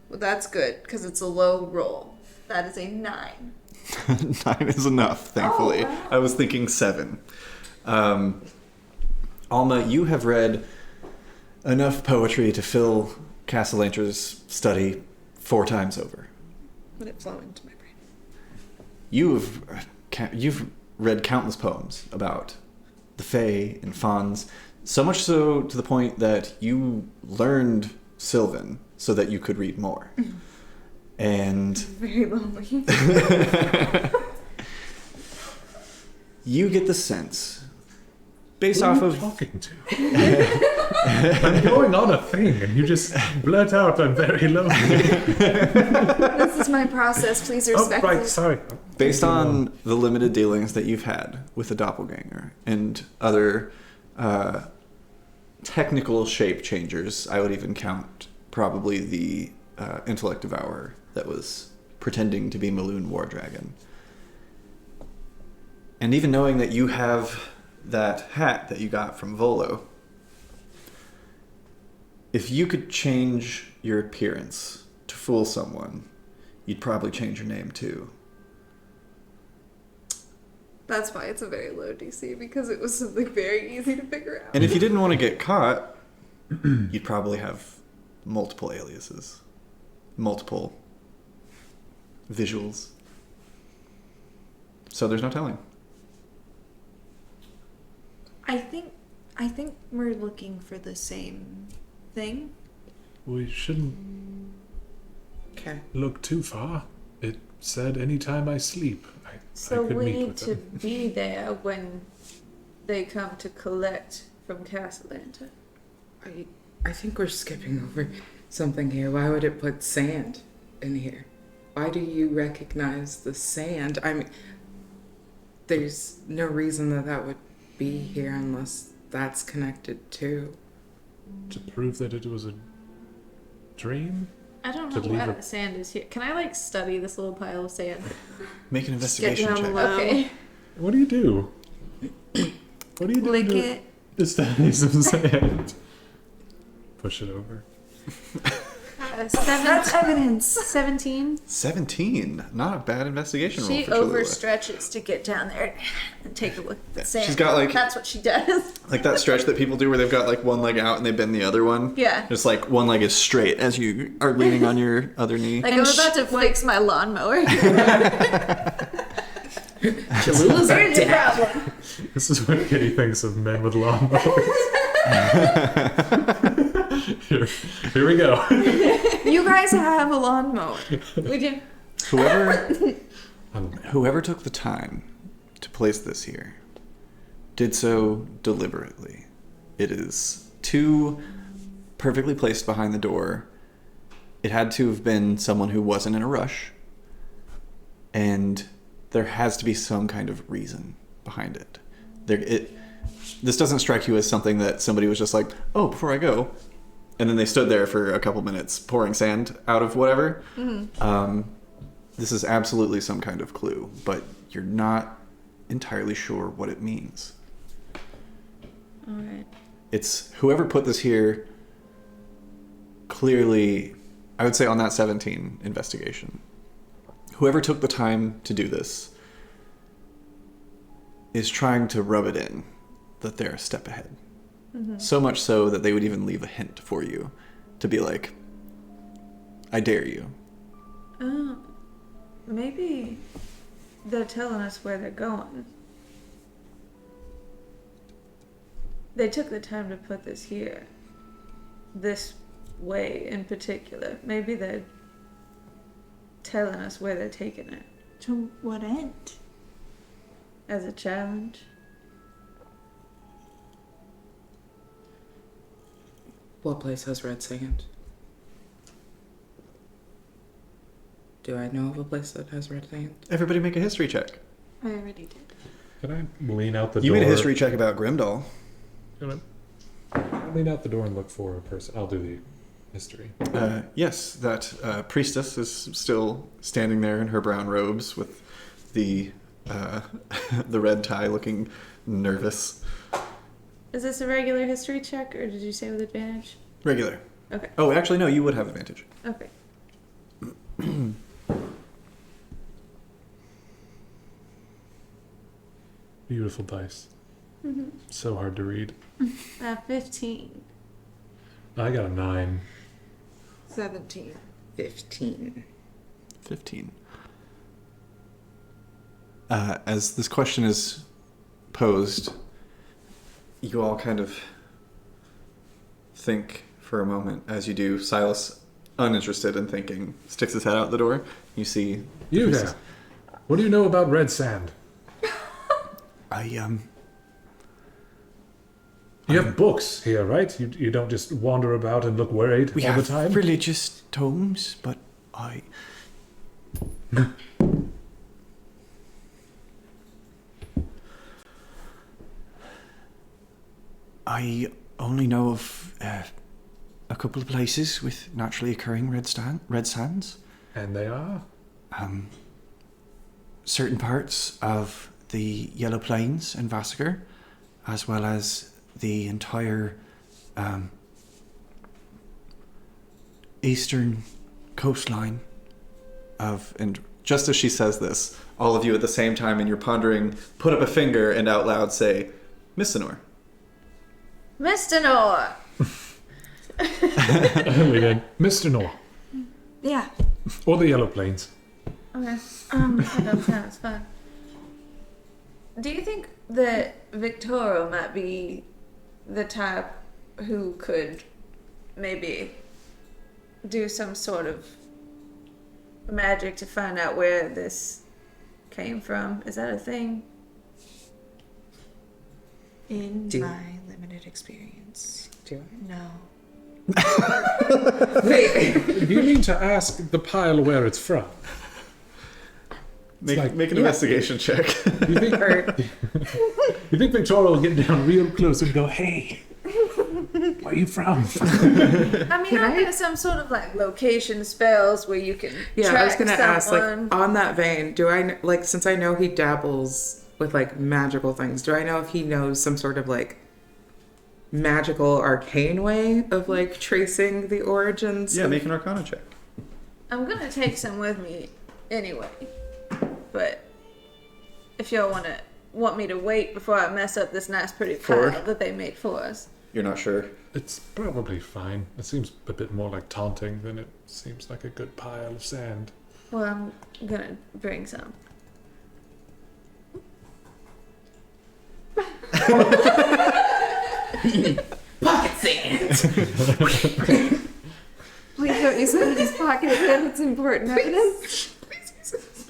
Well, that's good, because it's a low roll. That is a 9. 9 is enough, thankfully. Oh, wow. I was thinking 7. Alma, you have read enough poetry to fill Castellanter's study 4 times over. Let it flow into my brain. You've read countless poems about the Fae and Fauns, so much so to the point that you learned Sylvan so that you could read more. And Very lonely. you get the sense, based off of talking to. I'm going on a thing, and you just blurt out, "I'm very lonely." This is my process. Please respect Oh, right, it. sorry. based on the limited dealings that you've had with the doppelganger and other technical shape changers, I would even count probably the intellect devourer that was pretending to be Maloon War Dragon. And even knowing that you have that hat that you got from Volo, if you could change your appearance to fool someone, you'd probably change your name too. That's why it's a very low DC, because it was something very easy to figure out. And if you didn't want to get caught, you'd probably have multiple aliases, multiple visuals. So there's no telling. I think we're looking for the same thing. We shouldn't Okay. look too far. It said anytime I sleep, I So could we meet need with to them. be there when they come to collect from Castellanta. I think we're skipping over something here. Why would it put sand in here? Why do you recognize the sand? I mean, there's no reason that would be here unless that's connected to. To prove that it was a dream? I don't To know leave why a- the sand is here. Can I study this little pile of sand? Make an investigation down check. low. Okay. What do you do? What do you do? Lick to it. study some sand? Push it over. That's evidence. 17. 17. Not a bad investigation roll She for Cholula. overstretches to get down there and take a look at the sand. She's got, like- That's what she does. Like that stretch that people do where they've got like one leg out and they bend the other one. Yeah. Just like one leg is straight as you are leaning on your other knee. Like I'm about to fix my lawnmower. Cholula's a Here's your dad. problem. This is what Kitty thinks of men with lawnmowers. Here we go. You guys have a lawnmower. We do. Whoever took the time to place this here did so deliberately. It is too perfectly placed behind the door. It had to have been someone who wasn't in a rush. And there has to be some kind of reason behind it. This doesn't strike you as something that somebody was just like, oh, before I go. And then they stood there for a couple minutes pouring sand out of whatever. Mm-hmm. This is absolutely some kind of clue, but you're not entirely sure what it means. All right. It's whoever put this here clearly, I would say on that 17 investigation, whoever took the time to do this is trying to rub it in that they're a step ahead. Mm-hmm. So much so that they would even leave a hint for you to be like, I dare you. Maybe they're telling us where they're going. They took the time to put this here. This way in particular. Maybe they're telling us where they're taking it. To what end? As a challenge. What place has red sand? Do I know of a place that has red sand? Everybody make a history check. I already did. Can I lean out the You door? made a history check about Grimdall. Can I lean out the door and look for a person? I'll do the history. Yes, that priestess is still standing there in her brown robes with the the red tie, looking nervous. Is this a regular history check or did you say with advantage? Regular. Okay. Oh, actually, no, you would have advantage. Okay. Beautiful dice. So hard to read. 15. I got a 9. 17. 15. 15. As this question is posed, you all kind of think for a moment. As you do, Silas, uninterested in thinking, sticks his head out the door. You see... You there. What do you know about red sand? You have books here, right? You don't just wander about and look worried all the time? We have religious tomes, but I only know of a couple of places with naturally occurring red sands. And they are? Certain parts of the Yellow Plains and Vassar, as well as the entire eastern coastline of... And just as she says this, all of you at the same time, and you're pondering, put up a finger and out loud say, Mistinor. Mistinor! We did. Mr. Nor. Yeah. Or the Yellow Plains. Okay. That's fine. Do you think that Victoria might be the type who could maybe do some sort of magic to find out where this came from? Is that a thing? In my limited experience. Do No. Wait, do you mean to ask the pile where it's from? Make an investigation check. You think Victoria will get down real close and go, hey, where are you from? I mean, I get some sort of like location spells where you can Yeah, track I was gonna ask, someone. like, on that vein, do I, like, since I know he dabbles with, like, magical things, do I know if he knows some sort of, like, magical arcane way of, like, tracing the origins? Yeah, make an Arcana check. I'm gonna take some with me anyway, but if y'all want me to wait before I mess up this nice pretty Four. pile that they made for us. You're not sure. It's probably fine. It seems a bit more like taunting than it seems like a good pile of sand. Well, I'm gonna bring some. Pocket sand. Please don't use somebody's pocket again. It's important evidence.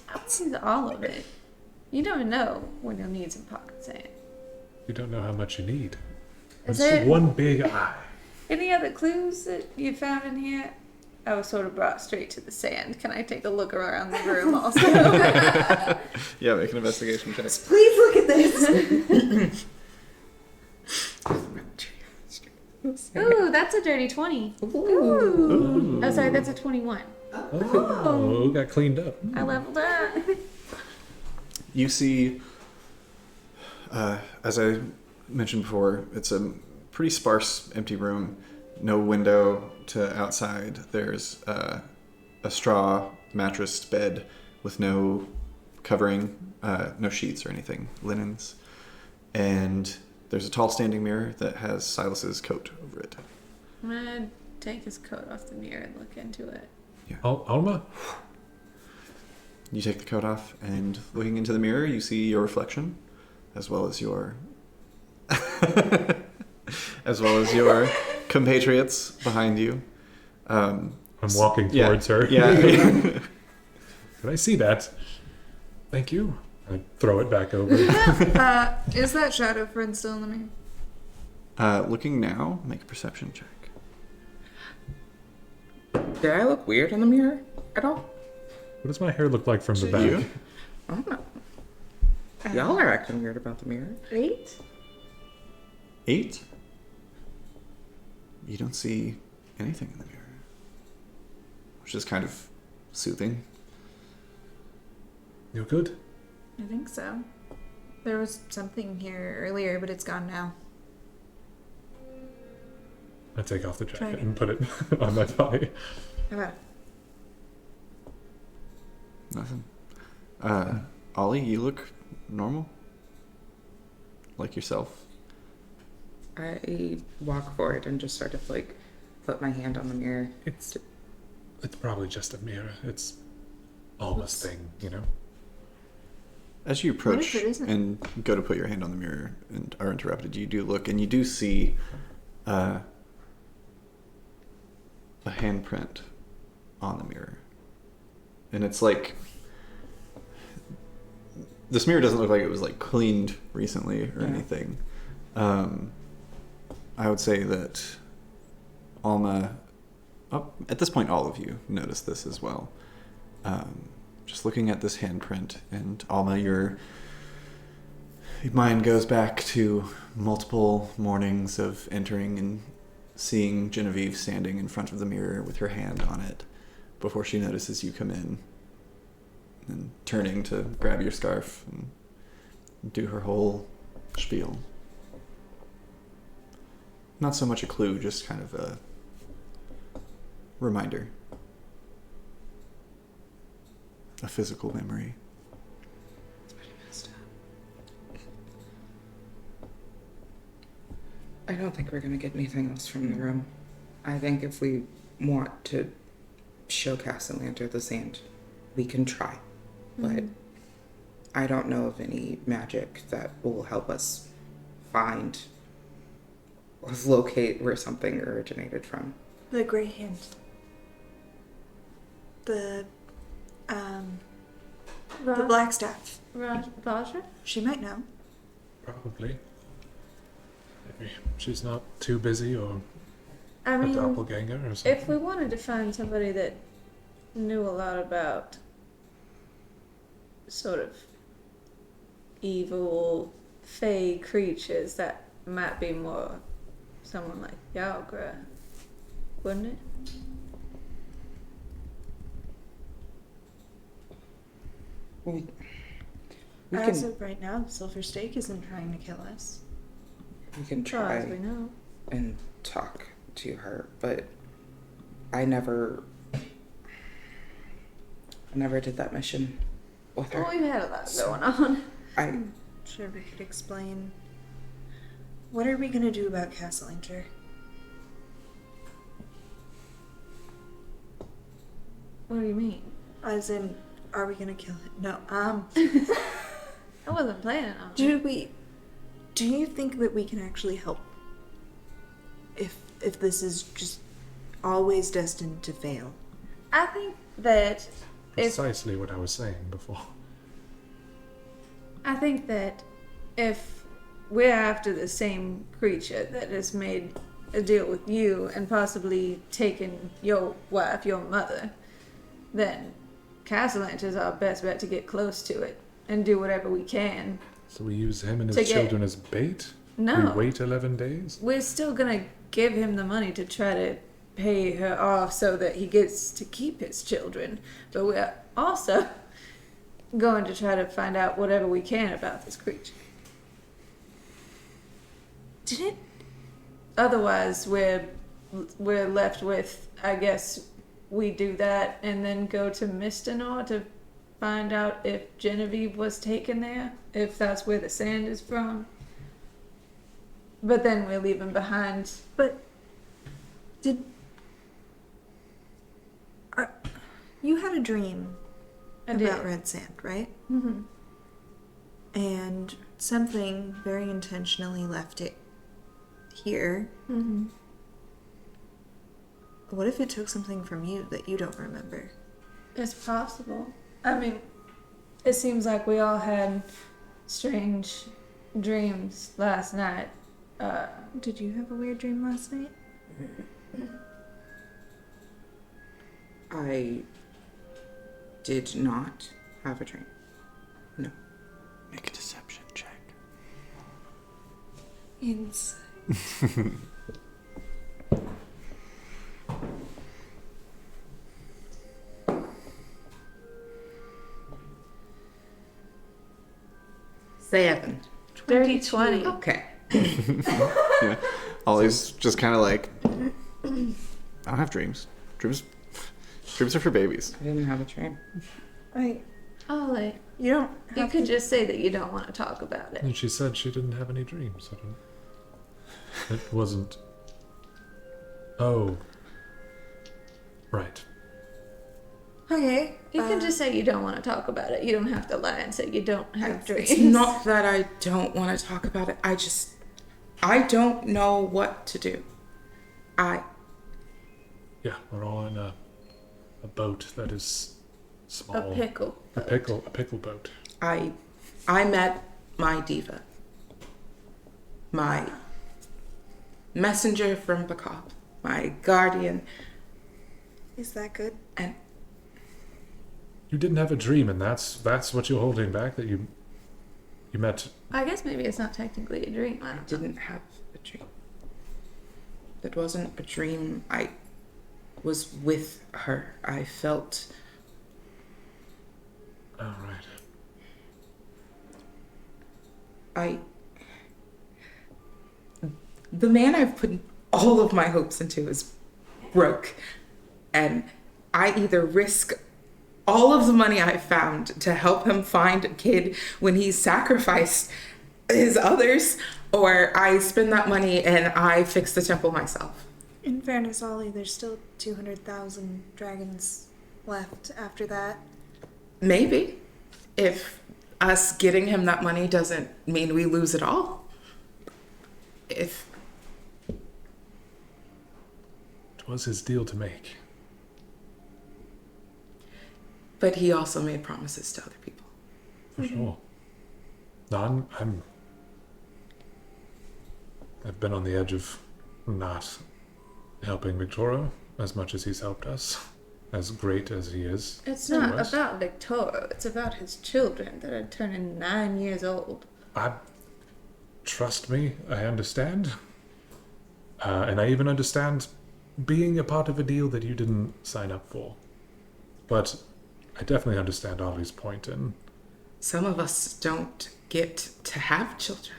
I'll use all of it. You never know when you'll need some pocket sand. You don't know how much you need. Is It's there one big eye. any other clues that you found in here? I was sort of brought straight to the sand. Can I take a look around the room also? Yeah, make an investigation check. Please look at this. Ooh, that's a dirty 20. Ooh. Oh, sorry, that's a 21. Oh, got cleaned up. I leveled up. You see, as I mentioned before, it's a pretty sparse, empty room. No window to outside. There's a straw mattress bed with no covering, no sheets or anything, linens. And there's a tall standing mirror that has Silas's coat over it. I'm gonna take his coat off the mirror and look into it. Alma? You take the coat off, and looking into the mirror, you see your reflection, as well as your compatriots behind you. I'm walking towards her. Yeah. Did I see that? Thank you. I throw it back over. Is that shadow friend still in the mirror? Looking now, make a perception check. Did I look weird in the mirror at all? What does my hair look like from the back? You? I don't know. Y'all are acting weird about the mirror. 8? 8? You don't see anything in the mirror, which is kind of soothing. You good? I think so. There was something here earlier, but it's gone now. I take off the jacket Try it. and put it on my body. How about Nothing. Ollie, you look normal. Like yourself. I walk forward and just sort of like put my hand on the mirror. It's probably just a mirror. It's Alma's thing, you know? As you approach What if it isn't? and go to put your hand on the mirror and are interrupted, you do look and you do see a handprint on the mirror. And it's like, this mirror doesn't look like it was like cleaned recently or anything. I would say that Alma, at this point all of you notice this as well. Just looking at this handprint, and Alma, your mind goes back to multiple mornings of entering and seeing Genevieve standing in front of the mirror with her hand on it before she notices you come in, and turning to grab your scarf and do her whole spiel. Not so much a clue, just kind of a reminder. A physical memory. It's pretty messed up. I don't think we're gonna get anything else from the room. I think if we want to show Castellanter the sand, we can try. But I don't know of any magic that will help us find or locate where something originated from. The Grey Hand. The Black Staff. Roger? She might know. Probably. Maybe she's not too busy or I a mean, doppelganger or something. if we wanted to find somebody that knew a lot about sort of evil, fey creatures, that might be more someone like Yaugra, wouldn't it? We As can of right now, the Silver Stake isn't trying to kill us. Far as we try know. and talk to her, but I never did that mission with her. Well, we've had a lot going on. I'm sure we could explain. What are we gonna do about Castellanter? What do you mean? As in, are we gonna kill him? No. I wasn't planning on it. Do you think that we can actually help? If this is just always destined to fail? I think that Precisely what I was saying before. I think that if we're after the same creature that has made a deal with you and possibly taken your wife, your mother, then Castellanter is our best bet to get close to it and do whatever we can. So we use him and To his get- children as bait? No. We wait 11 days? We're still gonna give him the money to try to pay her off so that he gets to keep his children. But we're also going to try to find out whatever we can about this creature. Otherwise, we're left with, I guess, we do that and then go to Mistinor to find out if Genevieve was taken there, if that's where the sand is from. But then we're leaving behind. But you had a dream about red sand, right? Mm-hmm. And something very intentionally left it here. Mm-hmm. What if it took something from you that you don't remember? It's possible. I mean, it seems like we all had strange dreams last night. Did you have a weird dream last night? I did not have a dream. No. Make a deception check. Insight. Seven. Dirty 20. Okay. Yeah. Ollie's just kind of like, I don't have dreams. Dreams are for babies. I didn't have a dream. Ollie, You don't you have could to... just say that you don't want to talk about it. And she said she didn't have any dreams. I don't... It wasn't... Oh. Right. Okay. You can just say you don't want to talk about it. You don't have to lie and say you don't have dreams. It's not that I don't want to talk about it. I don't know what to do. Yeah, we're all in a boat that is small. A pickle A boat. pickle boat. I met my diva. My messenger from Bakab. My guardian. Is that good? And You didn't have a dream, and that's what you're holding back, that you met... I guess maybe it's not technically a dream. I I don't know. didn't have a dream. It wasn't a dream. I was with her. I felt... Oh, right. The man I've put all of my hopes into is broke. And I either risk all of the money I found to help him find a kid when he sacrificed his others, or I spend that money and I fix the temple myself. In fairness, Ollie, there's still 200,000 dragons left after that. Maybe. If us getting him that money doesn't mean we lose it all. If... It was his deal to make. But he also made promises to other people. For sure. No, I've been on the edge of not helping Victorio as much as he's helped us, as great as he is. It's not about Victorio. It's about his children that are turning 9 years old. Trust me, I understand. And I even understand being a part of a deal that you didn't sign up for. But I definitely understand Ollie's point in... Some of us don't get to have children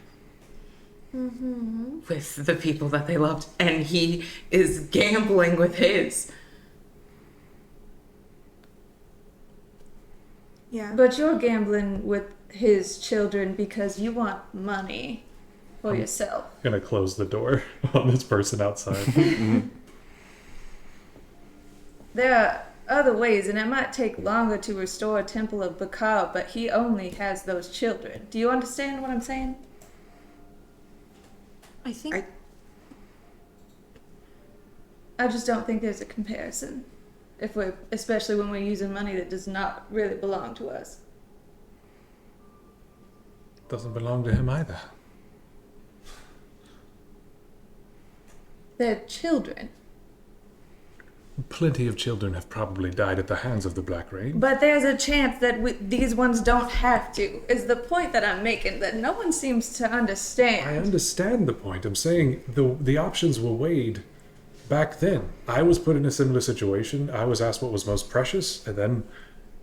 with the people that they loved, and he is gambling with his. Yeah. But you're gambling with his children because you want money for yourself. I'm gonna close the door on this person outside. There are other ways, and it might take longer to restore a temple of Bakar, but he only has those children. Do you understand what I'm saying? I think... I just don't think there's a comparison. Especially when we're using money that does not really belong to us. Doesn't belong to him either. They're children. Plenty of children have probably died at the hands of the Black Rain. But there's a chance that these ones don't have to, is the point that I'm making, that no one seems to understand. I understand the point. I'm saying the options were weighed back then. I was put in a similar situation. I was asked what was most precious, and then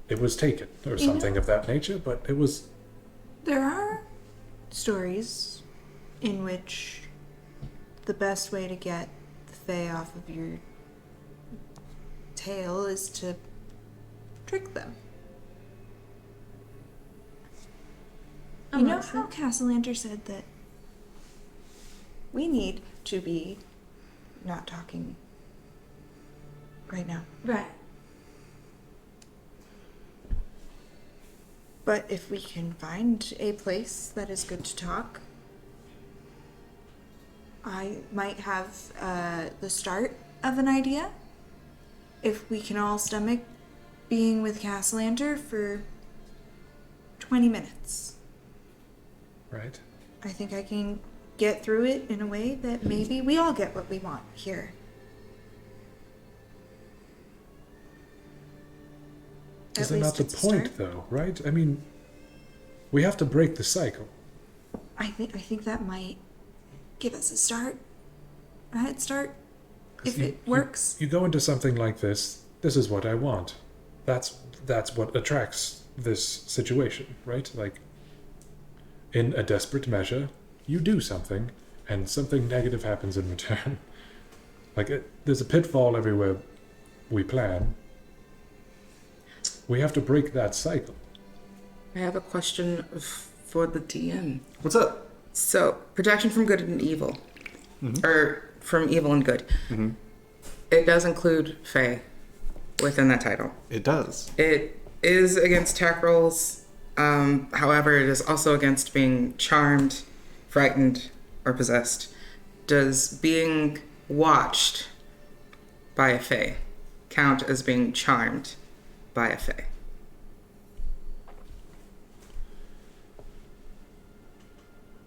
it was taken, or something of that nature, but it was... There are stories in which the best way to get the Fae off of your tail is to trick them. You know how Castellanter said that we need to be not talking right now? Right. But if we can find a place that is good to talk, I might have the start of an idea. If we can all stomach being with Castellanter for 20 minutes. Right. I think I can get through it in a way that maybe we all get what we want here. Is that not the point, though, right? I mean, we have to break the cycle. I think that might give us a start. A head start. If it works. You go into something like this is what I want. That's what attracts this situation, right? Like, in a desperate measure, you do something, and something negative happens in return. There's a pitfall everywhere we plan. We have to break that cycle. I have a question for the DM. What's up? So, protection from good and evil. or from evil and good. It does include Fae within that title. It does. It is against attack rolls. However, it is also against being charmed, frightened, or possessed. Does being watched by a Fae count as being charmed by a Fae?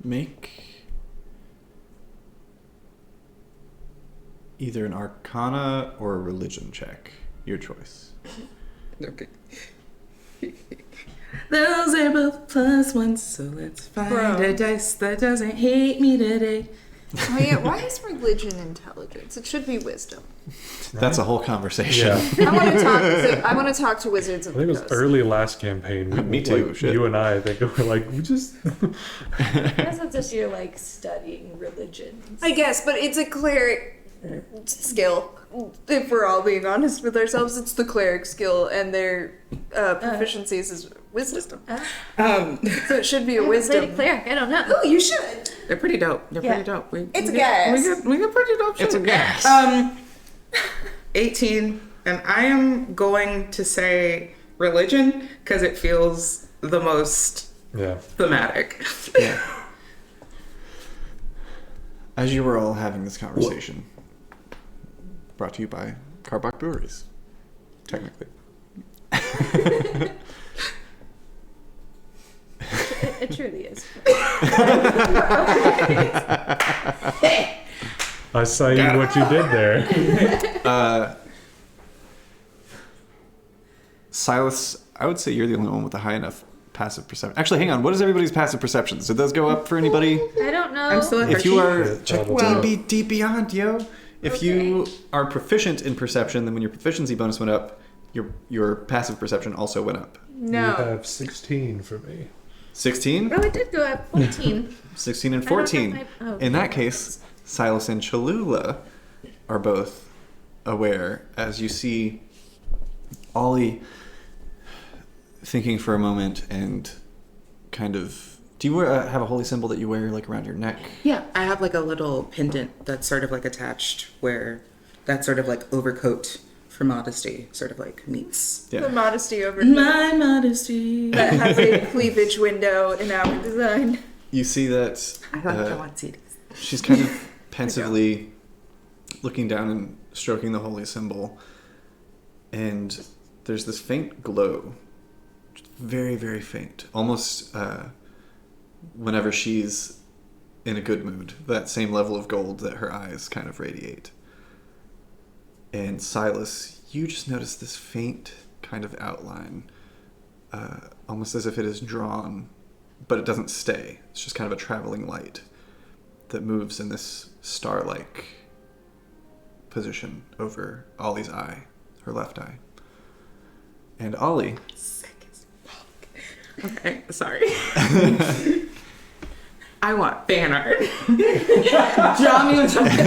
Make either an Arcana or a Religion check. Your choice. Okay. Those are both +1, so let's find a dice that doesn't hate me today. Oh yeah, why is religion intelligence? It should be wisdom. That's a whole conversation. I want to talk to wizards of I think it the was coast. early last campaign. Me too, Like, shit. you and I think we were like, we just. I guess that's just you're like studying religions. I guess, but it's a cleric skill. If we're all being honest with ourselves, it's the cleric skill, and their proficiencies is wisdom. So it should be a wisdom. Cleric, I don't know. Oh, you should. They're pretty dope. They're Yeah. pretty dope. It's a gas. We get pretty dope shit. It's a gas. 18, and I am going to say religion because it feels the most thematic. Yeah. As you were all having this conversation, brought to you by Karbok Breweries, technically. It truly is. I saw you what you did there. Silas, I would say you're the only one with a high enough passive perception. Actually, hang on. What is everybody's passive perceptions? Did those go up for anybody? I don't know. I'm still at If you Hershey. are check deep beyond, yo. If you are proficient in perception, then when your proficiency bonus went up, your passive perception also went up. You have 16 for me. 16? Oh, it did go up. 14. 16 and I don't have 14. my- In that case, Silas and Cholula are both aware as you see Ollie thinking for a moment and kind of... Do you have a holy symbol that you wear like around your neck? Yeah, I have like a little pendant that's sort of like attached where that sort of like overcoat for modesty sort of like meets. Yeah. The modesty over My modesty. that has a cleavage window in our design. You see that I like I want CDs. she's kind of pensively looking down and stroking the holy symbol, and there's this faint glow, very, very faint, almost whenever she's in a good mood, that same level of gold that her eyes kind of radiate. And Silas, you just notice this faint kind of outline, almost as if it is drawn, but it doesn't stay. It's just kind of a traveling light that moves in this star-like position over Ollie's eye, her left eye. And Ollie... Okay, sorry. I want fan art. Draw me something.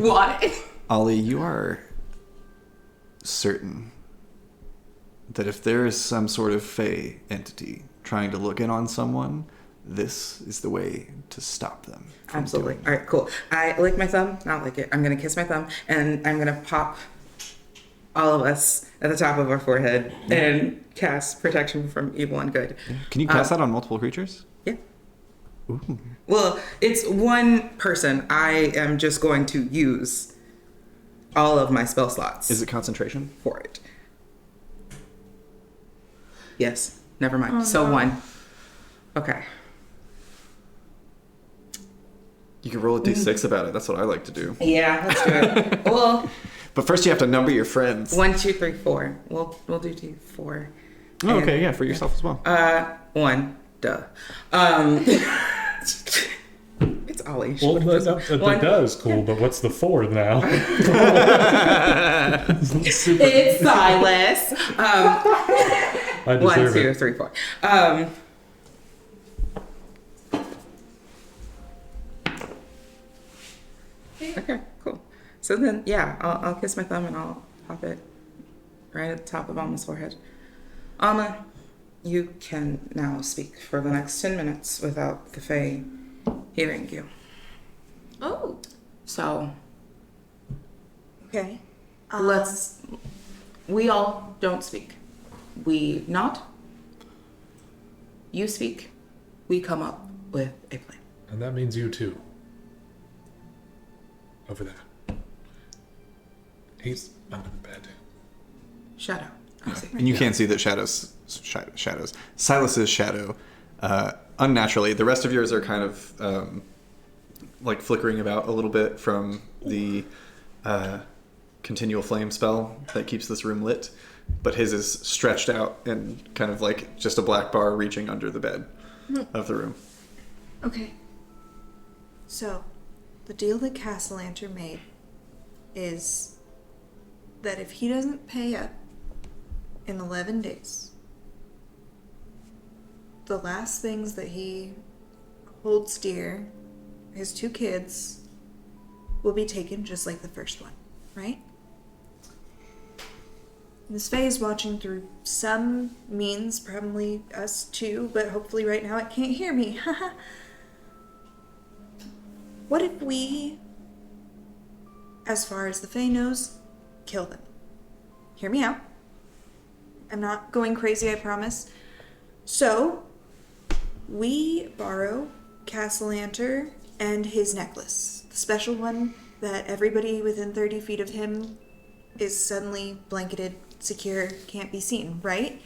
Want it. Ollie, you are certain that if there is some sort of Fey entity trying to look in on someone, this is the way to stop them. Absolutely. All right, cool. I lick my thumb. Not lick it. I'm going to kiss my thumb, and I'm going to pop all of us at the top of our forehead and cast protection from evil and good. Can you cast that on multiple creatures? Yeah. Ooh. Well, it's one person. I am just going to use all of my spell slots. Is it concentration? For it. Yes. Never mind. So one. Okay. You can roll a d6 about it. That's what I like to do. Yeah, let's do it. Well, but first you have to number your friends. 1, 2, 3, 4. We'll do 2, 4. Oh, okay, yeah, for yourself as well. 1. Duh. It's Ollie. Well, the duh is cool, but what's the 4 now? It's Silas. I 1, deserve 2, it. 3, 4. Okay, cool. So then, yeah, I'll kiss my thumb and I'll pop it right at the top of Alma's forehead. Alma, you can now speak for the next 10 minutes without the Fae hearing you. Oh. So Okay. we all don't speak. We nod. You speak. We come up with a plan. And that means you too. Over there. He's under the bed. Shadow. And you can't see that Silas's shadow, unnaturally. The rest of yours are kind of like flickering about a little bit from the continual flame spell that keeps this room lit, but his is stretched out and kind of like just a black bar reaching under the bed of the room. Okay. So, the deal that Castellanter made is that if he doesn't pay up in 11 days, the last things that he holds dear, his 2 kids, will be taken just like the first one, right? This Fae is watching through some means, probably us too, but hopefully right now it can't hear me. What if we, as far as the Fae knows, kill them? Hear me out. I'm not going crazy, I promise. So, we borrow Castellanter and his necklace. The special one that everybody within 30 feet of him is suddenly blanketed, secure, can't be seen, right?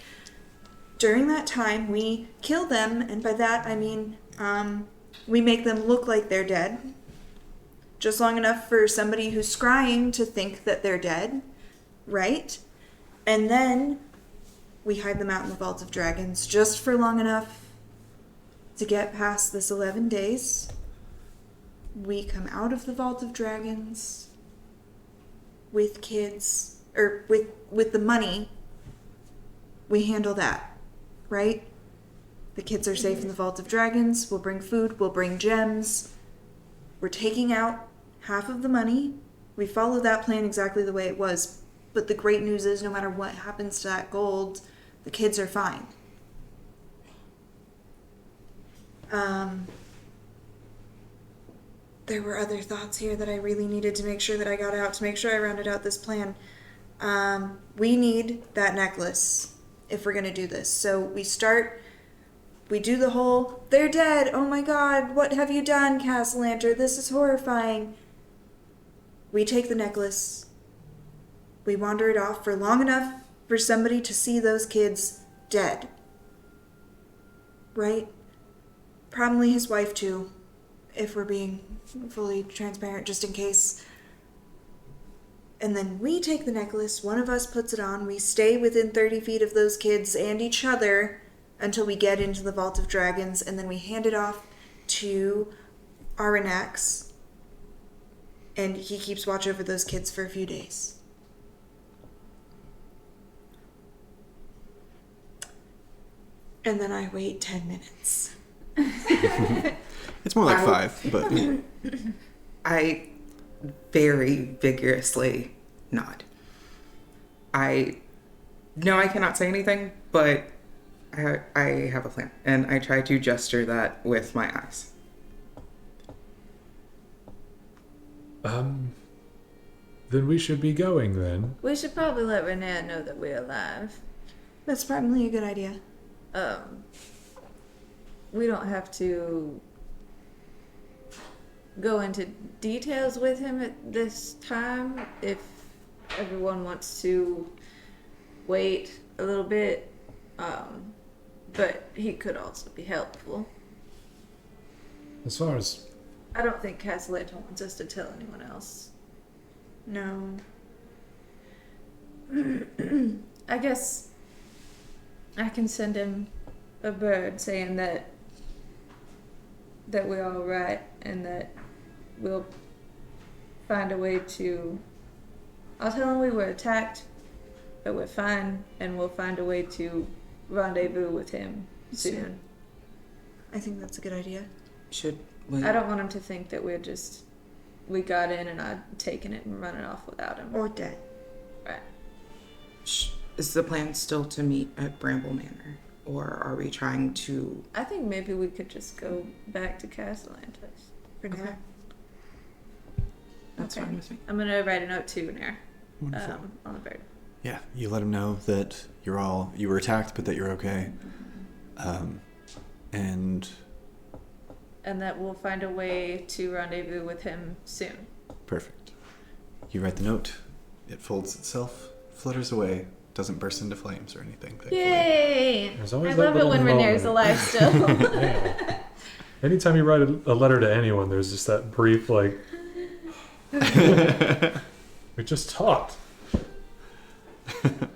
During that time, we kill them, and by that I mean, we make them look like they're dead. Just long enough for somebody who's scrying to think that they're dead, right? And then we hide them out in the Vault of Dragons just for long enough to get past this 11 days. We come out of the Vault of Dragons with kids, or with the money. We handle that, right? The kids are safe in the Vault of Dragons. We'll bring food, we'll bring gems. We're taking out half of the money. We follow that plan exactly the way it was. But the great news is no matter what happens to that gold, the kids are fine. There were other thoughts here that I really needed to make sure that I got out, to make sure I rounded out this plan. We need that necklace if we're going to do this. So we do the whole, they're dead, oh my god, what have you done, Castellanter? This is horrifying. We take the necklace. We wander it off for long enough for somebody to see those kids dead. Right? Probably his wife too, if we're being fully transparent, just in case. And then we take the necklace, one of us puts it on, we stay within 30 feet of those kids and each other until we get into the Vault of Dragons, and then we hand it off to Aranax, and he keeps watch over those kids for a few days. And then I wait 10 minutes. It's more like 5, but... I very vigorously nod. I cannot say anything, but I have a plan, and I try to gesture that with my eyes. Then we should be going then. We should probably let Renee know that we're alive. That's probably a good idea. We don't have to go into details with him at this time. If everyone wants to wait a little bit, but he could also be helpful. As far as... I don't think Castellanter wants us to tell anyone else. No. I guess I can send him a bird saying that we're all right and that we'll find a way to... I'll tell him we were attacked, but we're fine, and we'll find a way to rendezvous with him soon. I think that's a good idea. I don't want him to think that we got in and I've taken it and run it off without him. Or dead. Right. Is the plan still to meet at Bramble Manor? Or are we trying to... I think maybe we could just go back to Castellanter's for now. That's fine with me. I'm gonna write a note to Nair Wonderful. on the bird. Yeah, you let him know that you were attacked, but that you're okay. And that we'll find a way to rendezvous with him soon. perfect. You write the note. It folds itself, flutters away, doesn't burst into flames or anything. Thankfully. Yay! There's I always that love it little when Renair's moment. alive still. Yeah. Anytime you write a letter to anyone, there's just that brief, like, we just talked. God,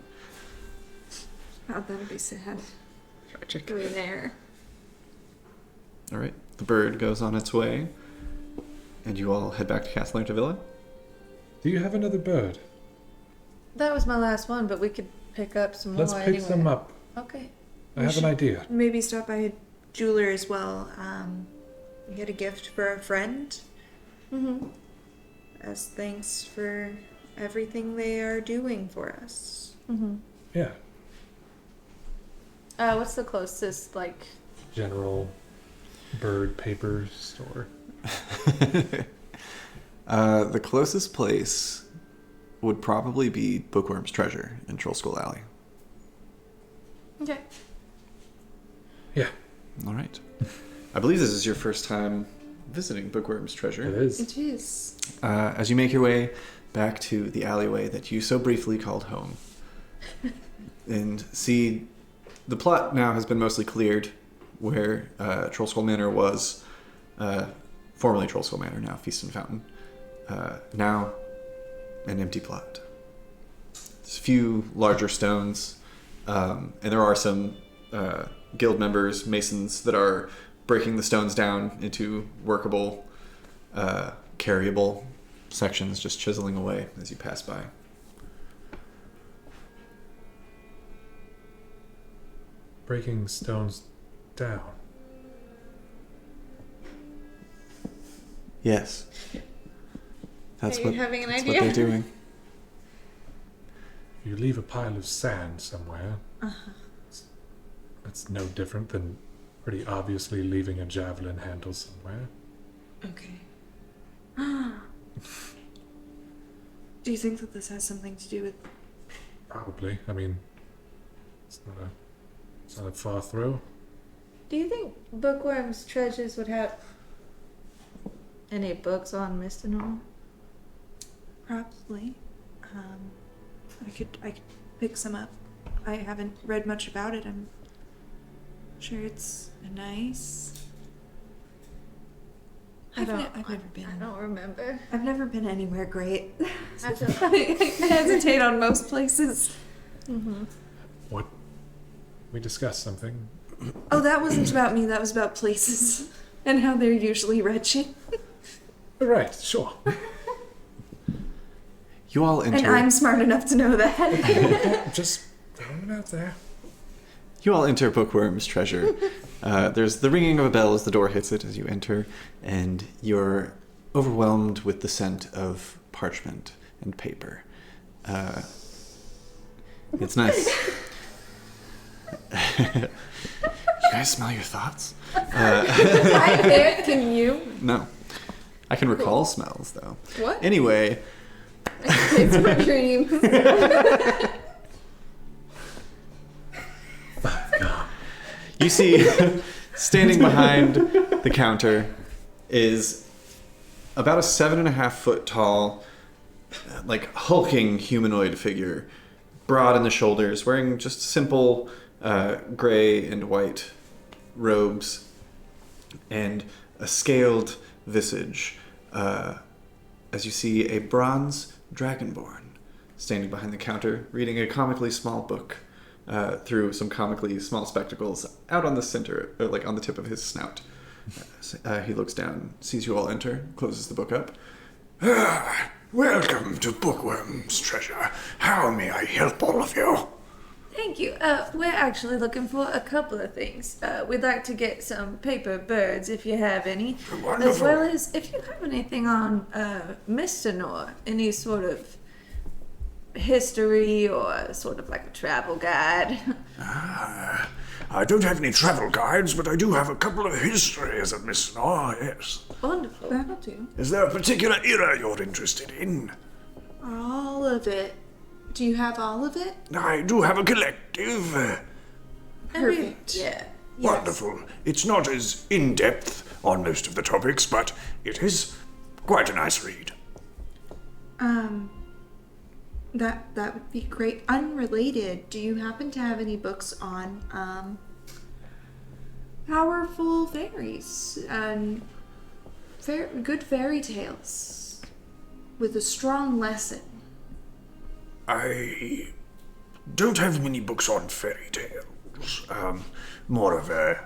that would be sad. Tragic. Renair. All right. The bird goes on its way, and you all head back to Castellaneta Villa. Do you have another bird? That was my last one, but we could pick up some Let's more pick anyway. them up. Okay. I have an idea. Maybe stop by a jeweler as well. Get a gift for a friend. Mm-hmm. As thanks for everything they are doing for us. Mm-hmm. Yeah. What's the closest, like... General bird paper store. The closest place would probably be Bookworm's Treasure in Troll Skull Alley. Okay. Yeah. All right. I believe this is your first time visiting Bookworm's Treasure. It is. It is. As you make your way back to the alleyway that you so briefly called home, and see the plot now has been mostly cleared, where Troll Skull Manor was, formerly Troll Skull Manor, now Feast and Fountain, now an empty plot. There's a few larger stones, and there are some guild members, masons, that are breaking the stones down into workable, carryable sections, just chiseling away as you pass by. Breaking stones down. Yes. That's Are you having an that's idea? what they're doing. You leave a pile of sand somewhere. Uh-huh. That's no different than pretty obviously leaving a javelin handle somewhere. Okay. Do you think that this has something to do with... Probably. I mean, it's not a far throw. Do you think Bookworm's Treasures would have any books on Mistinor? Probably. I could pick some up. I haven't read much about it. I'm sure it's nice. I've never been. I don't remember. I've never been anywhere great. I feel I hesitate on most places. Mm-hmm. What? We discussed something. Oh, that wasn't about me. That was about places and how they're usually wretched. Right, sure. You all enter. And I'm smart enough to know that. Just throwing it out there. You all enter Bookworm's Treasure. There's the ringing of a bell as the door hits it as you enter, and you're overwhelmed with the scent of parchment and paper. It's nice. You guys smell your thoughts? Right there, can you? No. I can recall smells, though. What? Anyway. It's my dreams. You see, standing behind the counter is about a 7.5 foot tall, like hulking humanoid figure, broad in the shoulders, wearing just simple gray and white robes, and a scaled visage. As you see a bronze dragonborn standing behind the counter, reading a comically small book. Through some comically small spectacles out on the center, like on the tip of his snout. He looks down, sees you all enter, closes the book up. Welcome to Bookworm's Treasure. How may I help all of you? Thank you. We're actually looking for a couple of things. We'd like to get some paper birds, if you have any. Wonderful. As well as if you have anything on Mistinor, any sort of history or sort of like a travel guide. I don't have any travel guides, but I do have a couple of histories of Miss Nor, yes. Wonderful. That'll do. Is there a particular era you're interested in? All of it. Do you have all of it? I do have a collective. Perfect. Yeah. Wonderful. It's not as in-depth on most of the topics, but it is quite a nice read. That would be great. Unrelated, do you happen to have any books on powerful fairies and good fairy tales with a strong lesson? I don't have many books on fairy tales. More of a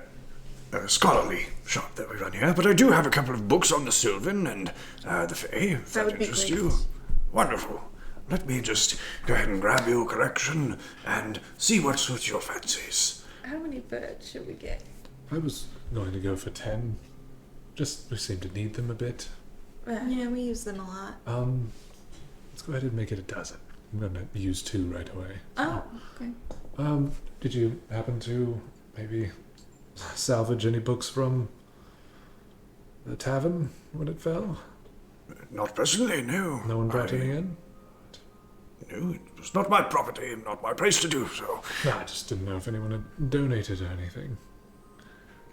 scholarly shop that we run here, but I do have a couple of books on the Sylvan and the Fae, if that would be interests great. you. Wonderful. Let me just go ahead and grab your collection and see what suits your fancies. How many birds should we get? I was going to go for 10. Just, we seem to need them a bit. Yeah, we use them a lot. Let's go ahead and make it a dozen. I'm going to use 2 right away. Oh, okay. Did you happen to maybe salvage any books from the tavern when it fell? Not personally, no. No one brought any in? No, it was not my property and not my place to do so. No, I just didn't know if anyone had donated or anything.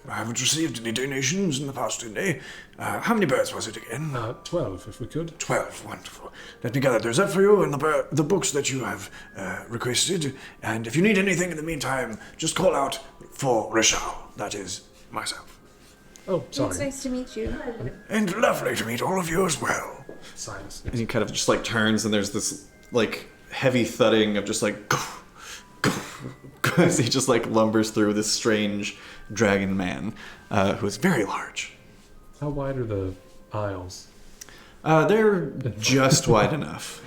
I haven't received any donations in the past day. How many birds was it again? 12, if we could. 12, wonderful. Let me gather those up for you and the books that you have requested. And if you need anything in the meantime, just call out for Rishal. That is myself. Oh, sorry. It's nice to meet you. And lovely to meet all of you as well. Silence. And he kind of just like turns, and there's this like heavy thudding of just like as he just like lumbers through this strange dragon man who is very large. How wide are the aisles? They're just wide enough.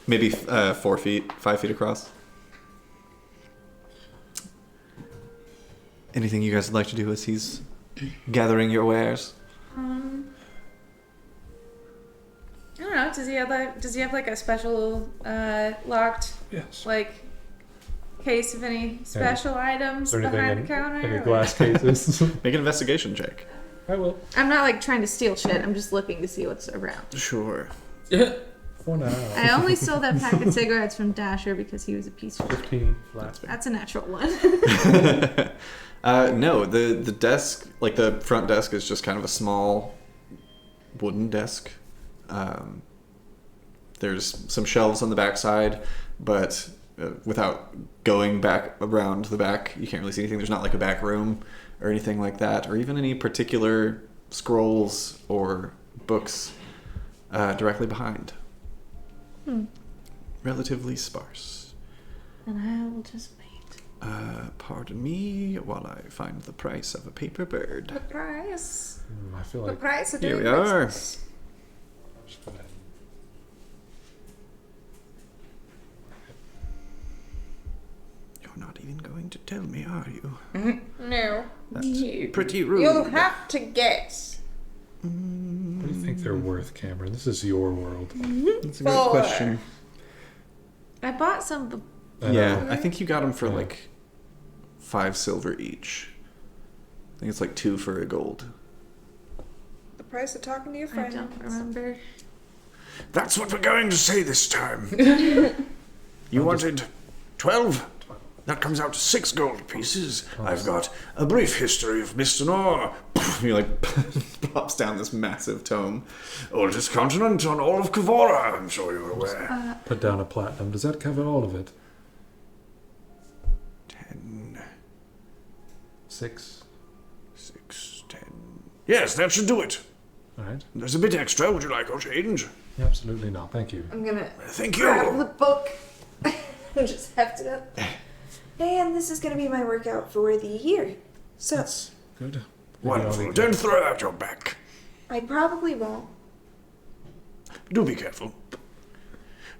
Maybe 4 feet, 5 feet across. Anything you guys would like to do as he's gathering your wares? I don't know. Does he have like a special locked like case of any special items behind the counter? Any glass cases? Make an investigation check. I will. I'm not like trying to steal shit. I'm just looking to see what's around. Sure. For now. I only stole that pack of cigarettes from Dasher because he was a piece of 15 flat. That's a natural one. No, the desk, like the front desk, is just kind of a small wooden desk. There's some shelves on the back side, but without going back around the back, you can't really see anything. There's not like a back room or anything like that, or even any particular scrolls or books directly behind. Relatively sparse. And I will just wait. Pardon me while I find the price of a paper bird. The price. I feel The like price of Here doing we are. business. You're not even going to tell me, are you? No. That's pretty rude. You'll have to guess. what do you think they're worth, Cameron? This is your world. That's a great question. I bought some. Yeah, I think you got them for like 5 silver each. I think it's like 2 for a gold. The price of talking to your I friend. don't remember. That's what we're going to say this time. You wanted 12? That comes out to 6 gold pieces. I've got a brief history of Mr. Nor. He like pops down this massive tome. Oldest continent on all of Kavora, I'm sure you're aware. Put down a platinum. Does that cover all of it? 10, 6. 6, 10. Yes, that should do it. All right. There's a bit extra. Would you like a change? Absolutely not. Thank you. I'm gonna Thank grab you. the book and just heft it up. And this is gonna be my workout for the year. So That's good. Wonderful. Don't throw out your back. I probably won't. Do be careful.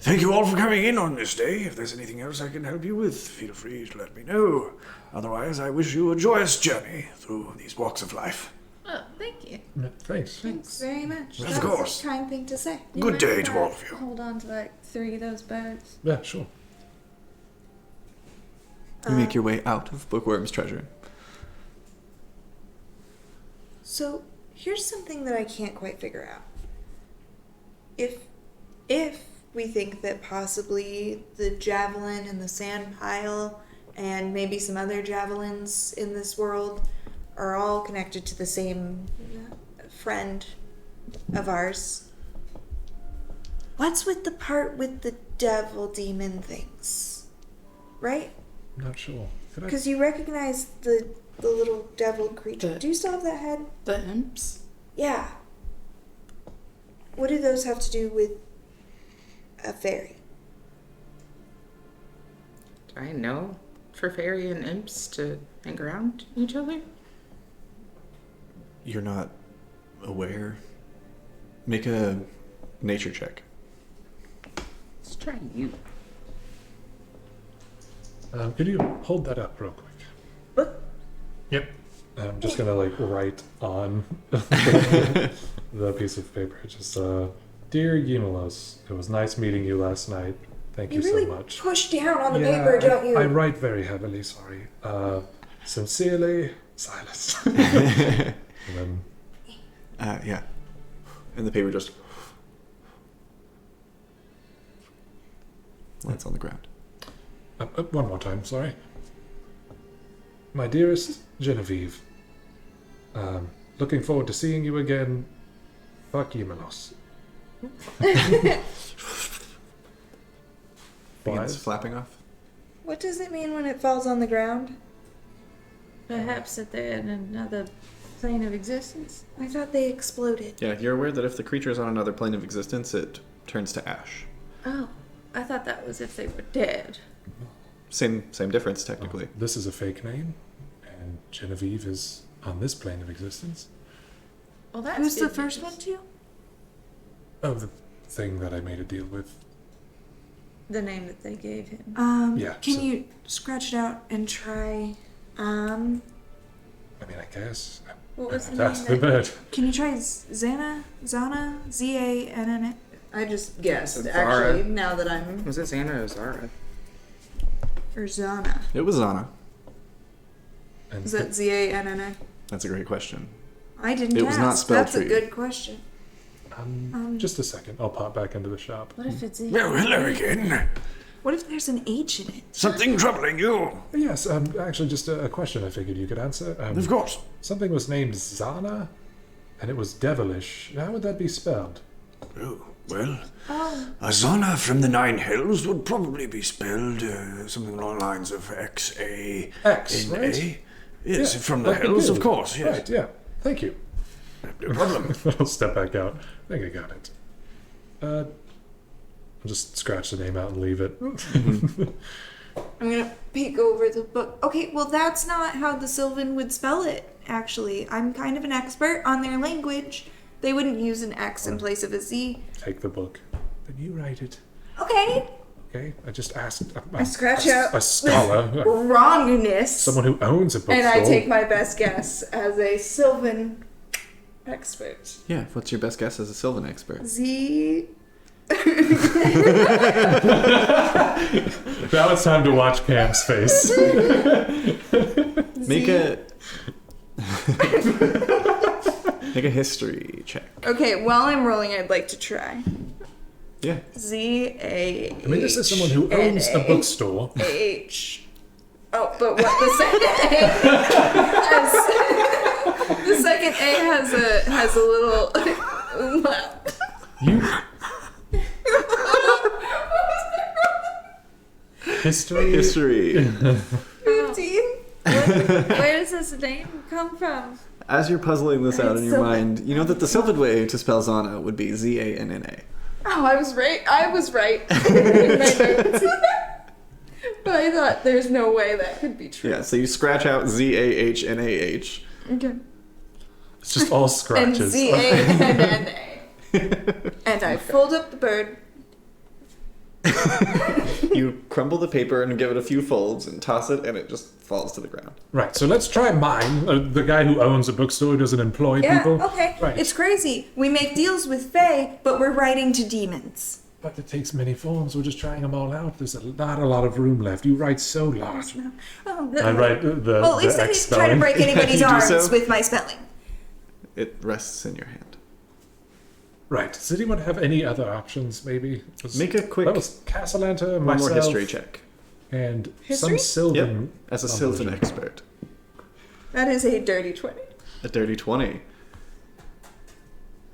Thank you all for coming in on this day. If there's anything else I can help you with, feel free to let me know. Otherwise, I wish you a joyous journey through these walks of life. Oh, thank you. Thanks. Thanks very much. Of That's course. a kind thing to say. You Good mind day if to I all of you. Hold on to like 3 of those birds. Yeah, sure. You make your way out of Bookworm's treasure. So here's something that I can't quite figure out. If we think that possibly the javelin and the sand pile and maybe some other javelins in this world are all connected to the same friend of ours, what's with the part with the devil demon things? Right? I'm not sure. Because you recognize the little devil creature. Do you still have that head? The imps? Yeah. What do those have to do with a fairy? Do I know for fairy and imps to hang around each other? You're not aware? Make a nature check. Let's try you. Could you hold that up real quick? What? Yep. I'm just gonna write on the piece of paper. Just, dear Eumelos, it was nice meeting you last night. Thank you really so much. push down on the paper, don't you? I write very heavily. Sorry. Sincerely, Silas. And then, Yeah. And the paper just lands on the ground. one more time, sorry. My dearest Genevieve, looking forward to seeing you again. Fuck Eumelos. Begins flapping off. What does it mean when it falls on the ground? Perhaps that they're in another plane of existence. I thought they exploded. Yeah, you're aware that if the creature is on another plane of existence, it turns to ash. Oh, I thought that was if they were dead. Same difference, technically. This is a fake name, and Genevieve is on this plane of existence. Well, that's Who's the good first news. one too? Oh, the thing that I made a deal with. The name that they gave him. Yeah, Can so- you scratch it out and try? I mean, I guess. What was the That's name the that- bird. Can you try Zana, Z-A-N-N-A? I just guessed, Zara. actually, now that I'm... Was it Xana or Zara? Or Zana. It was Zana. And Is that Z-A-N-N-A? That's a great question. I didn't It ask. was not spelled That's for a you. good question. just a second. I'll pop back into the shop. What if it's a... Well, hello again. What if there's an H in it? Something troubling you? Yes, actually, just a question I figured you could answer. Of course. Something was named Zana, and it was devilish. How would that be spelled? Oh, well, Azana from the Nine Hells would probably be spelled something along the lines of X-A-N-A. X, right? Yes, Yeah, from the like the Hells, of building. course, yes. Right, yeah. Thank you. No problem. I'll step back out. I think I got it. I'll just scratch the name out and leave it. I'm gonna peek over the book. Okay, well that's not how the Sylvan would spell it, actually. I'm kind of an expert on their language. They wouldn't use an X in place of a Z. Take the book. Then you write it. Okay. Okay? I just asked. I scratch out a scholar. wrongness. Someone who owns a bookstore. And I take my best guess as a Sylvan expert. Yeah, what's your best guess as a Sylvan expert? Z. Now it's time to watch Cam's face. Make a make a history check. Okay, while I'm rolling, I'd like to try. Yeah. Z-A. I mean, this is someone who owns a bookstore. H. Oh, but what the second A has, the second A has a little umlaut. You. History. 15. Where does this name come from? As you're puzzling this out in your so- mind, you know that the Sylvan way to spell Zana would be Z-A-N-N-A. Oh, I was right. I was right in my notes. But I thought there's no way that could be true. Yeah, so you scratch out Z-A-H-N-A-H. Okay. It's just all And scratches. Z-A-N-N-A. And I fold up the bird. You crumble the paper and give it a few folds and toss it, and it just falls to the ground. Right, so let's try mine. The guy who owns a bookstore doesn't employ Yeah, people. okay. Right. It's crazy. We make deals with Fae, but we're writing to demons. But it takes many forms. We're just trying them all out. There's not a lot of room left. You write so large. No. I write the Well, at least I X didn't try to spelling. break anybody's You do arms so? with my spelling. It rests in your hand. Right. Does anyone have any other options, maybe? Make a quick That was Castellanta, one more myself, history check. and History? some Sylvan. As a Sylvan expert. That is a dirty 20. A dirty 20.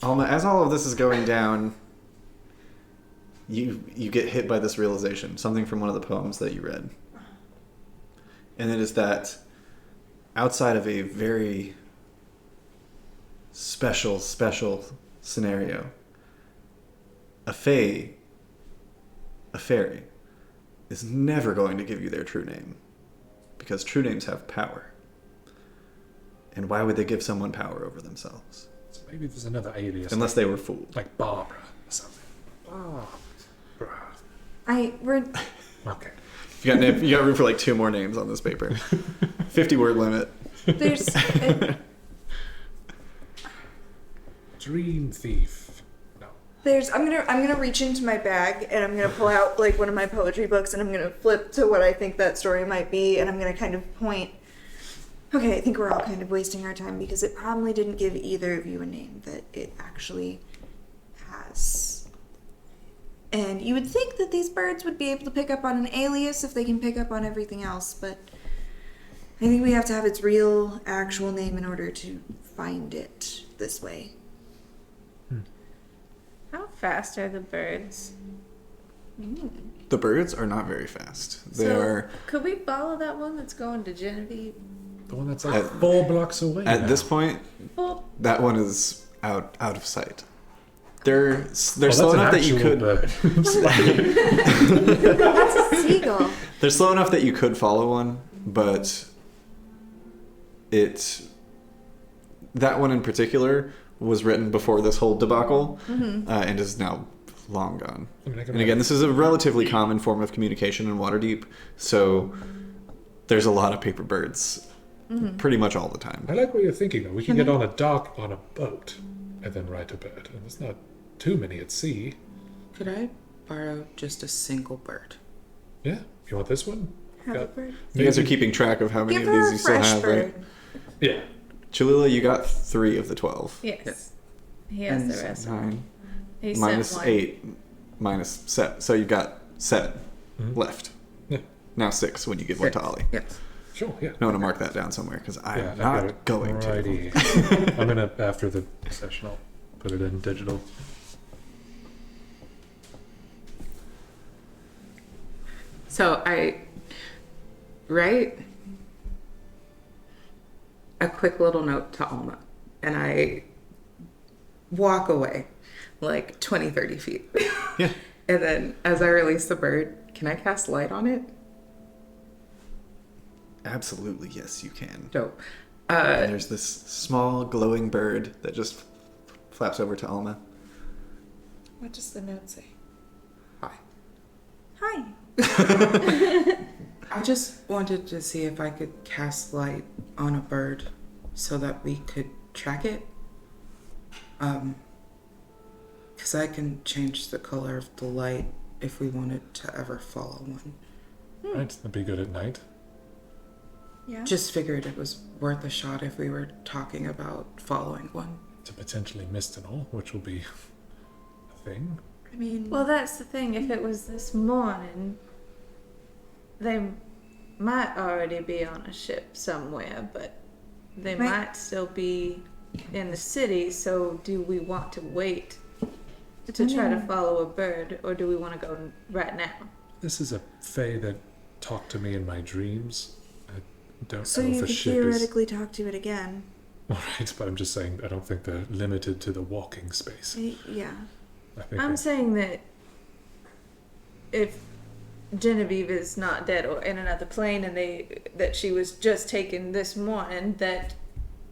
Alma, as all of this is going down, you get hit by this realization, something from one of the poems that you read. And it is that outside of a very special scenario, a fairy, is never going to give you their true name. Because true names have power. And why would they give someone power over themselves? So maybe there's another alias. Unless they were fooled. Like Barbara or something. We're Okay. You got room for like 2 more names on this paper. 50-word limit. there's Dream Thief. No. I'm gonna reach into my bag and I'm gonna pull out like one of my poetry books and I'm gonna flip to what I think that story might be and I'm gonna kind of point. Okay, I think we're all kind of wasting our time because it probably didn't give either of you a name that it actually has. And you would think that these birds would be able to pick up on an alias if they can pick up on everything else, but I think we have to have its real, actual name in order to find it this way. How fast are the birds? The birds are not very fast. They So, are could we follow that one that's going to Genevieve? The one that's like 4 blocks away. at now. this point. Well, That one is out of sight. They're Well, slow enough that you actual could. bird. That's a seagull. They're slow enough that you could follow one, but that one in particular was written before this whole debacle, and is now long gone. And again, this is a relatively common form of communication in Waterdeep, so there's a lot of paper birds, pretty much all the time. I like what you're thinking, though. We can get on a dock on a boat and then ride a bird. And there's not too many at sea. Could I borrow just a single bird? Yeah. You want this one? Have a Got- bird. You guys are keeping track of how many Give of her these a you still fresh have, bird. right? Yeah. Cholula, you got 3 of the 12. yes. He has And the rest of them. 9 He minus sent one. 8 minus 7. So you've got 7 left. Yeah. Now 6 when you give one to Ollie. Yes. Sure, yeah. I want to mark that down somewhere because I'm Yeah, I've not got it. going to. Alrighty. I'm gonna, after the session, I'll put it in digital. So I write a quick little note to Alma and I walk away like 20, 30 feet. Yeah. And then as I release the bird, can I cast light on it? Absolutely, yes, you can. Dope. And there's this small glowing bird that just flaps over to Alma. What does the note say? Hi. I just wanted to see if I could cast light on a bird so that we could track it. Because I can change the color of the light if we wanted to ever follow one. Right, that'd be good at night. Yeah. Just figured it was worth a shot if we were talking about following one. To potentially mist and all, which will be a thing. I mean, Well, that's the thing. If it was this morning, they might already be on a ship somewhere, but they Right. might still be in the city. So, do we want to wait to try to follow a bird, or do we want to go right now? This is a fae that talked to me in my dreams. I don't so know you if a could ship is... theoretically talk to it again. Alright, but I'm just saying I don't think they're limited to the walking space. Yeah. I think I'm saying that if Genevieve is not dead or in another plane, and that she was just taken this morning, that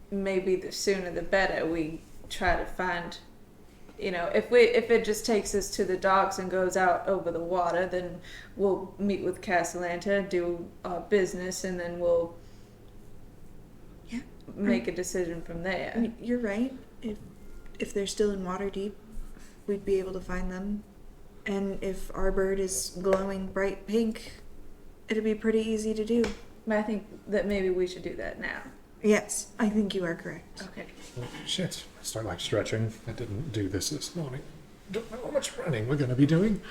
maybe the sooner the better we try to find. You know, if it just takes us to the docks and goes out over the water, then we'll meet with Castellanta, do our business, and then we'll make a decision from there. I mean, you're right. If they're still in Waterdeep, we'd be able to find them And if our bird is glowing bright pink, it'd be pretty easy to do. I think that maybe we should do that now. Yes, I think you are correct. Okay. Shit. I start like stretching. I didn't do this morning. Don't know how much running we're going to be doing.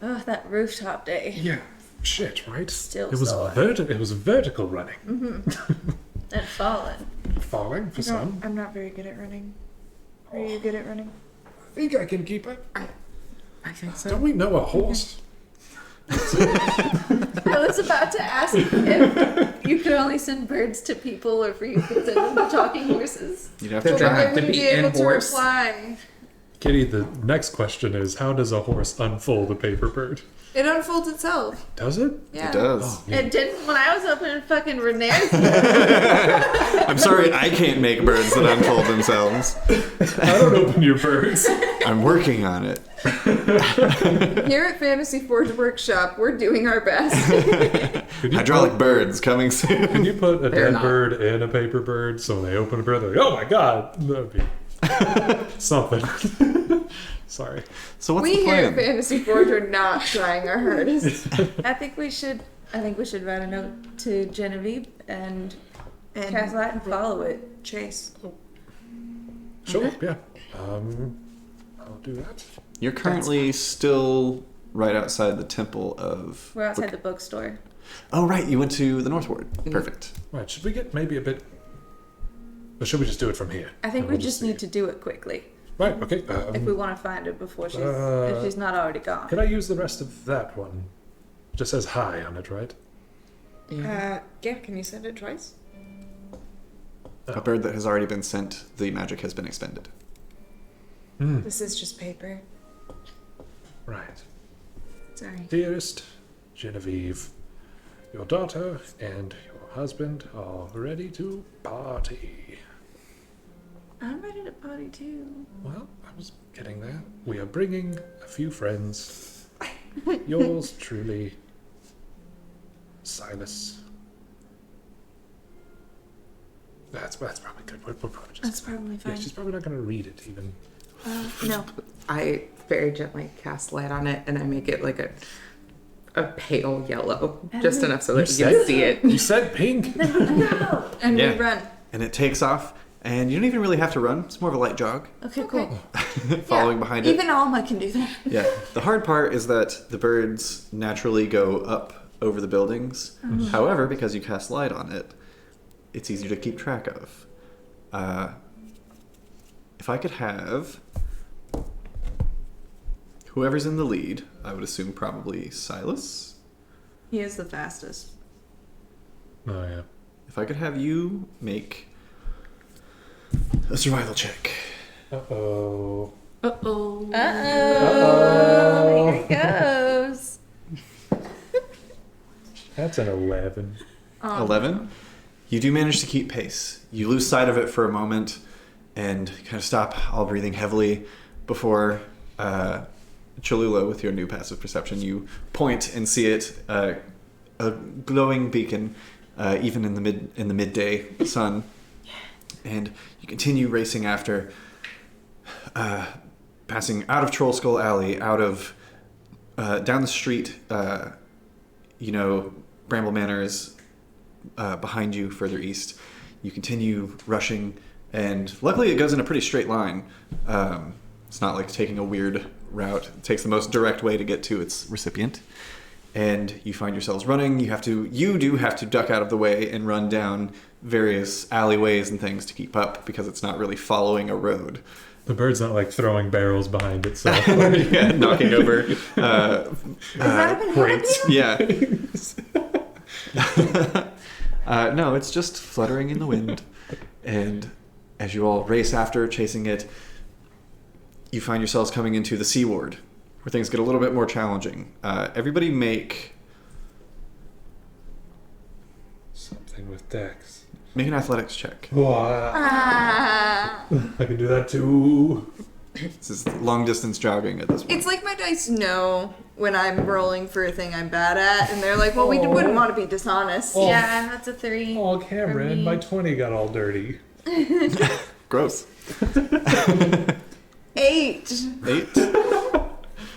Oh, that rooftop day. Yeah. Shit, right? Still it was sore. it was vertical running. Mm-hmm. And falling. Falling for some. I'm not very good at running. Are you good at running? I think I can keep it. I think so. Don't we know a horse? I was about to ask if you could only send birds to people or if you could send them to talking horses. You'd have They to try. have to Wouldn't be be able in to horse. reply. Kitty, the next question is, how does a horse unfold a paper bird? It unfolds itself. Does it? Yeah. It does. It didn't when I was opening fucking Renair's. I'm sorry, I can't make birds that unfold themselves. I don't open your birds. I'm working on it. Here at Fantasy Forge Workshop, we're doing our best. Hydraulic birds coming soon. Can you put a They're dead not. bird in a paper bird so when they open a bird, they're like, oh my god, that'd be something. Sorry. So what's We the here at plan? Fantasy Forge are not trying our hardest. I think we should write a note to Genevieve and cast light and follow it. Chase. Sure, yeah. I'll do that. You're currently still right outside the temple of... We're outside the bookstore. Oh, right. You went to the North Ward. Perfect. Right, should we get maybe a bit... Or should we just do it from here? I think And we we'll just see need to do it quickly. Right, okay. If we want to find her before if she's not already gone. Could I use the rest of that one? It just says hi on it, right? Yeah, can you send it twice? A bird that has already been sent, the magic has been expended. This is just paper. Right. Sorry. Dearest Genevieve, your daughter and your husband are ready to party. I'm ready to party too. Well, I was getting there. We are bringing a few friends. Yours truly, Silas. That's probably good. We'll probably just... That's probably fine. Yeah, she's probably not going to read it even. No. I very gently cast light on it and I make it like a pale yellow, just enough so that you can see it. You said pink. And Yeah. we run. And it takes off, and you don't even really have to run. It's more of a light jog, Okay, cool. following behind it. Even Alma can do that. Yeah. The hard part is that the birds naturally go up over the buildings. However, because you cast light on it, it's easier to keep track of. If I could have whoever's in the lead, I would assume probably Silas. He is the fastest. Oh, yeah. If I could have you make a survival check. Uh-oh. Uh-oh. Uh-oh. Here it goes. That's an 11. 11. You do manage to keep pace. You lose sight of it for a moment and kind of stop, all breathing heavily, before Cholula, with your new passive perception, you point and see it, a glowing beacon, even in the midday sun, and you continue racing after, passing out of Troll Skull Alley, out of down the street. Bramble Manor is behind you, further east. You continue rushing, and luckily it goes in a pretty straight line. It's not like taking a weird route. It takes the most direct way to get to its recipient. And you find yourselves running. You do have to duck out of the way and run down various alleyways and things to keep up, because it's not really following a road. The bird's not like throwing barrels behind itself. Yeah, knocking over crates. Yeah. No, it's just fluttering in the wind. And as you all race after, chasing it, you find yourselves coming into the Sea Ward, where things get a little bit more challenging. Everybody make Something with Dex. an athletics check. I can do that too. This is long distance jogging at this point. It's like my dice know when I'm rolling for a thing I'm bad at, and they're like, well, we wouldn't want to be dishonest. Oh. Yeah, that's a 3. Oh, for Cameron, me. my 20 got all dirty. Gross. 8. 8.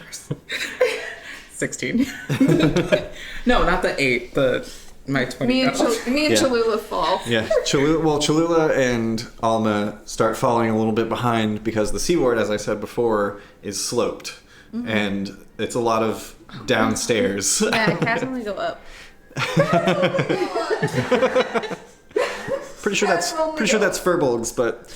course. 16. No, not the 8. My 20. Me and Cholula fall. Yeah, Cholula and Alma start falling a little bit behind because the seaward, as I said before, is sloped. And it's a lot of downstairs. Yeah, cats only go up. Pretty sure that's Furbolgs, but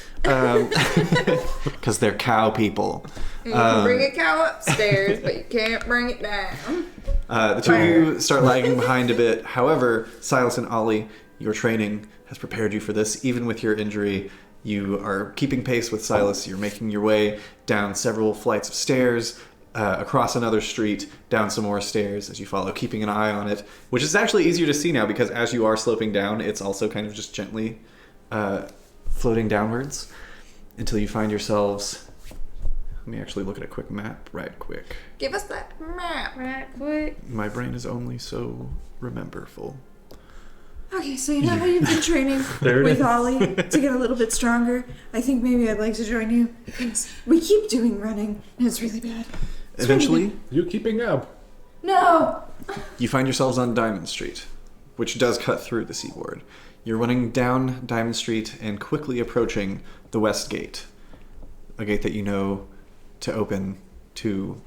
because they're cow people. You can bring a cow upstairs, but you can't bring it down. The two of you start lagging behind a bit. However, Silas and Ollie, your training has prepared you for this. Even with your injury, you are keeping pace with Silas. You're making your way down several flights of stairs, across another street, down some more stairs as you follow, keeping an eye on it, which is actually easier to see now because as you are sloping down, it's also kind of just gently floating downwards until you find yourselves... Let me actually look at a quick map right quick. Give us that map right quick. My brain is only so rememberful. Okay, so you know how you've been training There it with is. Ollie to get a little bit stronger? I think maybe I'd like to join you. Because we keep doing running, and it's really bad. Eventually, You keeping up? No! you find yourselves on Diamond Street, which does cut through the seaboard. You're running down Diamond Street and quickly approaching the West Gate, a gate that you know to open to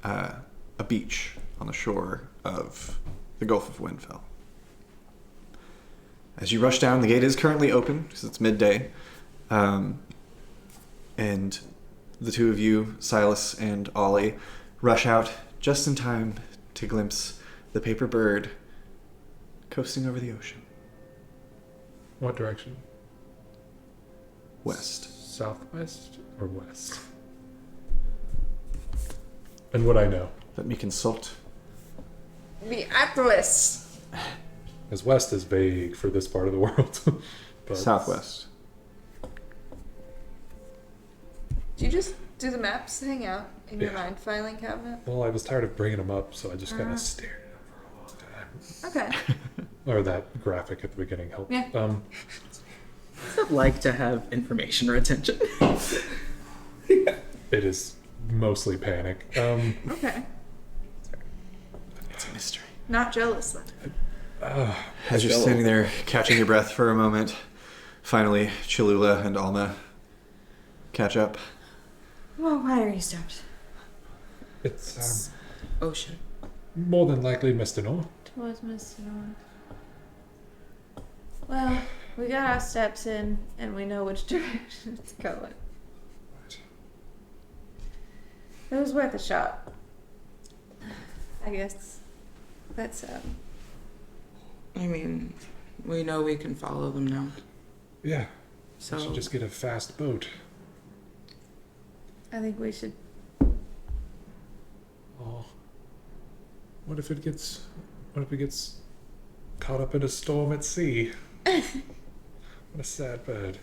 a beach on the shore of the Gulf of Windfell. As you rush down, the gate is currently open because it's midday, and the two of you, Silas and Ollie, rush out just in time to glimpse the paper bird coasting over the ocean. What direction? West. Southwest or west? And what I know. Let me consult. The Atlas. Because west is vague for this part of the world. But Southwest. Do you just do the maps hang out in your mind filing cabinet? Well, I was tired of bringing them up, so I just kind of stared at them for a long time. Okay. Or that graphic at the beginning helped. Yeah. What's it like to have information retention? It is mostly panic. Okay. It's a mystery. Not jealous then. As you're standing there catching your breath for a moment, finally Cholula and Alma catch up. Well, why are you stopped? It's Ocean. more than likely Mr. North. Towards Mr. North. Well, we got our steps in, and we know which direction it's going. It was worth a shot. I guess. That's I mean, we know we can follow them now. Yeah. So We should just get a fast boat. I think we should. Oh. What if it gets caught up in a storm at sea? What a sad bird.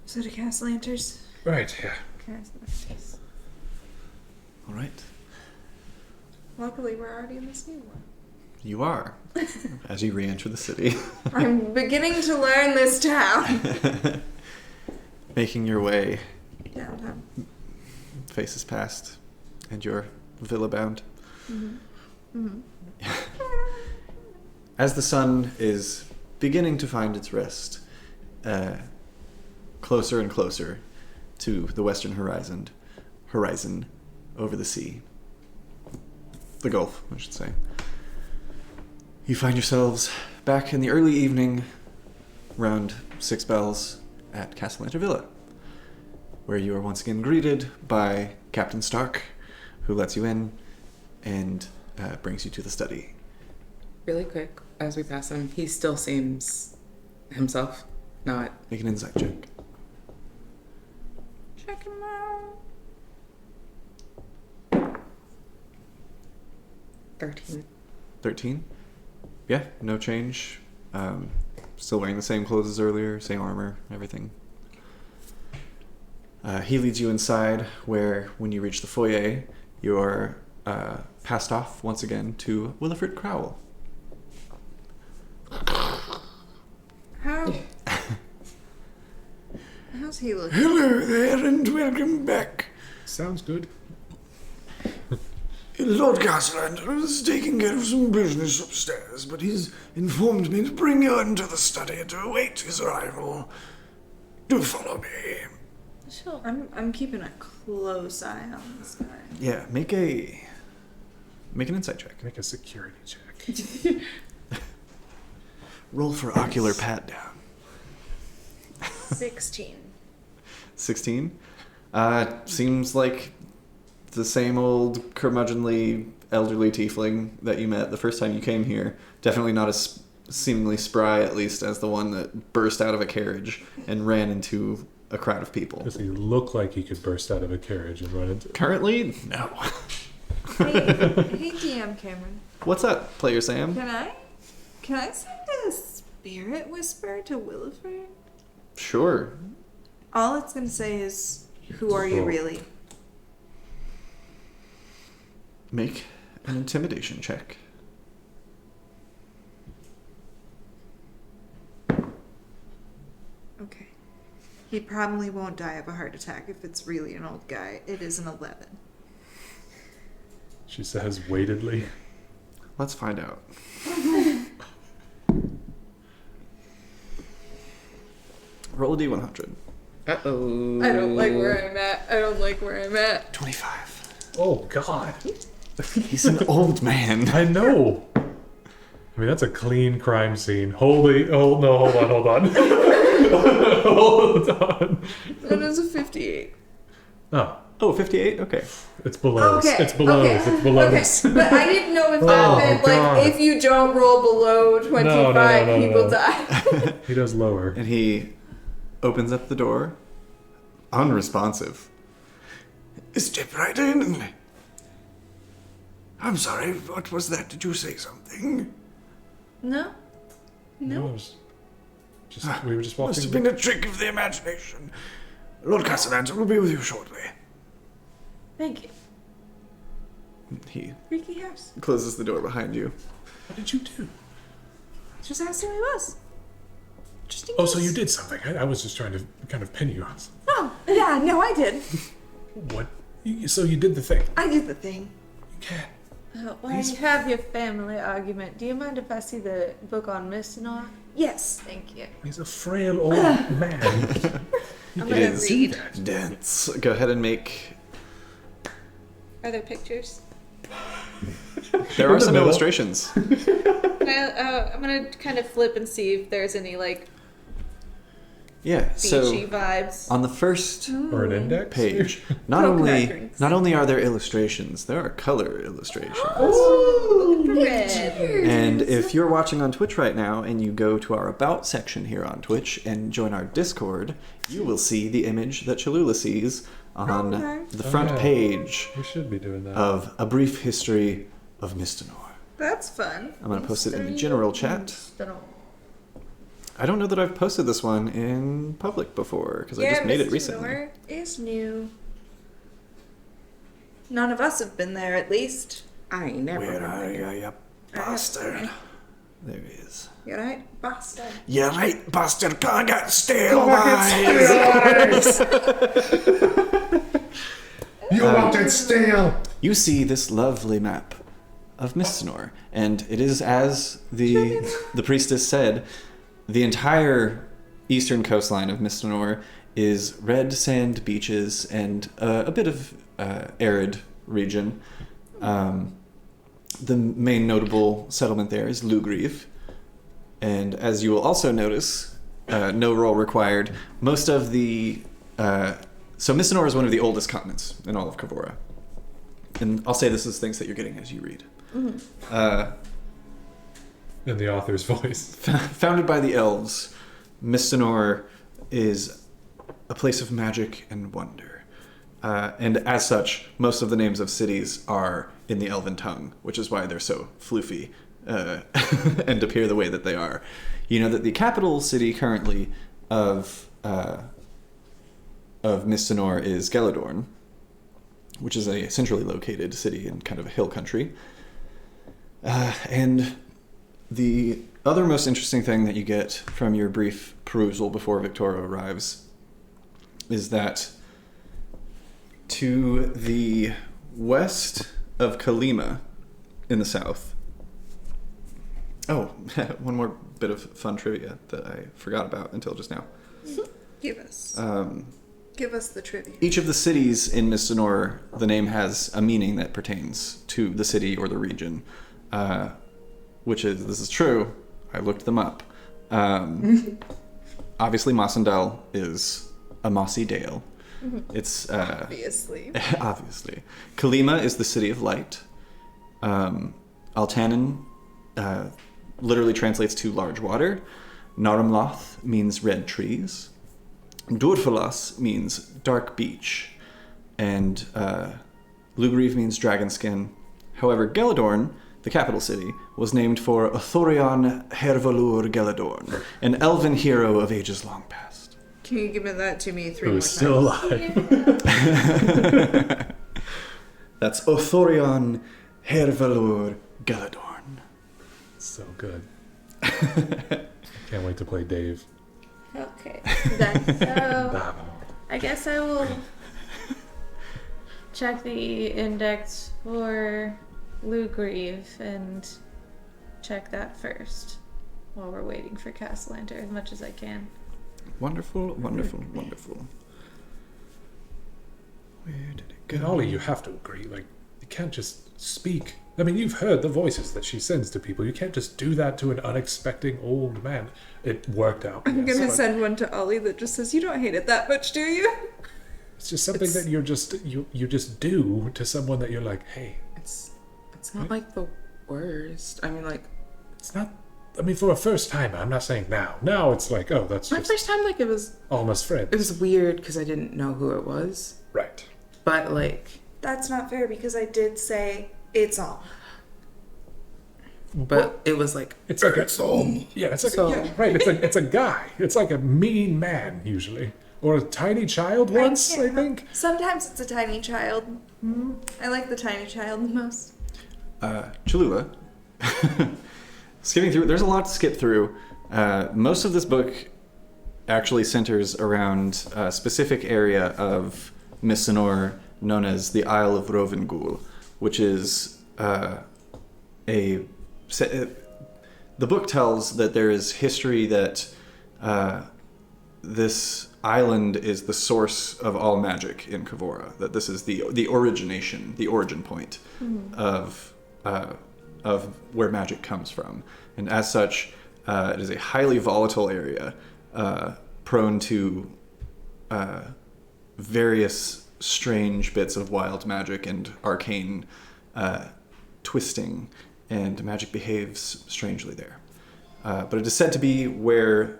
So to cast lanterns? Right, yeah. All right. Luckily, we're already in this new one. You are, as you re-enter the city. I'm beginning to learn this town. Making your way, Downtown. faces past, and you're villa bound. As the sun is beginning to find its rest, closer and closer to the western horizon over the sea, the Gulf, I should say, you find yourselves back in the early evening, around 6 bells, at Castellaneta Villa, where you are once again greeted by Captain Stark, who lets you in and brings you to the study. really quick, as we pass him, he still seems himself, not... Make an insight check. Check him out. 13. 13? Yeah, no change. Still wearing the same clothes as earlier, same armor, everything. He leads you inside, where when you reach the foyer, you are passed off once again to Williford Crowell. How's he looking? Hello there and welcome back. Sounds good. Lord Castellan is taking care of some business upstairs, but he's informed me to bring you into the study to await his arrival. Do follow me. Sure. I'm keeping a close eye on this guy. Yeah, make an insight check. Make a security check. Roll for ocular pat down. 16. 16? Seems like the same old curmudgeonly elderly tiefling that you met the first time you came here. Definitely not as seemingly spry, at least, as the one that burst out of a carriage and ran into a crowd of people. Does he look like he could burst out of a carriage and run into... Currently, no. Hey, DM Cameron. What's up, Player Sam? Can I send a spirit whisper to Williford? Sure. All it's gonna say is, "Who are you really?" Make an intimidation check. Okay. He probably won't die of a heart attack if it's really an old guy. It is an 11. She says weightedly. Let's find out. Roll a d100. Uh-oh. I don't like where I'm at. 25. Oh, God. He's an old man. I know. I mean, that's a clean crime scene. Hold on. Hold on. That is a 58. Oh, 58? Okay. It's below. Okay. It's below. Okay. It's below. Okay. But I didn't know if that meant, God. like, if you don't roll below 25, people die. He does lower. And he opens up the door. Unresponsive. Step right in. I'm sorry, what was that? Did you say something? No. No. We were just walking. Must have been a trick of the imagination. Lord Castellan will be with you shortly. Thank you. He Freaky house. closes the door behind you. What did you do? Just asked who he was. Just in Oh, so case. you did something. I was just trying to kind of pin you. Oh, yeah, no, I did. What? So you did the thing. I did the thing. You can't. While you have your family argument, do you mind if I see the book on Mistinor? Yes. Thank you. He's a frail old man. I'm It gonna is read. dense. Go ahead and make... Are there pictures? There are some illustrations. I'm gonna kind of flip and see if there's any like Yeah, so beachy vibes. on the first Or an index page, not only are there illustrations, there are color illustrations. Red. And if you're watching on Twitch right now and you go to our About section here on Twitch and join our Discord, you will see the image that Cholula sees on the front page We should be doing that. of A Brief History of Mistinor. That's fun. I'm going to post it in the general chat. Mistinor. I don't know that I've posted this one in public before because I just made it recently. Mistinor is new. None of us have been there, at least. I ain't never Where been are there. you, you bastard? There he is. You right, bastard? You're right, bastard. Can't get stale lies. You wanted stale. You see this lovely map of Mistinor, and it is as the priestess said, the entire eastern coastline of Mistinor is red sand beaches and a bit of arid region. The main notable settlement there is Lugriv, and as you will also notice, no roll required. Most of the so Mistinor is one of the oldest continents in all of Kavora. And I'll say this is things that you're getting as you read. In the author's voice. Founded by the elves, Mistinor is a place of magic and wonder. And as such, most of the names of cities are in the elven tongue, which is why they're so floofy and appear the way that they are. You know that the capital city currently of Mistinor is Geladorn, which is a centrally located city in kind of a hill country. And the other most interesting thing that you get from your brief perusal before Victoria arrives is that To the west of Kalima in the south. Oh, one more bit of fun trivia that I forgot about until just now. Give us. Give us the trivia. Each of the cities in Mistinor, the name has a meaning that pertains to the city or the region, this is true. I looked them up. Obviously, Mossendal is a mossy dale. It's obviously. Obviously. Kalima is the city of light. Altanen literally translates to large water. Naramloth means red trees. Durfalas means dark beach. And Lugriv means dragon skin. However, Geladorn, the capital city, was named for Othorion Hervalur Geladorn, an elven hero of ages long past. Can you give that to me 3 more Who's times? still alive. That's Othorion Hervalur Geladorn. So good. Can't wait to play Dave. Okay. So I guess I will check the index for Lugriv and check that first while we're waiting for Castellanter as much as I can. Wonderful, wonderful, wonderful. Where did it go? And Ollie, you have to agree, like, you can't just speak. I mean, you've heard the voices that she sends to people. You can't just do that to an unexpected old man. It worked out. I'm yes, gonna but send one to Ollie that just says, "You don't hate it that much, do you?" It's just something that you just do to someone that you're like, hey. It's not like the worst. I mean, like, it's not. I mean, for a first timer, I'm not saying now. Now it's like, oh, that's my just first time. Like, it was almost friends. It was weird because I didn't know who it was. Right. But like, that's not fair because I did say it's on. But it was like it's like it's on. Yeah, it's like right. It's a guy. It's like a mean man usually, or a tiny child once. I think. Sometimes it's a tiny child. I like the tiny child the most. Cholula. Skipping through, there's a lot to skip through. Most of this book actually centers around a specific area of Mistinor known as the Isle of Rovengul, which is the book tells that there is history that this island is the source of all magic in Kavora, that this is the origin point of where magic comes from. And as such, it is a highly volatile area, prone to various strange bits of wild magic and arcane twisting, and magic behaves strangely there. But it is said to be where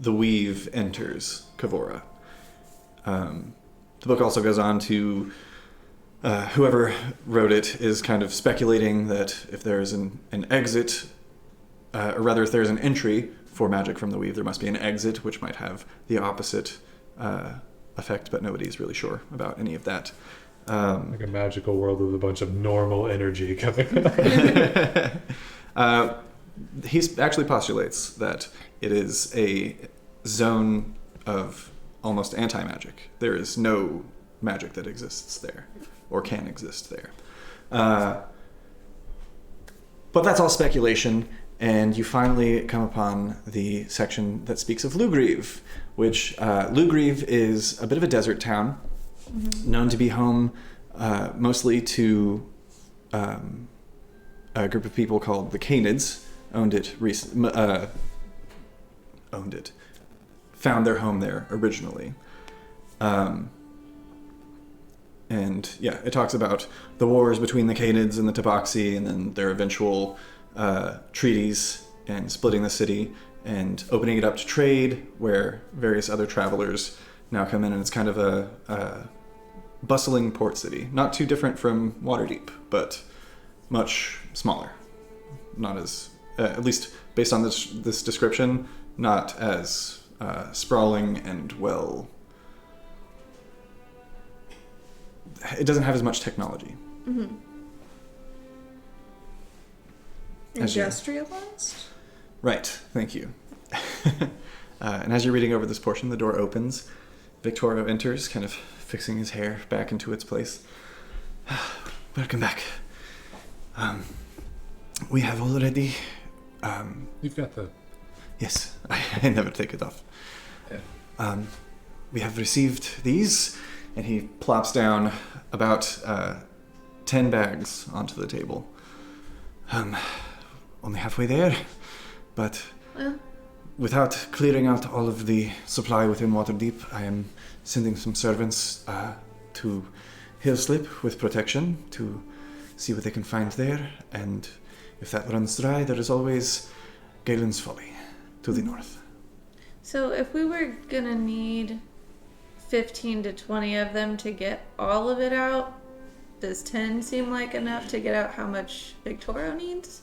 the weave enters Kavora. The book also goes on to whoever wrote it is kind of speculating that if there is an exit, or rather if there is an entry for magic from the weave, there must be an exit, which might have the opposite effect, but nobody's really sure about any of that. Like a magical world with a bunch of normal energy coming out. He actually postulates that it is a zone of almost anti-magic. There is no magic that exists there, or can exist there. But that's all speculation, and you finally come upon the section that speaks of Lugriv, which Lugriv is a bit of a desert town, known to be home mostly to a group of people called the Canids. Found their home there originally. And yeah, it talks about the wars between the Canids and the Tabaxi, and then their eventual treaties and splitting the city and opening it up to trade, where various other travelers now come in, and it's kind of a bustling port city. Not too different from Waterdeep, but much smaller. Not as, at least based on this description, not as sprawling and well. It doesn't have as much technology. Industrialized? Right, thank you. And as you're reading over this portion, the door opens, Victorio enters, kind of fixing his hair back into its place. Welcome back. We have already... You've got the... Yes, I never take it off. Yeah. We have received these, and he plops down about 10 bags onto the table. Only halfway there, but without clearing out all of the supply within Waterdeep, I am sending some servants to Hillslip with protection to see what they can find there, and if that runs dry, there is always Galen's Folly to the north. So if we were gonna need 15 to 20 of them to get all of it out, does 10 seem like enough to get out how much Victorio needs?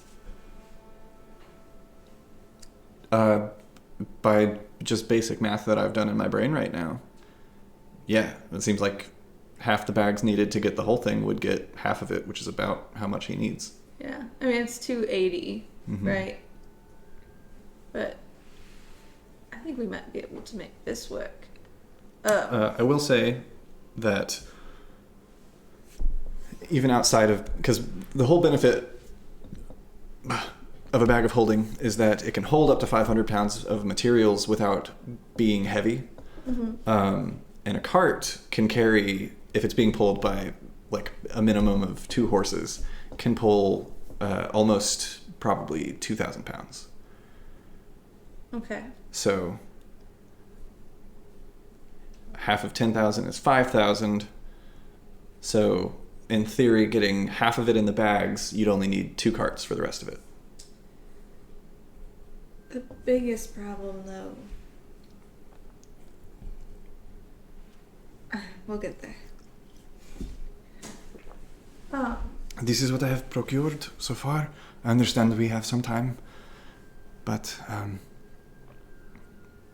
By just basic math that I've done in my brain right now, yeah, it seems like half the bags needed to get the whole thing would get half of it, which is about how much he needs. Yeah, I mean, it's 280, right? But I think we might be able to make this work. I will say that even outside of... Because the whole benefit of a bag of holding is that it can hold up to 500 pounds of materials without being heavy. And a cart can carry, if it's being pulled by like a minimum of 2 horses, can pull almost probably 2,000 pounds. Okay. So half of 10,000 is 5,000. So in theory, getting half of it in the bags, you'd only need 2 carts for the rest of it. The biggest problem, though... We'll get there. Oh. This is what I have procured so far. I understand we have some time, but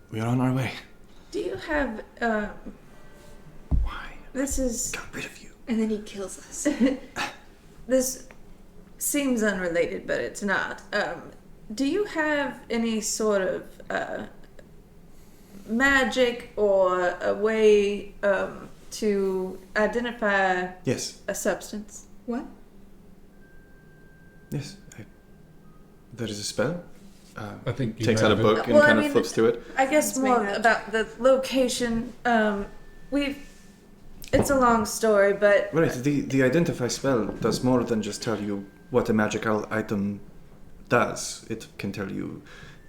we are on our way. Do you have... Why? This is... Got rid of you. And then he kills us. This seems unrelated, but it's not. Do you have any sort of magic or a way to identify Yes. a substance? What? Yes. There is a spell. I think you takes out a have it. book and Well, I kind mean, of flips through it. I guess Let's more make that about the location. It's a long story, but Right. The identify spell does more than just tell you what a magical item does. It can tell you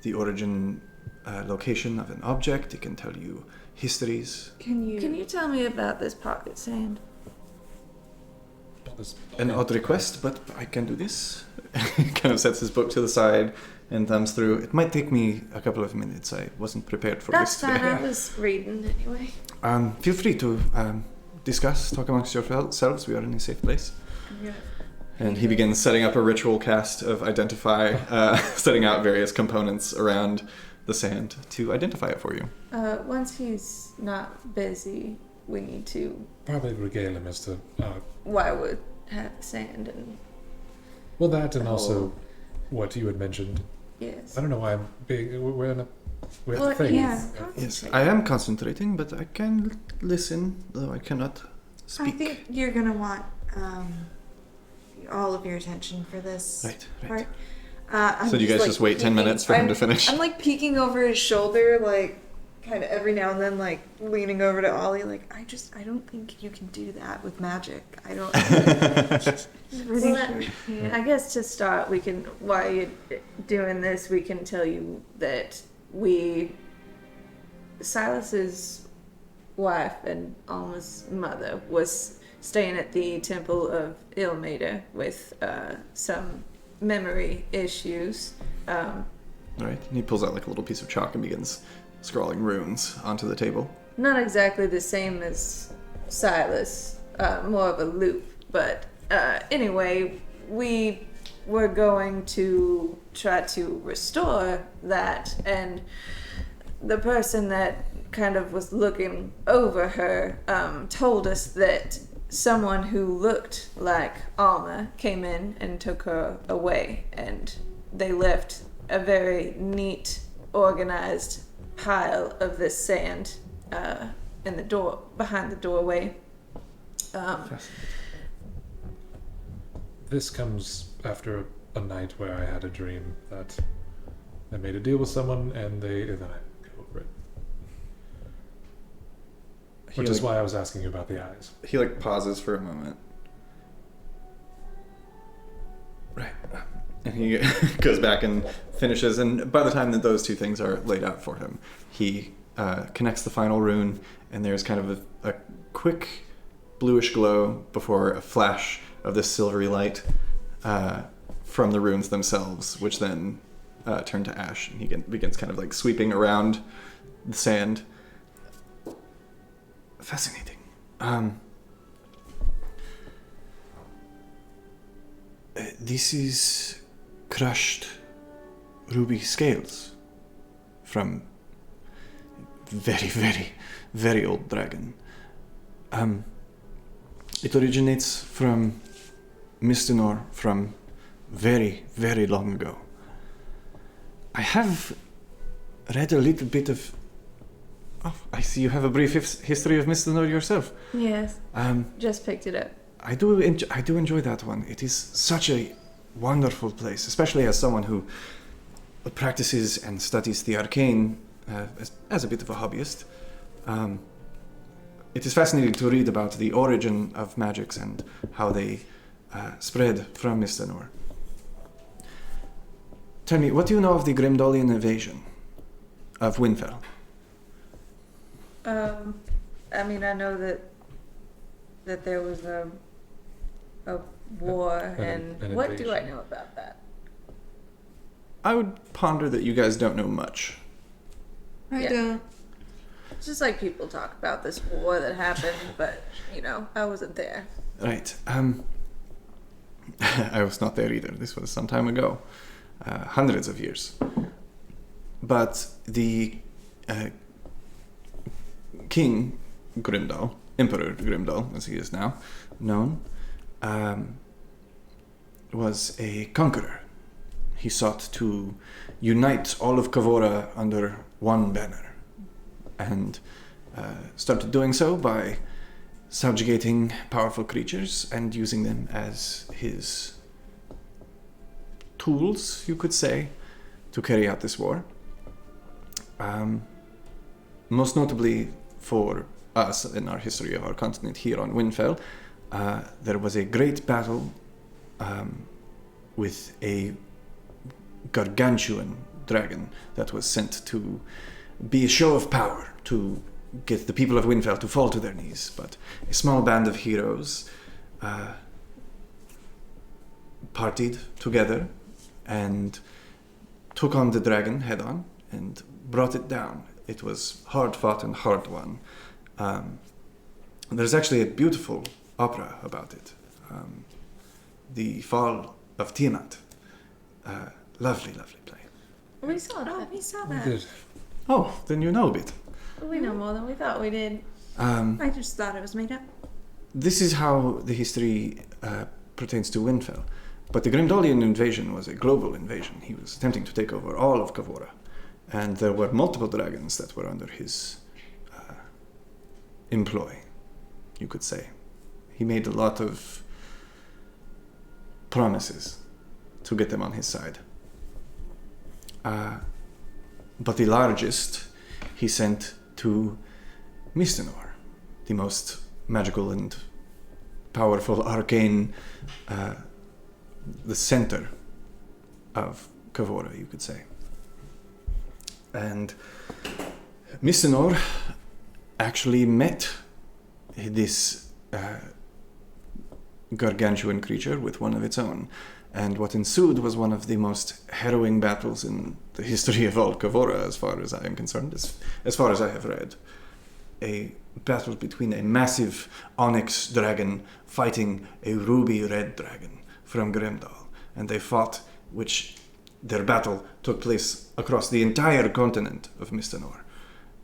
the origin, location of an object. It can tell you histories. Can you tell me about this pocket sand? An odd request, but I can do this. Kind of sets his book to the side and thumbs through. It might take me a couple of minutes. I wasn't prepared for That's this fine. today. I was reading anyway. Feel free to discuss, talk amongst yourselves. We are in a safe place. And he begins setting up a ritual cast of identify, setting out various components around the sand to identify it for you. Once he's not busy, we need to... Probably regale him as to... why would have sand and... Well, that and the also whole- what you had mentioned. Yes. I don't know why I'm being... We're in a... We have Well, to think. yeah. Yes, I am concentrating, but I can listen, though I cannot speak. I think you're gonna want all of your attention for this Right. part. So do you guys just wait 10 minutes for him to finish? I'm like peeking over his shoulder, like kind of every now and then, like leaning over to Ollie, like I don't think you can do that with magic. I don't. Well, I guess to start, we can, while you're doing this, we can tell you that Silas's wife and Alma's mother was staying at the Temple of Ilmater with some memory issues. Right. And he pulls out like a little piece of chalk and begins scrawling runes onto the table. Not exactly the same as Silas, more of a loop, but anyway, we were going to try to restore that, and the person that kind of was looking over her told us that someone who looked like Alma came in and took her away, and they left a very neat, organized pile of this sand in the door behind the doorway. This comes after a night where I had a dream that I made a deal with someone and then I got over it. Which is why I was asking you about the eyes. He like pauses for a moment. Right. And he goes back and finishes, and by the time that those two things are laid out for him, he connects the final rune, and there's kind of a quick bluish glow before a flash of this silvery light from the runes themselves, which then turn to ash, and he begins kind of like sweeping around the sand. Fascinating. This is crushed ruby scales from very, very, very old dragon. It originates from Mistinor from very, very long ago. I have read a little bit of... Oh, I see you have a brief history of Mistinor yourself. Yes. Just picked it up. I do enjoy that one. It is such a wonderful place, especially as someone who practices and studies the arcane as a bit of a hobbyist. It is fascinating to read about the origin of magics and how they spread from Mistinor. Tell me, what do you know of the Grimdolian invasion of Winfell? I mean, I know that there was a war, and what do I know about that? I would ponder that you guys don't know much. I don't. It's just like people talk about this war that happened, but, I wasn't there. Right. I was not there either. This was some time ago. Hundreds of years. But the King Grimdal, Emperor Grimdal, as he is now known, was a conqueror. He sought to unite all of Kavora under one banner, and started doing so by subjugating powerful creatures and using them as his tools, you could say, to carry out this war. Most notably for us in our history of our continent here on Winfell, there was a great battle with a gargantuan dragon that was sent to be a show of power, to get the people of Winfell to fall to their knees. But a small band of heroes partied together and took on the dragon head on and brought it down. It was hard fought and hard won. There's actually a beautiful opera about it. The Fall of Tiamat. Lovely, lovely play. We saw that. We saw We that. did. Oh, then you know a bit. We know more than we thought we did. I just thought it was made up. This is how the history pertains to Winfell. But the Grimdolian invasion was a global invasion. He was attempting to take over all of Kavora. And there were multiple dragons that were under his employ, you could say. He made a lot of promises to get them on his side. But the largest he sent to Mistinor, the most magical and powerful arcane, the center of Kavora, you could say. And Mistinor actually met this gargantuan creature with one of its own. And what ensued was one of the most harrowing battles in the history of all Kavora, as far as I am concerned, as far as I have read. A battle between a massive onyx dragon fighting a ruby red dragon from Grimdal. And they fought, which their battle took place across the entire continent of Mistinor.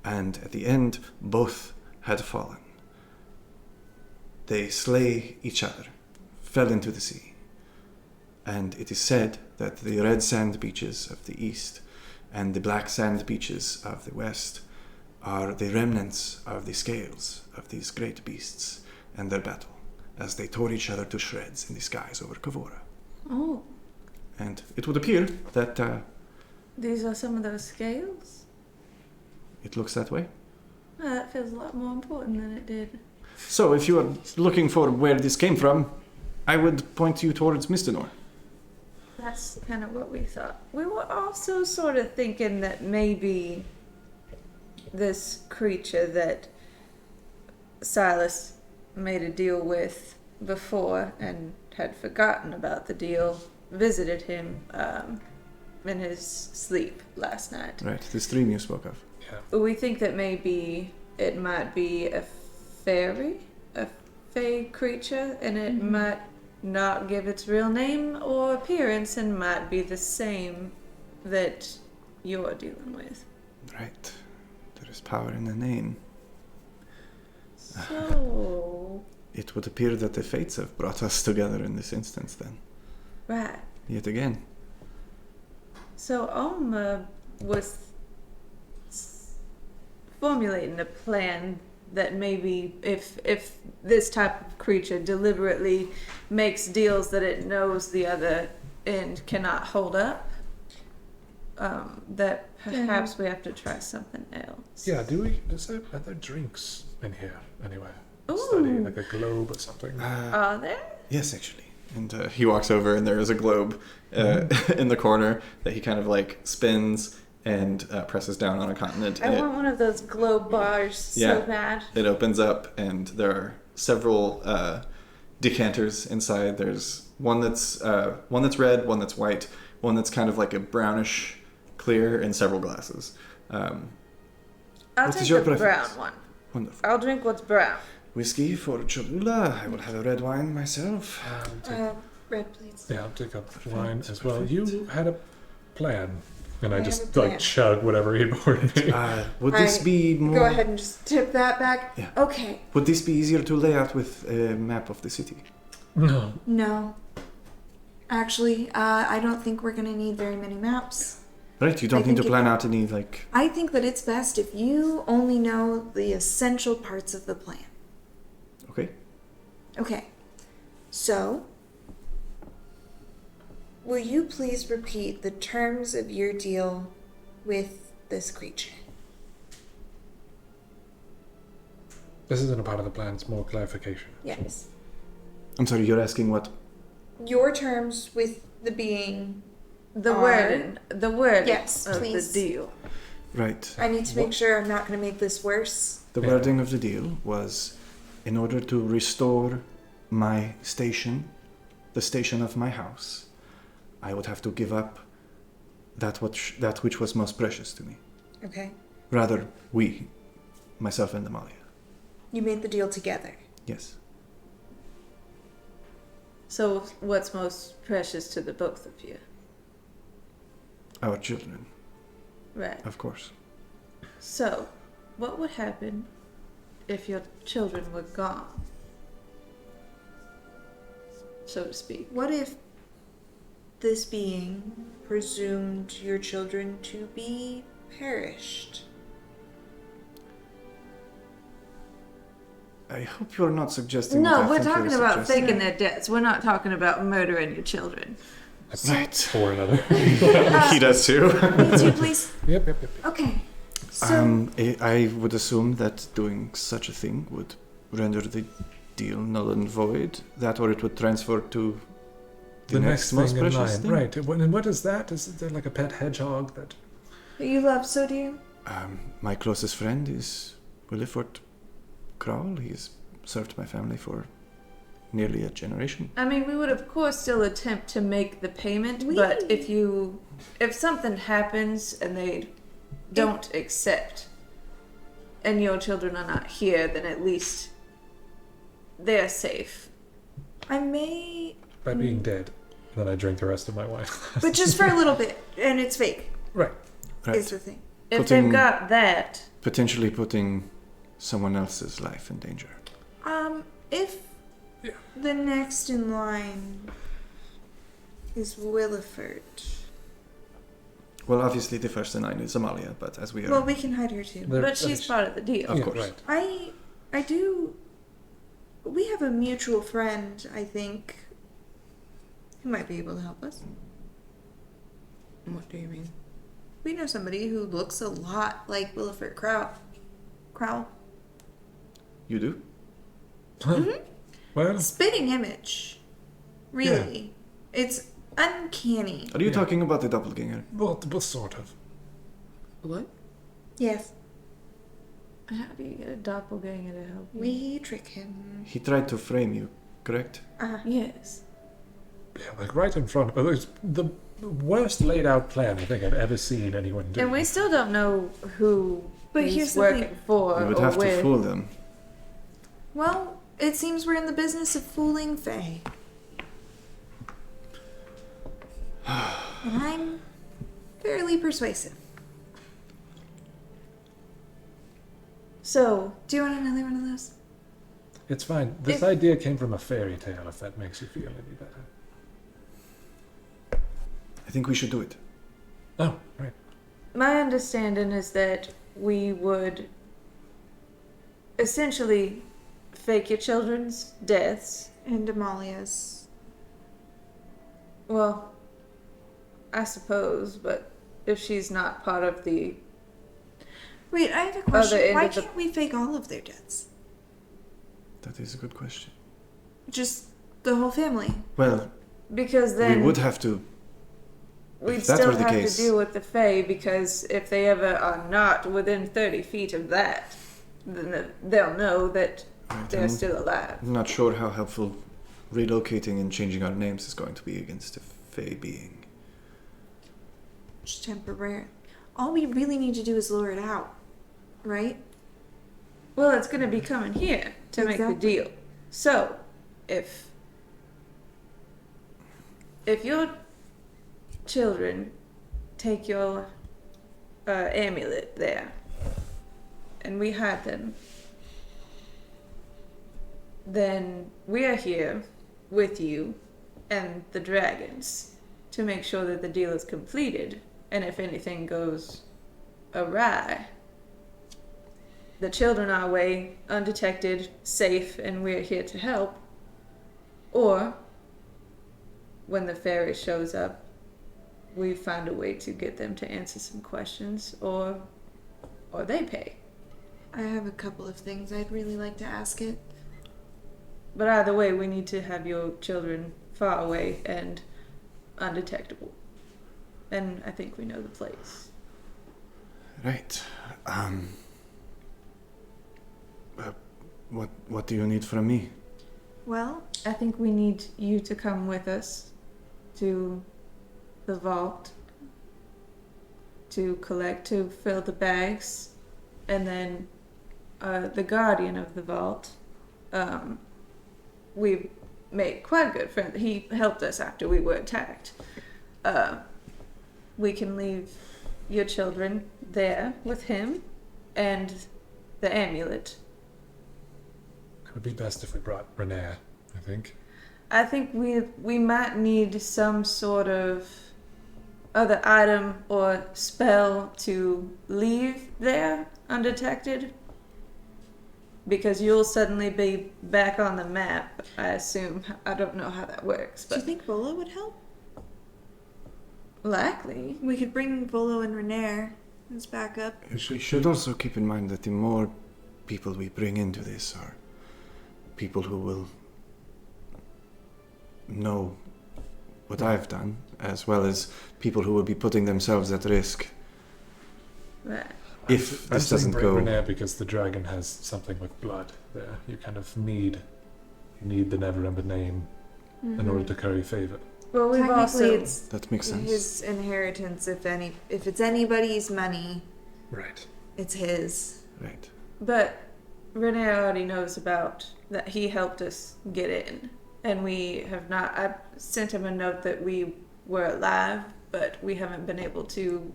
And at the end, both had fallen. They slay each other, fell into the sea. And it is said that the red sand beaches of the east and the black sand beaches of the west are the remnants of the scales of these great beasts and their battle, as they tore each other to shreds in the skies over Kavora. Oh, And it would appear that these are some of those scales? it looks that way. Well, that feels a lot more important than it did. So, if you are looking for where this came from, I would point you towards Misternor. That's kind of what we thought. We were also sort of thinking that maybe this creature that Silas made a deal with before and had forgotten about the deal visited him in his sleep last night. Right, this dream you spoke of. We think that maybe it might be a fairy, a fey creature, and it might not give its real name or appearance and might be the same that you're dealing with. Right. There is power in the name. So... It would appear that the fates have brought us together in this instance then. Right. Yet again. So Alma was formulating a plan that maybe if this type of creature deliberately makes deals that it knows the other end cannot hold up, that perhaps we have to try something else. Yeah, are there drinks in here anywhere? Ooh. Study, like a globe or something? Are there? Yes, actually. And he walks over and there is a globe in the corner that he kind of like spins and presses down on a continent. I want one of those globe bars so bad. It opens up and there are several decanters inside. There's one that's red, one that's white, one that's kind of like a brownish clear, and several glasses. I'll take the brown one. Wonderful. I'll drink what's brown. Whiskey for Cholula. I will have a red wine myself. Red, please. Yeah, I'll take up wine as well. You had a plan. And I have just a plan. like chug whatever he poured me. Would this be more... Go ahead and just tip that back. Yeah. Okay. Would this be easier to lay out with a map of the city? No. No. Actually, I don't think we're going to need very many maps. Right, you don't need to plan out any, like... I think that it's best if you only know the essential parts of the plan. Okay. Okay. So, will you please repeat the terms of your deal with this creature? This isn't a part of the plan, it's more clarification. Yes. I'm sorry, you're asking what? Your terms with the being... The word. Yes, of please. the deal. Right. I need to make sure I'm not going to make this worse. The wording of the deal was, in order to restore my station, the station of my house, I would have to give up that which was most precious to me. Okay. Rather, we, myself and Amalia. You made the deal together. Yes. So what's most precious to the both of you? Our children. Right. Of course. So, what would happen if your children were gone? So to speak. What if this being presumed your children to be perished? I hope you're not suggesting No, what I we're think talking you're about suggesting. faking their deaths. We're not talking about murdering your children. Right. Or another. He does too. Me too, please. Yep. Okay. So, I would assume that doing such a thing would render the deal null and void. That, or it would transfer to the next most thing in precious line. thing. Right. And what is that? Is there like a pet hedgehog that... you love so do you? My closest friend is Williford Crowell. He's served my family for nearly a generation. I mean, we would of course still attempt to make the payment, but if something happens and they don't accept, and your children are not here, then at least they're safe. I may... By being dead. And then I drink the rest of my wine. But just for a little bit, and it's fake. Right. Is the thing. If they've got that... Potentially putting someone else's life in danger. If the next in line is Williford. Well, obviously the first in line is Amalia, but as we are... Well, we can hide her too. But she's part of the deal. Of course. Right. I do. We have a mutual friend, I think, who might be able to help us. What do you mean? We know somebody who looks a lot like Williford Crowell. You do? Mm-hmm. Well, Spitting image. Really. It's uncanny. Are you talking about the doppelganger? what sort of? What? Yes. How do you get a doppelganger to help you? We trick him. He tried to frame you, correct? Yes. Yeah, like right in front of us. The worst laid out plan I think I've ever seen anyone do. And we still don't know who But he's here's the working thing. for We would or have with. to fool them. Well, it seems we're in the business of fooling Faye. And I'm fairly persuasive. So, Do you want another one of those? It's fine. This idea came from a fairy tale, if that makes you feel any better. I think we should do it. Oh, right. my understanding is that we would essentially fake your children's deaths. And Amalia's. Well, I suppose, but if she's not part of the... Wait, I have a question. end Why of the- can't we fake all of their deaths? That is a good question. Just the whole family. Well, Because then... we would have to... We'd if that still were the have case- to deal with the Fae, because if they ever are not within 30 feet of that, then they'll know that Right, they're I'm still alive. not sure how helpful relocating and changing our names is going to be against a Fey being. Just temporary. All we really need to do is lure it out. Right? Well, it's going to be coming here to make the Exactly. deal. So, if your children take your amulet there, and we hide them, then we are here with you and the dragons to make sure that the deal is completed. And if anything goes awry, the children are away, undetected, safe, and we're here to help. Or, when the fairy shows up, we find a way to get them to answer some questions, or they pay. I have a couple of things I'd really like to ask it. But either way, we need to have your children far away and undetectable. And I think we know the place. Right. What do you need from me? Well, I think we need you to come with us to the vault to fill the bags, and then the guardian of the vault, we made quite a good friend. He helped us after we were attacked. We can leave your children there with him and the amulet. It would be best if we brought Renee, I think. I think we might need some sort of other item or spell to leave there undetected, because you'll suddenly be back on the map, I assume. I don't know how that works, do but you think Volo would help? likely. We could bring Volo and Renair as backup. We should also keep in mind that the more people we bring into this are people who will know what I've done, as well as people who will be putting themselves at risk Right. if I'm this saying doesn't bring go. Renee because the dragon has something with blood there. You kind of need the Neverember name in order to curry favor. Well, we've Technically, also it's That makes sense. his inheritance. If it's anybody's money, Right. it's his. Right. But Renee already knows about that. He helped us get in, and we have not. I sent him a note that we were alive, but we haven't been able to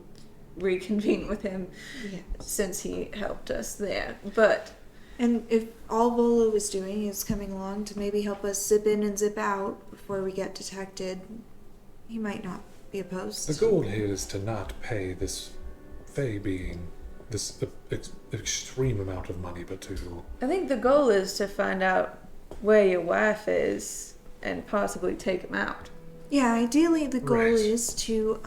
reconvene with him since he helped us there. But And if all Volo is doing is coming along to maybe help us zip in and zip out before we get detected, he might not be opposed. The goal here is to not pay this Fey being this extreme amount of money, but to... I think the goal is to find out where your wife is and possibly take him out. Yeah, ideally the goal Right. is to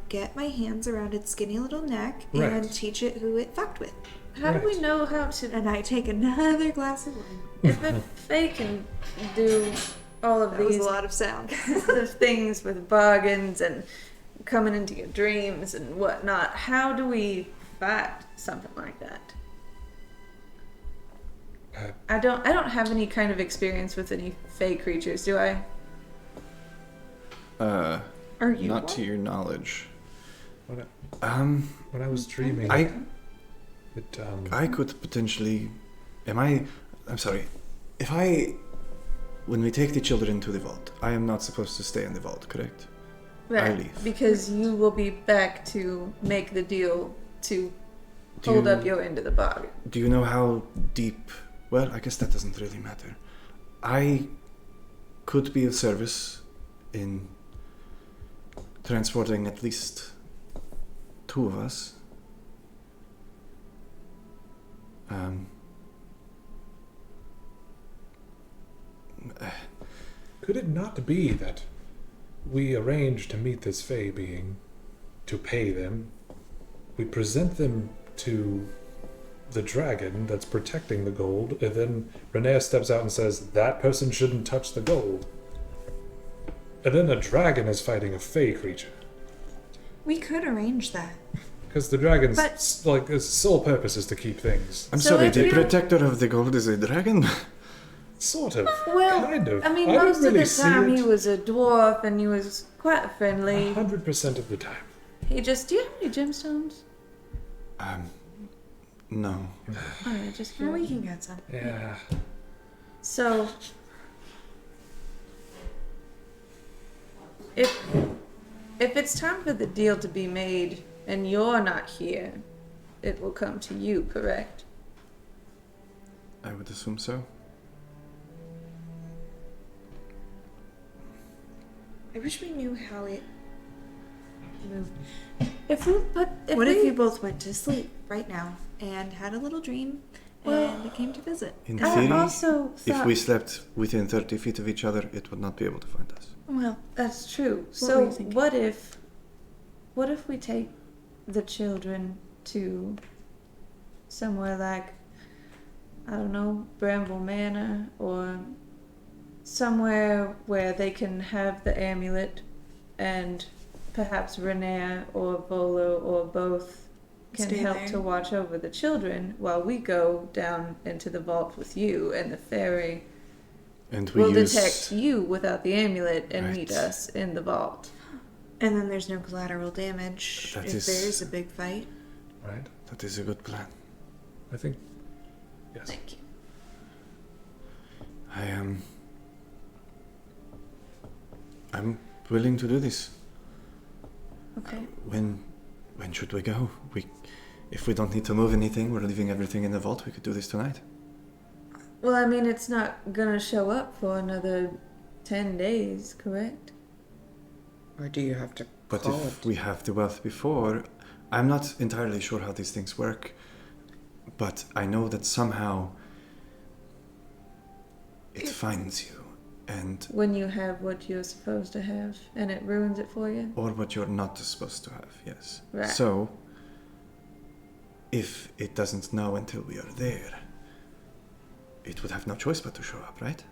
get my hands around its skinny little neck and Right. teach it who it fucked with. How do we know how to... And I take another glass of wine. If the Fae can do all of That was these a lot of sound. the things with bargains and coming into your dreams and whatnot, how do we fight something like that? I don't have any kind of experience with any Fae creatures, do I? Are you Not one? to your knowledge. When Um, I was dreaming, I I could potentially. I'm sorry. When we take the children to the vault, I am not supposed to stay in the vault, correct? I leave. Because you will be back to make the deal to Do hold you- up your end of the bargain. Do you know how deep? Well, I guess that doesn't really matter. I could be of service in transporting at least 2 of us. Could it not be that we arrange to meet this Fey being, to pay them, we present them to the dragon that's protecting the gold, and then Renea steps out and says, that person shouldn't touch the gold. And then a dragon is fighting a Fey creature. We could arrange that. Because the dragon's, But- its sole purpose is to keep things. I'm So sorry, if the you- protector of the gold is a dragon? Sort of. Well, kind of. I mean, I don't most really of the see time it. he was a dwarf and he was quite friendly. 100% of the time. He just, do you have any gemstones? No. Oh, yeah, just Well, we curious. can get some. Yeah. So, if it's time for the deal to be made and you're not here, it will come to you, correct? I would assume so. I wish we knew how it moved. If we, but What if you both went to sleep right now and had a little dream Well, and it came to visit? In I theory, also if thought, we slept within 30 feet of each other, it would not be able to find us. Well, that's true. were So you thinking? what if we take the children to somewhere like, I don't know, Bramble Manor, or somewhere where they can have the amulet, and perhaps Renea or Volo or both can Stay help there. to watch over the children while we go down into the vault with you, and the fairy And we will use... detect you without the amulet and Right. meet us in the vault. and then there's no collateral damage That if is- there is a big fight. Right? That is a good plan. I think. Yes. Thank you. I'm willing to do this. Okay. When should we go? If we don't need to move anything, we're leaving everything in the vault. We could do this tonight. Well, I mean, it's not gonna show up for another 10 days, correct? Or do you have to But call if it? we have the wealth before, I'm not entirely sure how these things work, but I know that somehow it finds you, and When you have what you're supposed to have and it ruins it for you? or what you're not supposed to have. Yes. Right. So if it doesn't know until we are there, it would have no choice but to show up, right?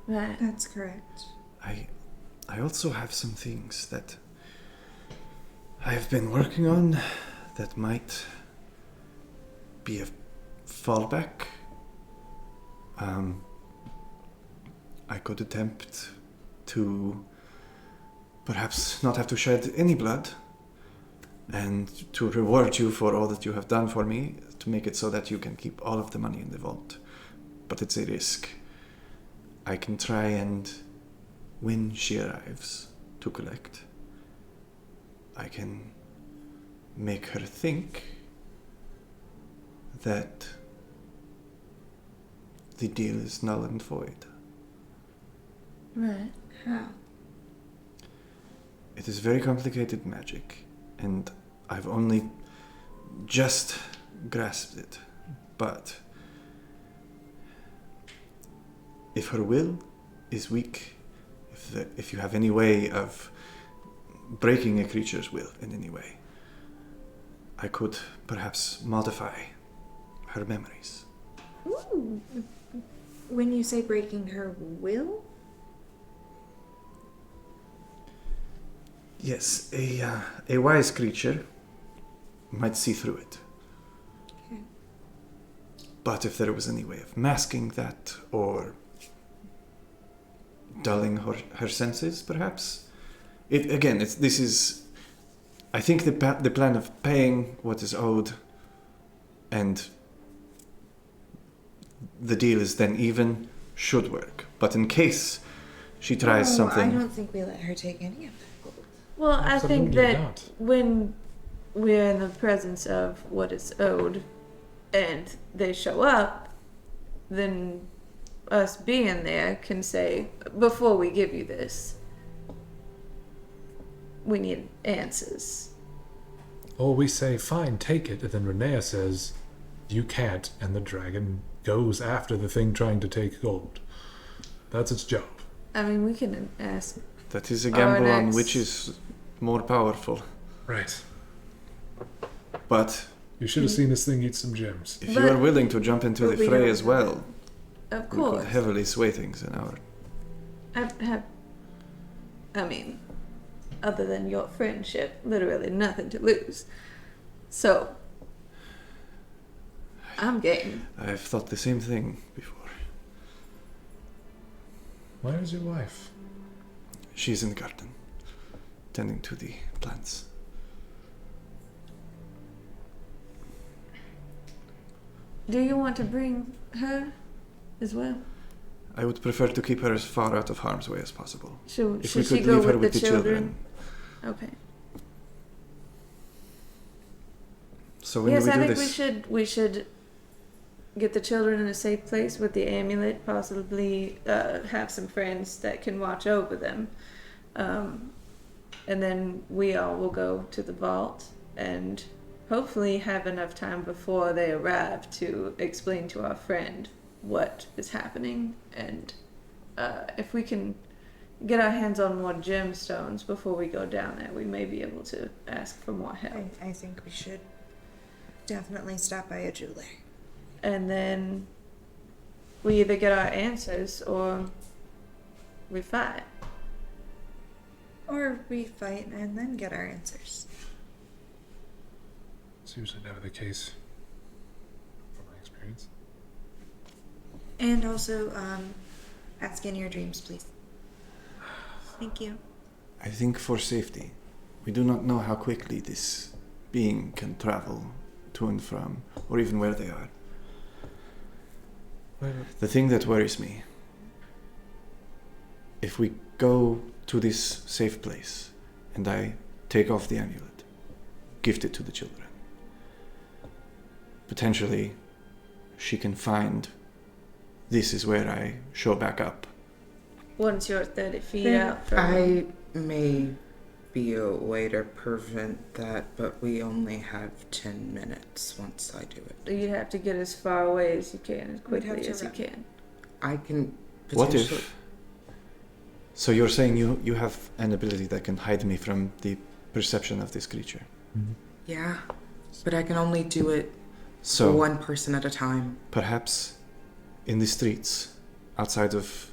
Right. That's correct. I also have some things that I have been working on that might be a fallback. I could attempt to perhaps not have to shed any blood, and to reward you for all that you have done for me, to make it so that you can keep all of the money in the vault. But it's a risk. I can try and, when she arrives to collect, I can make her think that the deal is null and void. Right. How? It is very complicated magic, and I've only just grasped it. But if her will is weak, if you have any way of breaking a creature's will in any way, I could perhaps modify her memories. Ooh. When you say breaking her will? Yes, a wise creature might see through it. Okay. But if there was any way of masking that or dulling her senses, perhaps. I think the plan of paying what is owed and the deal is then even should work. But in case she tries something... I don't think we let her take any of that gold. Well, I think Absolutely that not. when we're in the presence of what is owed and they show up, then us being there can say, before we give you this, we need answers. Or we say, fine, take it, and then Renea says, you can't, and the dragon goes after the thing trying to take gold. That's its job. I mean, we can ask. That is a gamble on next- which is more powerful. Right. But You should have seen this thing eat some gems. if you are willing to jump into but the we fray don't as have well, Of we course. could heavily sway things in our... I mean, other than your friendship, literally nothing to lose. So, I'm game. I've thought the same thing before. Where is your wife? She's in the garden, tending to the plants. Do you want to bring her as well? I would prefer to keep her as far out of harm's way as possible. Should If we she could go leave her with with the the children? Okay. So when Yes, do we I do think this? we should get the children in a safe place with the amulet. Possibly have some friends that can watch over them, and then we all will go to the vault and hopefully have enough time before they arrive to explain to our friend what is happening, and if we can get our hands on more gemstones before we go down there, we may be able to ask for more help. I think we should definitely stop by a jeweler. And then we either get our answers or we fight. Or we fight and then get our answers. It's usually never the case, from my experience. And also, ask in your dreams, please. Thank you. I think for safety. We do not know how quickly this being can travel to and from, or even where they are. The thing that worries me, if we go to this safe place and I take off the amulet, gift it to the children, potentially she can find this is where I show back up. Once you're 30 feet Then out from I may be a way to prevent that, but we only have 10 minutes once I do it. you'd have to get as far away as you can, as We'd have quickly to as you run. can. I can What potentially... if? So you're saying you have an ability that can hide me from the perception of this creature. Yeah, but I can only do it So for one person at a time. perhaps in the streets, outside of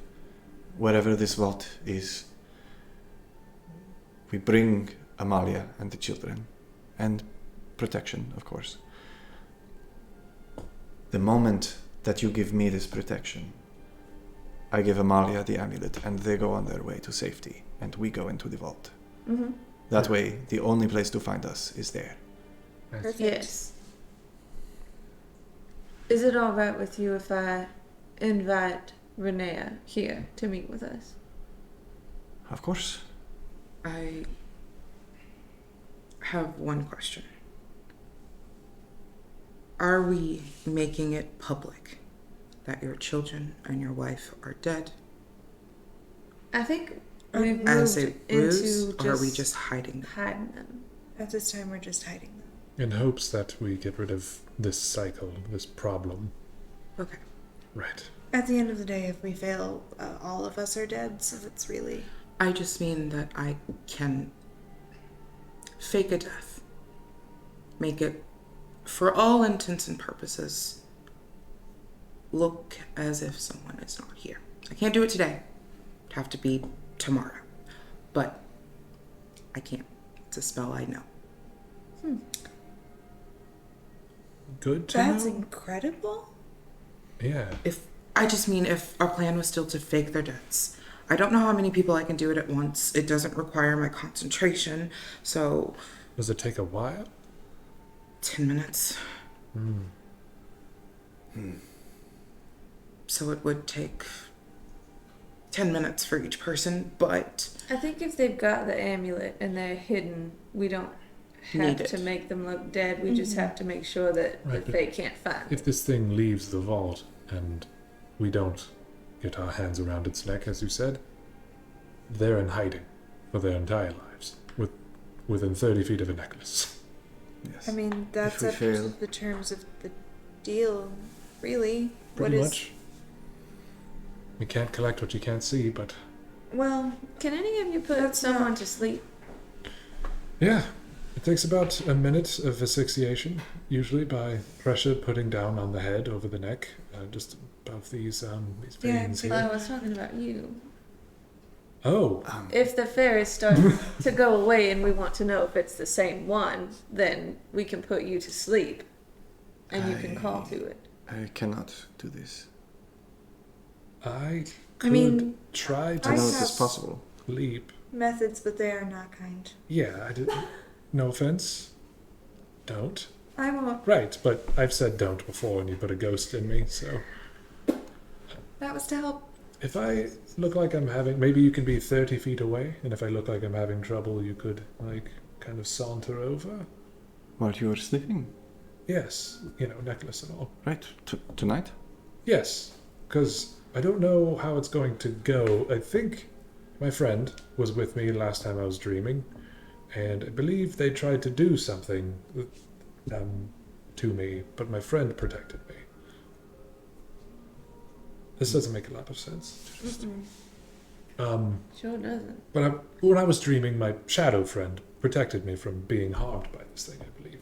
wherever this vault is, we bring Amalia and the children, and protection, of course. The moment that you give me this protection, I give Amalia the amulet, and they go on their way to safety, and we go into the vault. Mm-hmm. That way, the only place to find us is there. Perfect. Yes. Is it all right with you if I invite Renea here to meet with us? Of course. I have one question. Are we making it public that your children and your wife are dead? I think We've as moved a ruse, into or are we just hiding them? hiding them. At this time, we're just hiding them. In hopes that we get rid of this cycle, this problem. Okay. Right. At the end of the day, if we fail, all of us are dead, so it's really... I just mean that I can fake a death. Make it, for all intents and purposes, look as if someone is not here. I can't do it today. It'd have to be tomorrow. But I can't. It's a spell I know. Good to That's know. incredible. Yeah. If our plan was still to fake their deaths. I don't know how many people I can do it at once. It doesn't require my concentration, so... Does it take a while? 10 minutes. So it would take 10 minutes for each person, but... I think if they've got the amulet and they're hidden, we don't have to make them look dead. We just have to make sure that Right, they can't find If this thing leaves the vault and we don't get our hands around its neck, as you said, they're in hiding for their entire lives, within 30 feet of a necklace. Yes. I mean, that's we up fail. to the terms of the deal, really. Pretty much. You can't collect what you can't see, but... Well, Can any of you put someone to sleep? Yeah. It takes about a minute of asphyxiation, usually by pressure putting down on the head over the neck, just above these veins here. I was talking about you. Oh. If the fairies start to go away and we want to know if it's the same one, then we can put you to sleep and you can call to it. I cannot do this. I mean, try to I know this is possible. sleep. methods, but they are not kind. Yeah, I did. No offense. Don't. I won't. Right, but I've said don't before and you put a ghost in me, so... That was to help. If I look like I'm having... Maybe you can be 30 feet away, and if I look like I'm having trouble, you could, kind of saunter over. While you are sleeping? Yes, necklace and all. Right. Tonight? Yes, because I don't know how it's going to go. I think my friend was with me last time I was dreaming, and I believe they tried to do something to me, but my friend protected me. This doesn't make a lot of sense. Sure doesn't. But when I was dreaming, my shadow friend protected me from being harmed by this thing, I believe.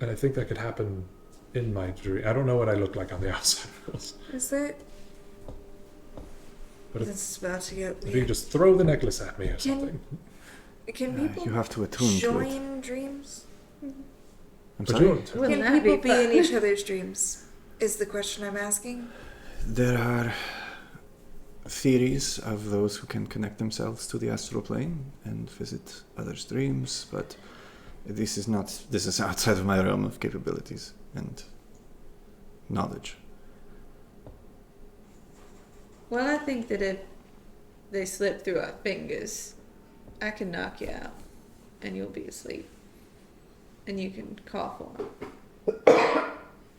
And I think that could happen in my dream. I don't know what I look like on the outside. Is there... But This is about to get if you weird. just throw the necklace at me or something. Can people you have to attune to it. join dreams? I'm sorry? Wouldn't Can that people be be fun? in each other's dreams? Is the question I'm asking. There are theories of those who can connect themselves to the astral plane and visit others' dreams, but this is outside of my realm of capabilities and knowledge. Well, I think that if they slip through our fingers, I can knock you out, and you'll be asleep, and you can call for them.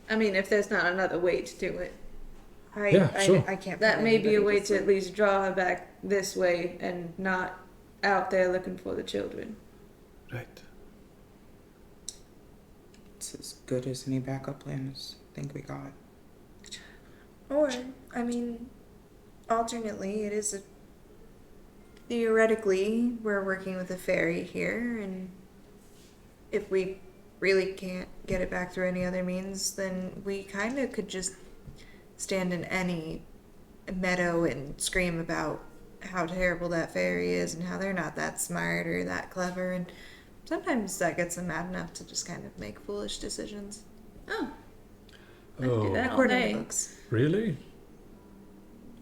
I mean, if there's not another way to do it. I can't. That put may be a anybody way to to at sleep. least draw her back this way and not out there looking for the children. Right. It's as good as any backup plans I think we got. Or, I mean, alternately, it is a... Theoretically, we're working with a fairy here, and if we really can't get it back through any other means, then we kind of could just stand in any meadow and scream about how terrible that fairy is and how they're not that smart or that clever, and sometimes that gets them mad enough to just kind of make foolish decisions. Oh. I Oh. can do that all According to day. books. Really?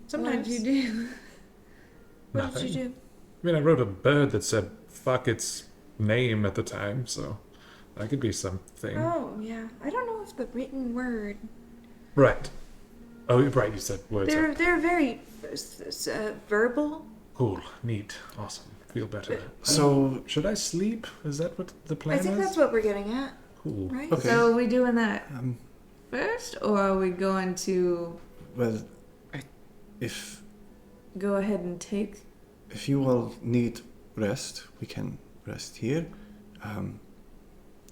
Sometimes. What did you do? What Nothing. did you do? I mean, I wrote a bird that said fuck its name at the time, so that could be something. Oh, yeah. I don't know if the written word... Right. Oh, right, you said words. They're very verbal. Cool, neat, awesome. Feel better. So, should I sleep? Is that what the plan I think is? that's what we're getting at. Cool. Right? Okay. So are we doing that Um, first, or are we going to... well, if go ahead and take... If you all need rest, we can rest here.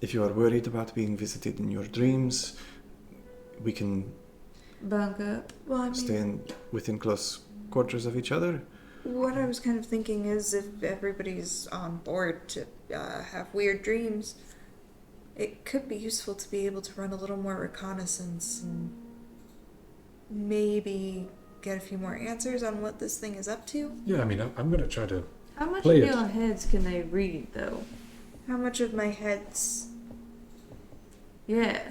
If you are worried about being visited in your dreams, we can Bunk up. Well, I mean, stay within close quarters of each other. what I was kind of thinking is if everybody's on board to have weird dreams, it could be useful to be able to run a little more reconnaissance and maybe get a few more answers on what this thing is up to. Yeah, I mean, I'm going to try to How much play of it. your heads can they read, though? How much of my head's... Yeah.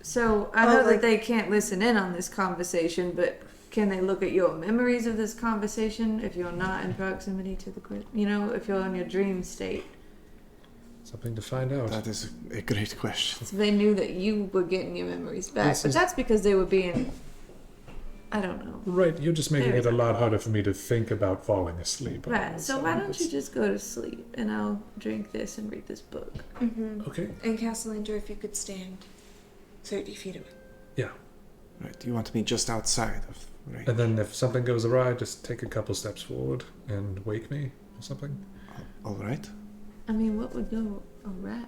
So, I know like- that they can't listen in on this conversation, but can they look at your memories of this conversation if you're not in proximity to the grid? You know, if you're in your dream state. Something to find out. That is a great question. So they knew that you were getting your memories back. This But is- that's because they were being... I don't know. Right, you're just making There it we a go. lot harder for me to think about falling asleep. Right, so why don't you just go to sleep and I'll drink this and read this book. Mm-hmm. Okay. And Castellanter, if you could stand 30 feet away. Yeah. Right, you want me just outside of... Right. And then if something goes awry, just take a couple steps forward and wake me or something. All right. I mean, what would go awry?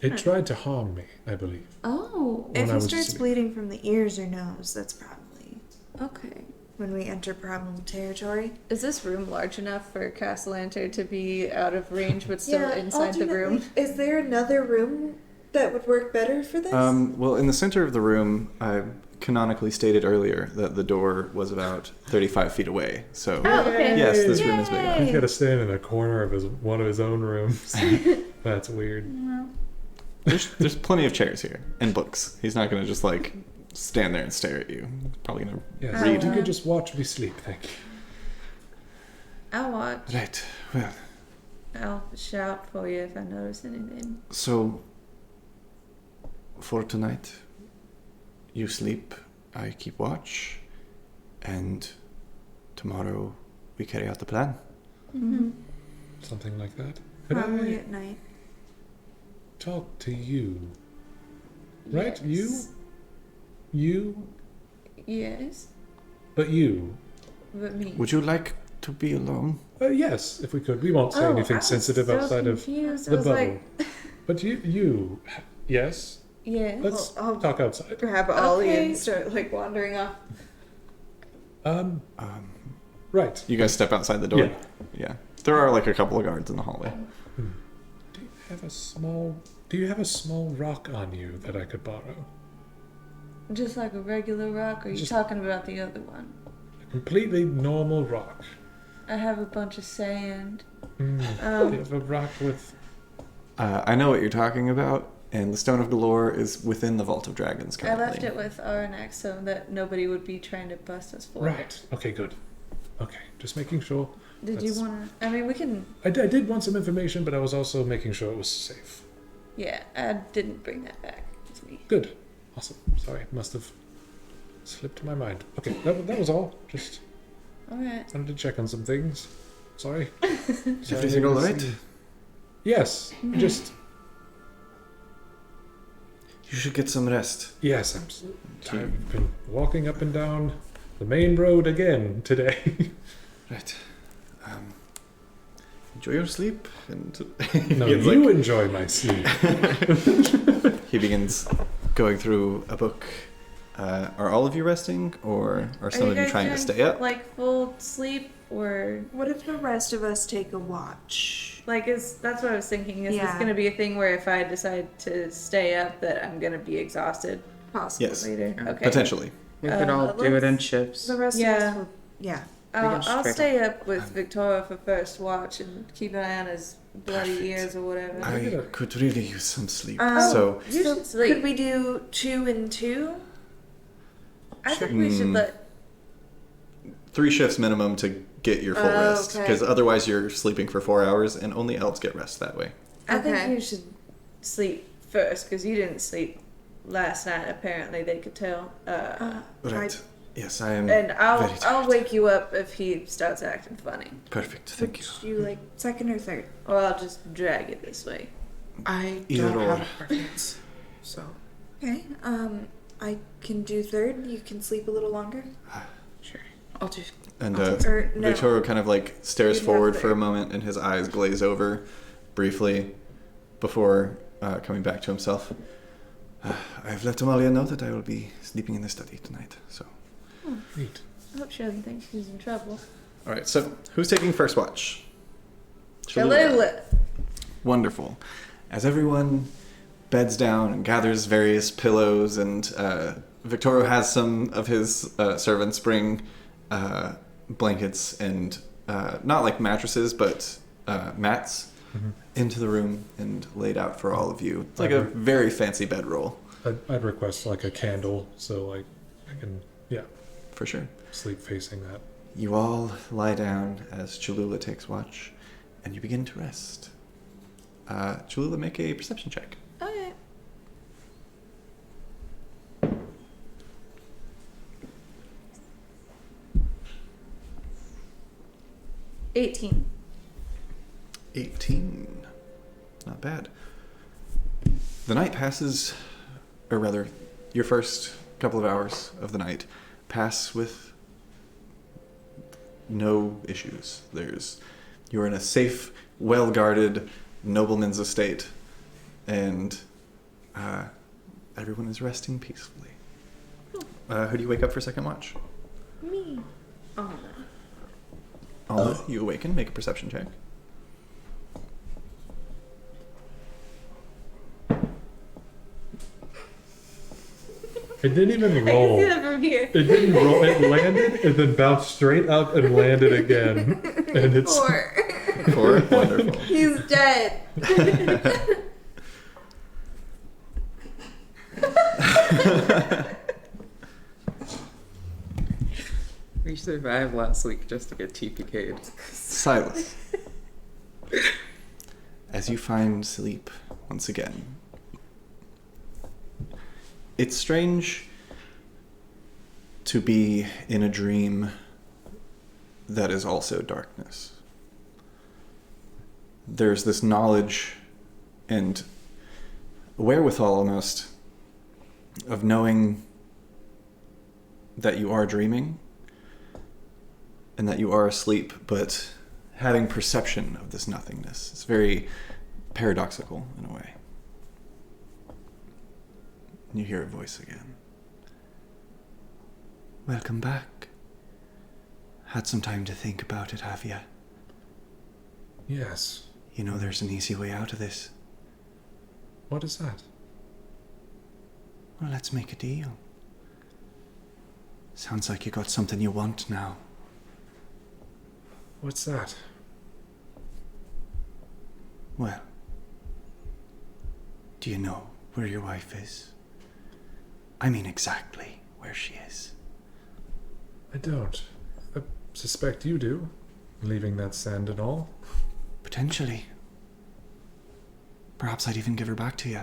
It tried to harm me, I believe. Oh, When If I he was starts asleep. bleeding from the ears or nose, that's probably okay. when we enter problem territory. Is this room large enough for Castellanter to be out of range but still inside the room? ultimately, is there another room that would work better for this? Well, in the center of the room, I canonically stated earlier that the door was about 35 feet away. So, Oh, okay. yes, this room is big enough. He's got to stand in a corner of one of his own rooms. That's weird. There's plenty of chairs here and books. He's not going to just like stand there and stare at you. He's probably going to Yes, read. if you could just watch me sleep, thank you. I'll watch. Right. Well, I'll shout for you if I notice anything. so for tonight, you sleep, I keep watch, and tomorrow we carry out the plan. Mm-hmm. Something like that. Could Probably I at night. talk to you? Right? Yes. You? Yes, But you? but me. Would you like to be alone? Yes, if we could. We won't say I anything was sensitive so outside confused. of I the was bubble. like, But you, yes? yeah. Let's I'll talk outside. grab Ollie Okay. and start like wandering off. Right. You guys step outside the door? Yeah. Yeah. There are like a couple of guards in the hallway. Do you have a small rock on you that I could borrow? Just like a regular rock, or are you Just- talking about the other one? A completely normal rock. I have a bunch of sand. Do you have a rock with... I know what you're talking about, and the Stone of Galore is within the Vault of Dragons I currently. left it with Aranax so that nobody would be trying to bust us for it. Right. Okay, good. Okay, just making sure. Did you want to? I mean, we can. I did want some information, but I was also making sure it was safe. Yeah, I didn't bring that back with me. Good. Awesome. Sorry, must have slipped my mind. Okay, that was all. Just Alright. wanted to check on some things. Sorry. Is everything all right? Yes. Just You should get some rest. yes. I've been walking up and down the main road again today. Right. Enjoy your sleep, and No, He gets, you like- enjoy my sleep. he begins going through a book. Are all of you resting, or are some of you trying to stay up? Like full sleep, or What if the rest of us take a watch? like that's what I was thinking. Is this Yeah. going to be a thing where if I decide to stay up, that I'm going to be exhausted Possibly. Yes. later? Okay. Potentially. We could all do it in let's- shifts. The rest Yeah. of us will, yeah. I'll straight stay up with Victoria for first watch and keep an eye on his bloody ears or whatever. I could really use some sleep. Um, so You should sleep. Could we do 2 and 2? I think we should let. 3 shifts minimum to get your full rest, okay. because otherwise you're sleeping for 4 hours, and only elves get rest that way. I think Okay. you should sleep first because you didn't sleep last night. Apparently, they could tell. Right. Yes, I am. And very I'll tired. wake you up if he starts acting funny. Perfect. Thank you. Would you like second or third? Or I'll just drag it this way. I Either don't or. have a preference. So, Okay. I can do third. You can sleep a little longer. sure. I'll do. And Or no. Victorio kind of like stares You'd have forward to- for a moment, and his eyes glaze over briefly before coming back to himself. I've let Amalia know that I will be sleeping in the study tonight. So, Neat. I hope she doesn't think she's in trouble. all right. So, who's taking first watch? Cholula. Wonderful. As everyone beds down and gathers various pillows, and Victorio has some of his servants bring blankets and not like mattresses, but mats into the room and laid out for all of you. It's like a very fancy bedroll. I'd request like a candle so like I can, For sure. sleep facing that. You all lie down as Cholula takes watch, and you begin to rest. Cholula, make a perception check. Okay. $18. 18. Not bad. The night passes, or rather, your first couple of hours of the night pass with no issues. You're in a safe, well-guarded nobleman's estate, and everyone is resting peacefully. Who do you wake up for second watch? Me. Oh. Alma, you awaken. Make a perception check. It didn't even I can roll. see that from here. It didn't roll. It landed and then bounced straight up and landed again. And it's 4. 4. Wonderful. He's dead. We survived last week just to get TPK'd. Silas, as you find sleep once again, it's strange to be in a dream that is also darkness. There's this knowledge and wherewithal almost of knowing that you are dreaming and that you are asleep, but having perception of this nothingness. It's very paradoxical in a way. And you hear a voice again. Welcome back. Had some time to think about it, have you? Yes. You know there's an easy way out of this. What is that? Well, let's make a deal. Sounds like you got something you want now. What's that? Well, do you know where your wife is? I mean exactly where she is. I don't. I suspect you do, leaving that sand and all. Potentially. Perhaps I'd even give her back to you.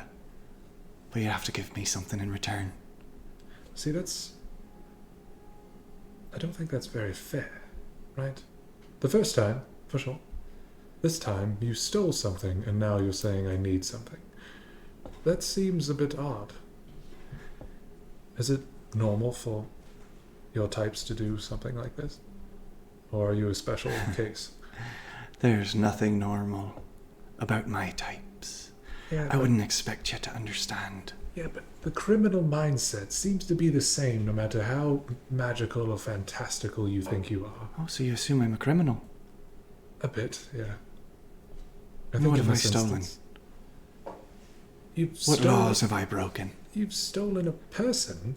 But you'd have to give me something in return. See, I don't think that's very fair, right? The first time, for sure. This time, you stole something, and now you're saying I need something. That seems a bit odd. Is it normal for your types to do something like this? Or are you a special case? There's nothing normal about my types. Yeah, I wouldn't expect you to understand. Yeah, but the criminal mindset seems to be the same no matter how magical or fantastical you think you are. Oh, so you assume I'm a criminal? A bit, yeah. What in have I this stolen? instance, You've What stolen, laws have I broken? You've stolen a person.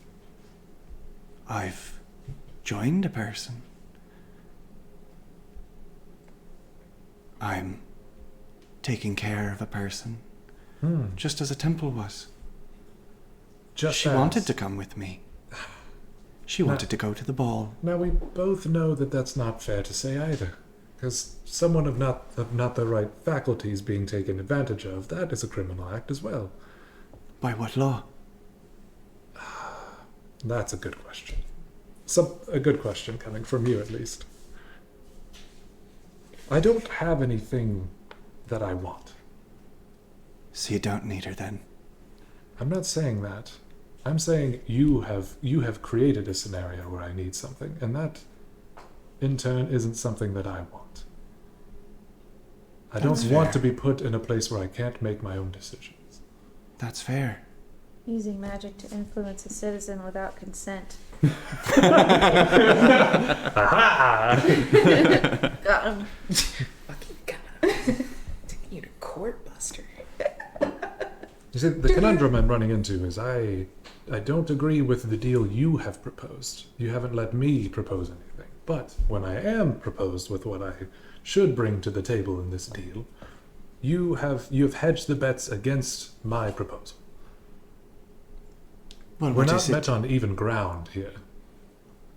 I've joined a person. I'm taking care of a person. Just as a temple was. She wanted to come with me. She wanted to go to the ball. Now we both know that that's not fair to say either. Because someone of not the right faculties being taken advantage of, that is a criminal act as well. By what law? That's a good question. A good question coming from you, at least. I don't have anything that I want. So you don't need her then? I'm not saying that. I'm saying you have created a scenario where I need something, and that in turn, isn't something that I want. I That's don't want fair. to be put in a place where I can't make my own decisions. That's fair. Using magic to influence a citizen without consent. Aha! Got him. Fucking God. Taking you to court, Buster. You see, the conundrum I'm running into is I don't agree with the deal you have proposed. You haven't let me propose anything. But when I am proposed with what I should bring to the table in this deal, you have hedged the bets against my proposal. Well, We're what not is it? met on even ground here,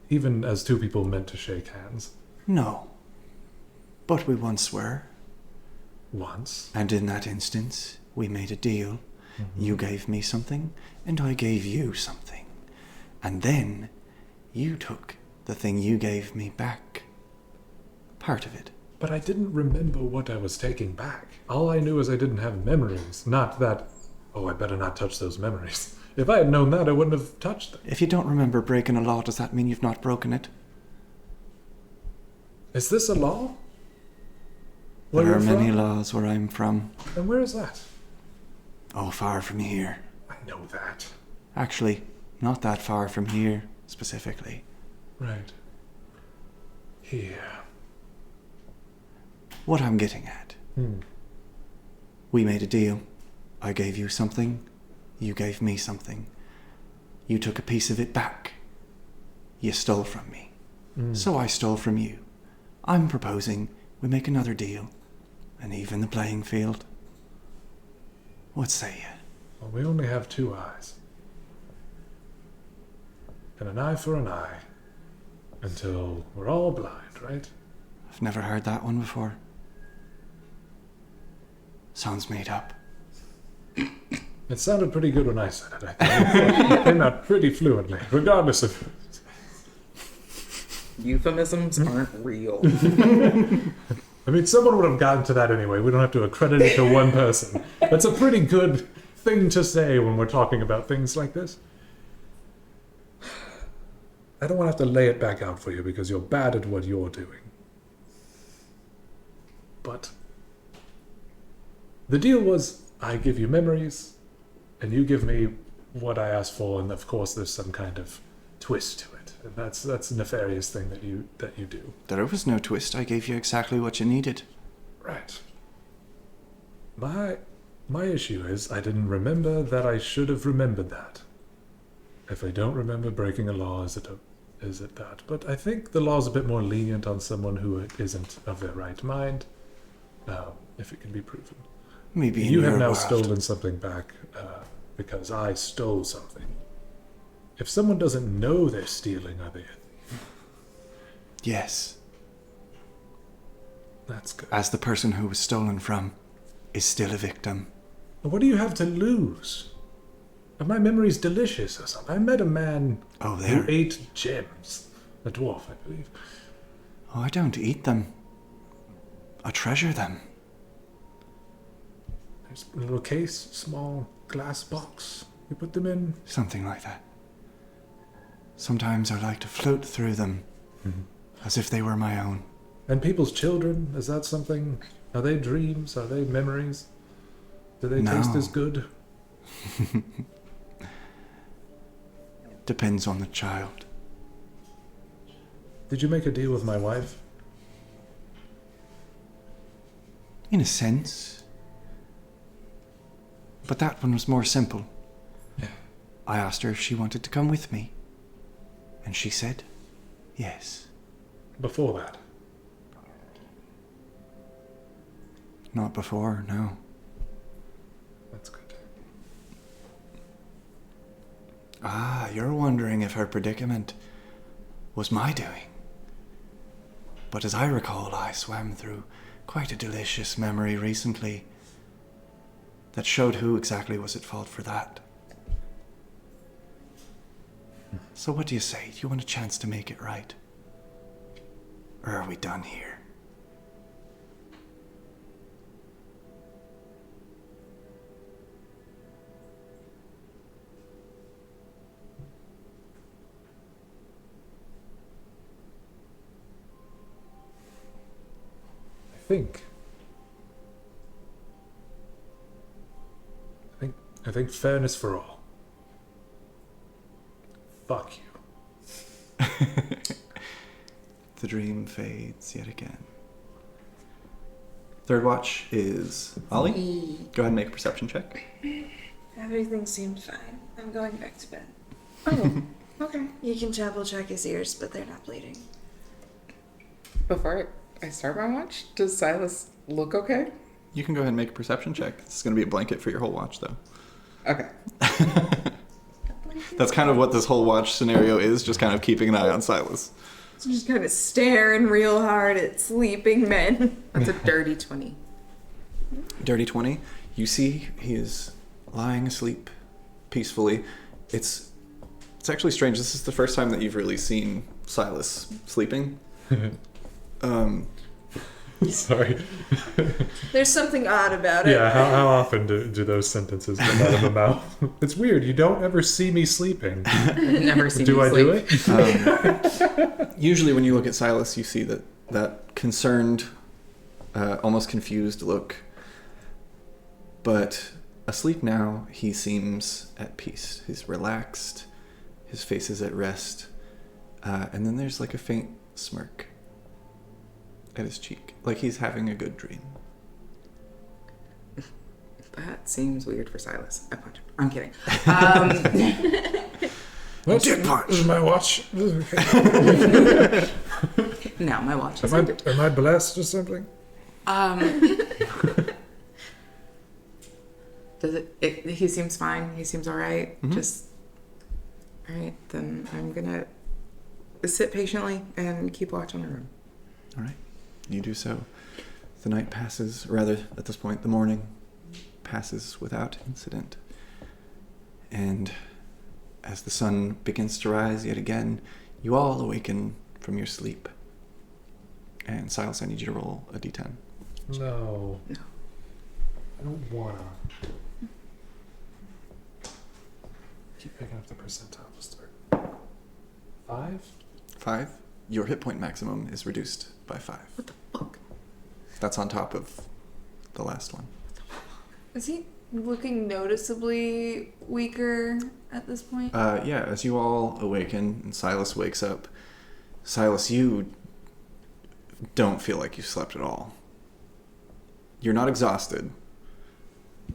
even as two people meant to shake hands. No. But we once were. Once. And in that instance, we made a deal. You gave me something, and I gave you something. And then, you took the thing you gave me back. Part of it. But I didn't remember what I was taking back. All I knew is I didn't have memories, not that, oh, I better not touch those memories. If I had known that, I wouldn't have touched them. If you don't remember breaking a law, does that mean you've not broken it? Is this a law? Where There are you're many from? laws where I'm from. And where is that? Oh, far from here. I know that. Actually, not that far from here, specifically. Right. Here. What I'm getting at. We made a deal. I gave you something. You gave me something. You took a piece of it back. You stole from me. So I stole from you. I'm proposing we make another deal and even the playing field. What say you? Well, we only have two eyes. And an eye for an eye. Until we're all blind, right? I've never heard that one before. Sounds made up. It sounded pretty good when I said it, I think. It came out pretty fluently, regardless of... Euphemisms aren't real. I mean, someone would have gotten to that anyway. We don't have to accredit it to one person. That's a pretty good thing to say when we're talking about things like this. I don't want to have to lay it back out for you because you're bad at what you're doing. But the deal was I give you memories and you give me what I asked for, and of course there's some kind of twist to it. And that's a nefarious thing that you do. There was no twist. I gave you exactly what you needed. Right. My issue is I didn't remember that I should have remembered that. If I don't remember breaking a law, is it that? But I think the law's a bit more lenient on someone who isn't of their right mind. If it can be proven. Maybe in you have your now world. stolen something back because I stole something. If someone doesn't know they're stealing, are they? Yes. That's good. As the person who was stolen from is still a victim. What do you have to lose? Are my memory's delicious or something? I met a man who ate gems. A dwarf, I believe. Oh, I don't eat them. I treasure them. There's a little case, small glass box. You put them in. Something like that. Sometimes I like to float through them as if they were my own. And people's children, is that something? Are they dreams? Are they memories? Do they taste as good? Depends on the child. Did you make a deal with my wife? In a sense. But that one was more simple. Yeah. I asked her if she wanted to come with me. And she said, yes. Before that? Not before, no. That's good. Ah, you're wondering if her predicament was my doing. But as I recall, I swam through quite a delicious memory recently that showed who exactly was at fault for that. So what do you say? Do you want a chance to make it right? Or are we done here? think fairness for all. Fuck you. The dream fades yet again. Third watch is Ollie. Go ahead and make a perception check. Everything seemed fine. I'm going back to bed. Oh, okay. You can double check his ears, but they're not bleeding. Before I start my watch, does Silas look okay? You can go ahead and make a perception check. This is going to be a blanket for your whole watch, though. Okay. That's kind of what this whole watch scenario is, just kind of keeping an eye on Silas. So just kind of staring real hard at sleeping men. That's a dirty 20. Dirty 20. You see he is lying asleep peacefully. It's actually strange. This is the first time that you've really seen Silas sleeping. Sorry. There's something odd about it. Yeah, how often do those sentences come out of the mouth? It's weird. You don't ever see me sleeping. Never see do me I sleep. do it? Usually when you look at Silas, you see that concerned, almost confused look. But asleep now, he seems at peace. He's relaxed. His face is at rest. And then there's like a faint smirk at his cheek, like he's having a good dream. That seems weird for Silas. I punch him. I'm kidding. Dick punch. This is my watch. No, my watch is Am I blessed or something? Does it? He seems fine. He seems all right. Mm-hmm. Just all right. Then I'm gonna sit patiently and keep watch on the room. All right, you do so. The night passes, rather, at this point, the morning passes without incident. And as the sun begins to rise yet again, you all awaken from your sleep. And Silas, I need you to roll a d10. No. I don't wanna. Keep picking up the percentile to start. 5? 5. Your hit point maximum is reduced by 5. What the fuck? That's on top of the last one. Is he looking noticeably weaker at this point? Yeah, as you all awaken and Silas wakes up, Silas, you don't feel like you slept at all. You're not exhausted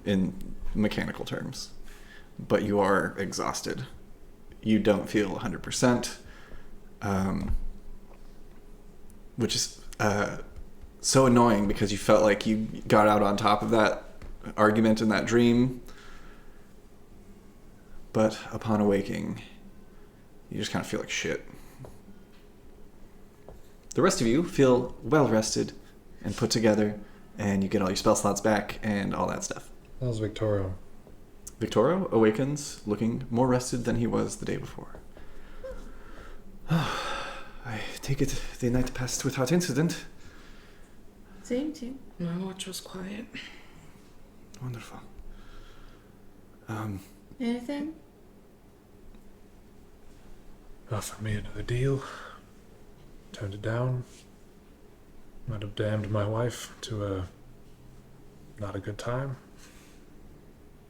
in mechanical terms, but you are exhausted. You don't feel 100%, which is so annoying because you felt like you got out on top of that argument in that dream. But upon awaking, you just kind of feel like shit. The rest of you feel well rested and put together, and you get all your spell slots back and all that stuff. That was Victorio. Victorio awakens looking more rested than he was the day before. I take it the night passed without incident. Same too. My watch was quiet. Wonderful. Anything? Offered me another deal. Turned it down. Might have damned my wife to a not a good time.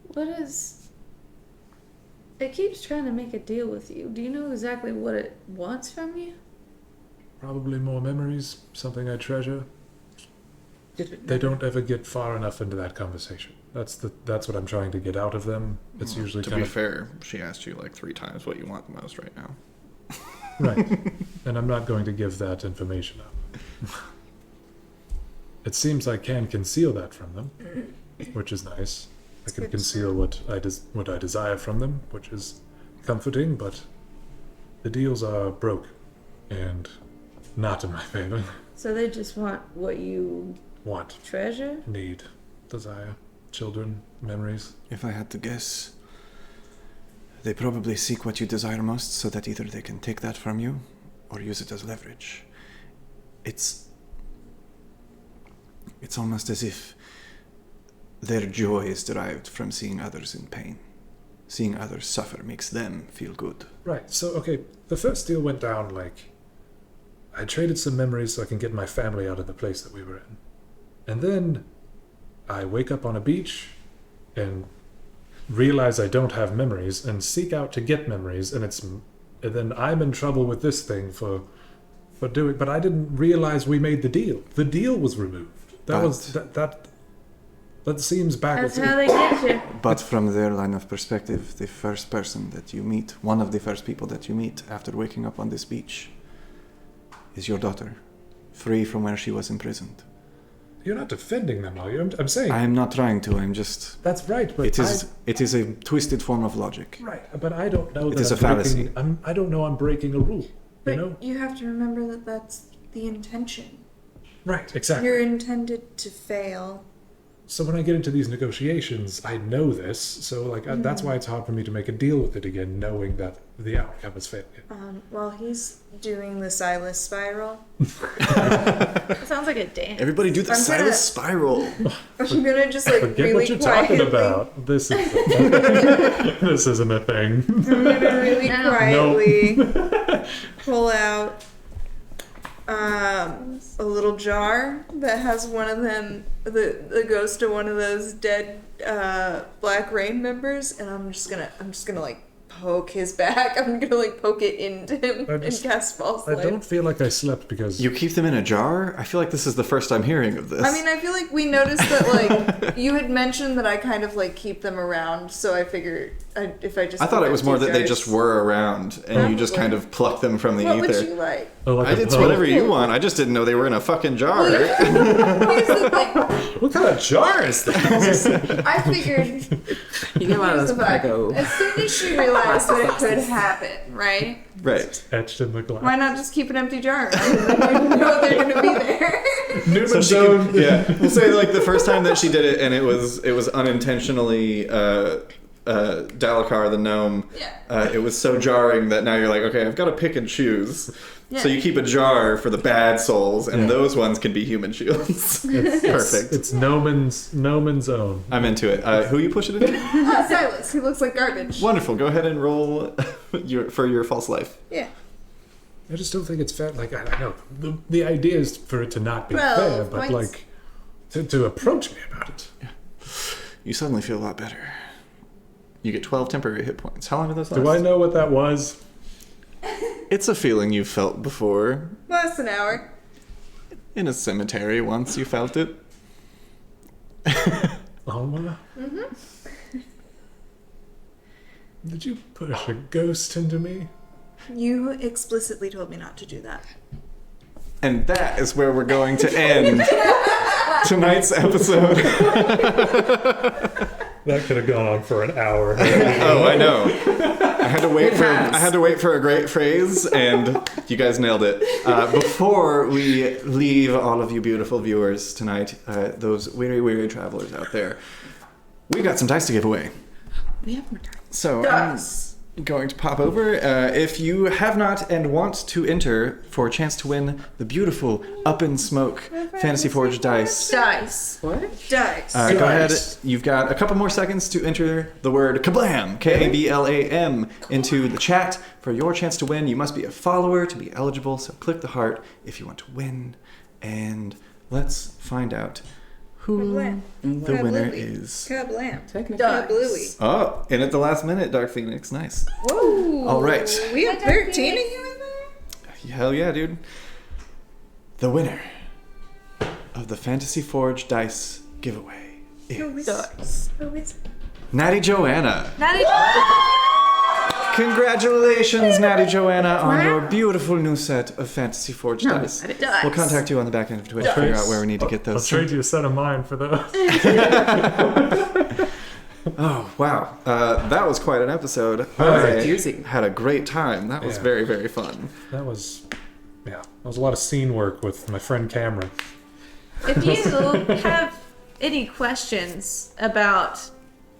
What is... It keeps trying to make a deal with you. Do you know exactly what it wants from you? Probably more memories, something I treasure. They don't ever get far enough into that conversation. That's what I'm trying to get out of them. It's usually to kind be of fair, she asked you like 3 times what you want the most right now. right, and I'm not going to give that information up. It seems I can conceal that from them, which is nice. I can conceal what I desire from them, which is comforting. But the deals are broke and not in my favor. So they just want what you Want, treasure? need, desire, children, memories. If I had to guess, they probably seek what you desire most so that either they can take that from you or use it as leverage. It's almost as if their joy is derived from seeing others in pain. Seeing others suffer makes them feel good. Right, so, okay, the first deal went down like... I traded some memories so I can get my family out of the place that we were in. And then I wake up on a beach and realize I don't have memories and seek out to get memories, and then I'm in trouble with this thing for doing. But I didn't realize we made the deal. The deal was removed. That seems backwards. That's how they get you. But from their line of perspective, the first person that you meet, one of the first people that you meet after waking up on this beach, is your daughter, free from where she was imprisoned. You're not defending them, are you? I'm saying. I am not trying to. I'm just. That's right, but it is a twisted form of logic. Right, but I don't know It is a fallacy. I don't know I'm breaking a rule. But you know? you have to remember that that's the intention. Right, exactly. You're intended to fail. So when I get into these negotiations, I know this. So that's why it's hard for me to make a deal with it again, knowing that the outcome is failure. While he's doing the Silas spiral, It sounds like a dance. Everybody do the I'm gonna- Silas spiral. I'm gonna just like Forget really what you're quietly, talking about. This is this isn't a thing. I'm gonna really No. quietly pull out a little jar that has one of them, the ghost of one of those dead Black Rain members, and I'm just gonna like poke his back. I'm gonna like poke it into him and cast false I light. don't feel like I slept because You keep them in a jar? I feel like this is the first I'm hearing of this. I mean, I feel like we noticed that like you had mentioned that I kind of like keep them around, so I figured if I just I thought it was more that they jars- just were around and you just kind of plucked them from the What ether. would you like? It's whatever you want. I just didn't know they were in a fucking jar. Here's the thing. What kind of jar is this? I figured You get one of here's those the vibe. Lego. As soon as she realized that it could happen, right? Right. Etched in the glass. Why not just keep an empty jar? You know they're gonna be there. So she could, yeah. We'll say like the first time that she did it and it was unintentionally Dalakar the gnome. Yeah. It was so jarring that now you're like, okay, I've got to pick and choose. Yeah. So you keep a jar for the bad souls, and those ones can be human shields. Perfect. It's Noman's own. I'm into it. Who are you pushing it in? Silas, he looks like garbage. Wonderful. Go ahead and roll for your false life. Yeah. I just don't think it's fair. Like, I know the idea is for it to not be fair, but points. like to approach me about it. You suddenly feel a lot better. You get 12 temporary hit points. How long do those last? Do I know what that was? It's a feeling you've felt before. Last an hour. In a cemetery once you felt it. Alma? Mm-hmm. Did you push a ghost into me? You explicitly told me not to do that. And that is where we're going to end tonight's episode. That could have gone on for an hour. Oh, I know. I had to wait for a great phrase, and you guys nailed it. Before we leave all of you beautiful viewers tonight, those weary travelers out there, we got some dice to give away. We have more time. So I'm going to pop over. If you have not and want to enter for a chance to win the beautiful Up in Smoke Fantasy Forge dice. Dice. What? Dice. Go ahead. You've got a couple more seconds to enter the word KABLAM, KABLAM, into the chat for your chance to win. You must be a follower to be eligible, so click the heart if you want to win. And let's find out who the winner is. Kablam. Technically. Oh, in at the last minute, Dark Phoenix. Nice. Whoa. All right. We have 13 of you in there? Hell yeah, dude. The winner of the Fantasy Forge dice giveaway is Natty Joanna. Natty. Congratulations, Natty Joanna, on your beautiful new set of Fantasy Forge dice. Dice. We'll contact you on the back end of Twitch to figure out where we need to get I'll those. trade you a set of mine for those. Oh, wow. That was quite an episode. That was a doozy. Had a great time. That was Yeah. very, very fun. That was a lot of scene work with my friend Cameron. If you have any questions about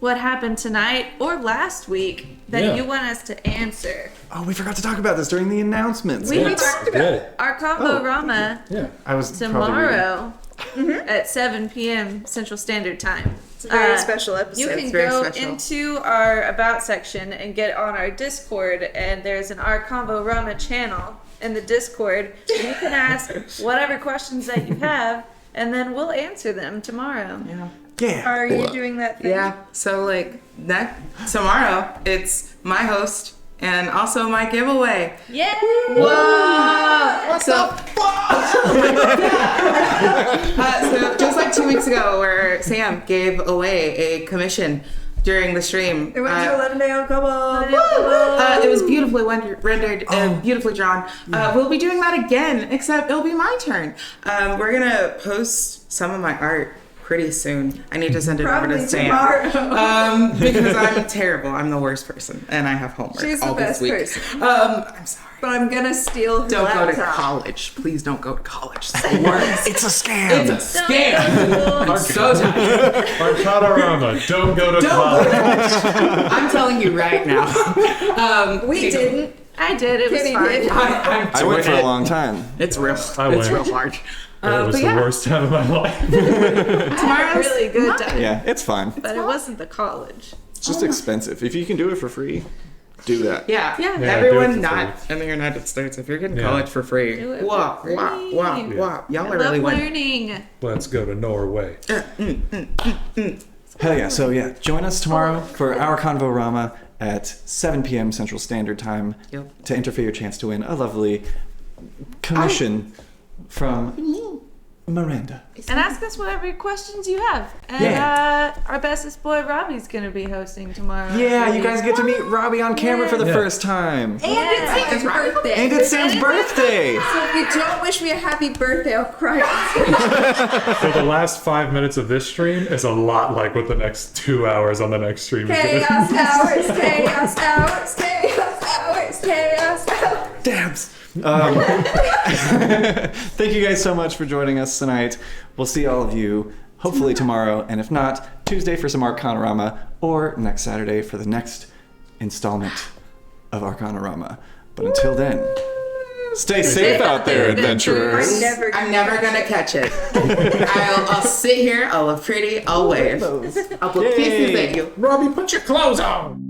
what happened tonight or last week that you want us to answer, Oh, we forgot to talk about this during the announcements. we talked about it. our Combo Rama I was tomorrow at 7 p.m. Central Standard Time. It's a very special episode. You can It's very go special. into our About section and get on our Discord, and there's an Our Combo Rama channel in the Discord. You can ask whatever questions that you have, and then we'll answer them tomorrow. Yeah. Yeah. Are you doing that thing? Yeah. So like tomorrow, it's my host and also my giveaway. Yeah. Whoa! So just like 2 weeks ago, where Sam gave away a commission during the stream. It went to 11-day on Karbok. It was beautifully rendered and beautifully drawn. We'll be doing that again, except it'll be my turn. We're gonna post some of my art pretty soon. I need to send it over to Sam. Because I'm terrible. I'm the worst person, and I have homework. She's the all best this week. person. I'm sorry. But I'm gonna steal her Don't go to laptop. college. Please don't go to college. It's the worst. It's a scam. It's a scam. I'm so tired. Arcanarama, don't go to college. I'm telling you right now. We didn't. I did. It was Kitty fun. did. I went for a long time. It's real. I It's went. real hard. It was but the yeah. worst time of my life. Tomorrow's Really good time. Yeah, it's fun. But it wasn't the college. It's just expensive. If you can do it for free, do that. Yeah. Yeah. Yeah, do Everyone it for not in the United States, if you're getting Yeah. college for free, Do it wow, for wow, free. wow, Yeah. wow. Y'all I are really love winning. learning. Let's go to Norway. Hell yeah. So yeah, join us tomorrow for our Convo-rama at 7 p.m. Central Standard Time Yep. to enter for your chance to win a lovely commission from Miranda. And ask us whatever questions you have. And our bestest boy Robbie's gonna be hosting tomorrow. Yeah, you guys get to meet Robbie on camera for the Yeah. first time. And it's Sam's birthday. And it's Sam's birthday! So if you don't wish me a happy birthday, I'll cry. So the last 5 minutes of this stream is a lot like what the next 2 hours on the next stream is going to be. Chaos hours, chaos hours, chaos hours, chaos hours. Dabs! Thank you guys so much for joining us tonight. We'll see all of you hopefully tomorrow, and if not, Tuesday for some Arcanarama, or next Saturday for the next installment of Arcanarama. But until then, stay safe out there, adventurers. I'm never gonna catch it. I'll sit here, I'll look pretty, I'll wave. I'll put kisses at you. Robbie, put your clothes on!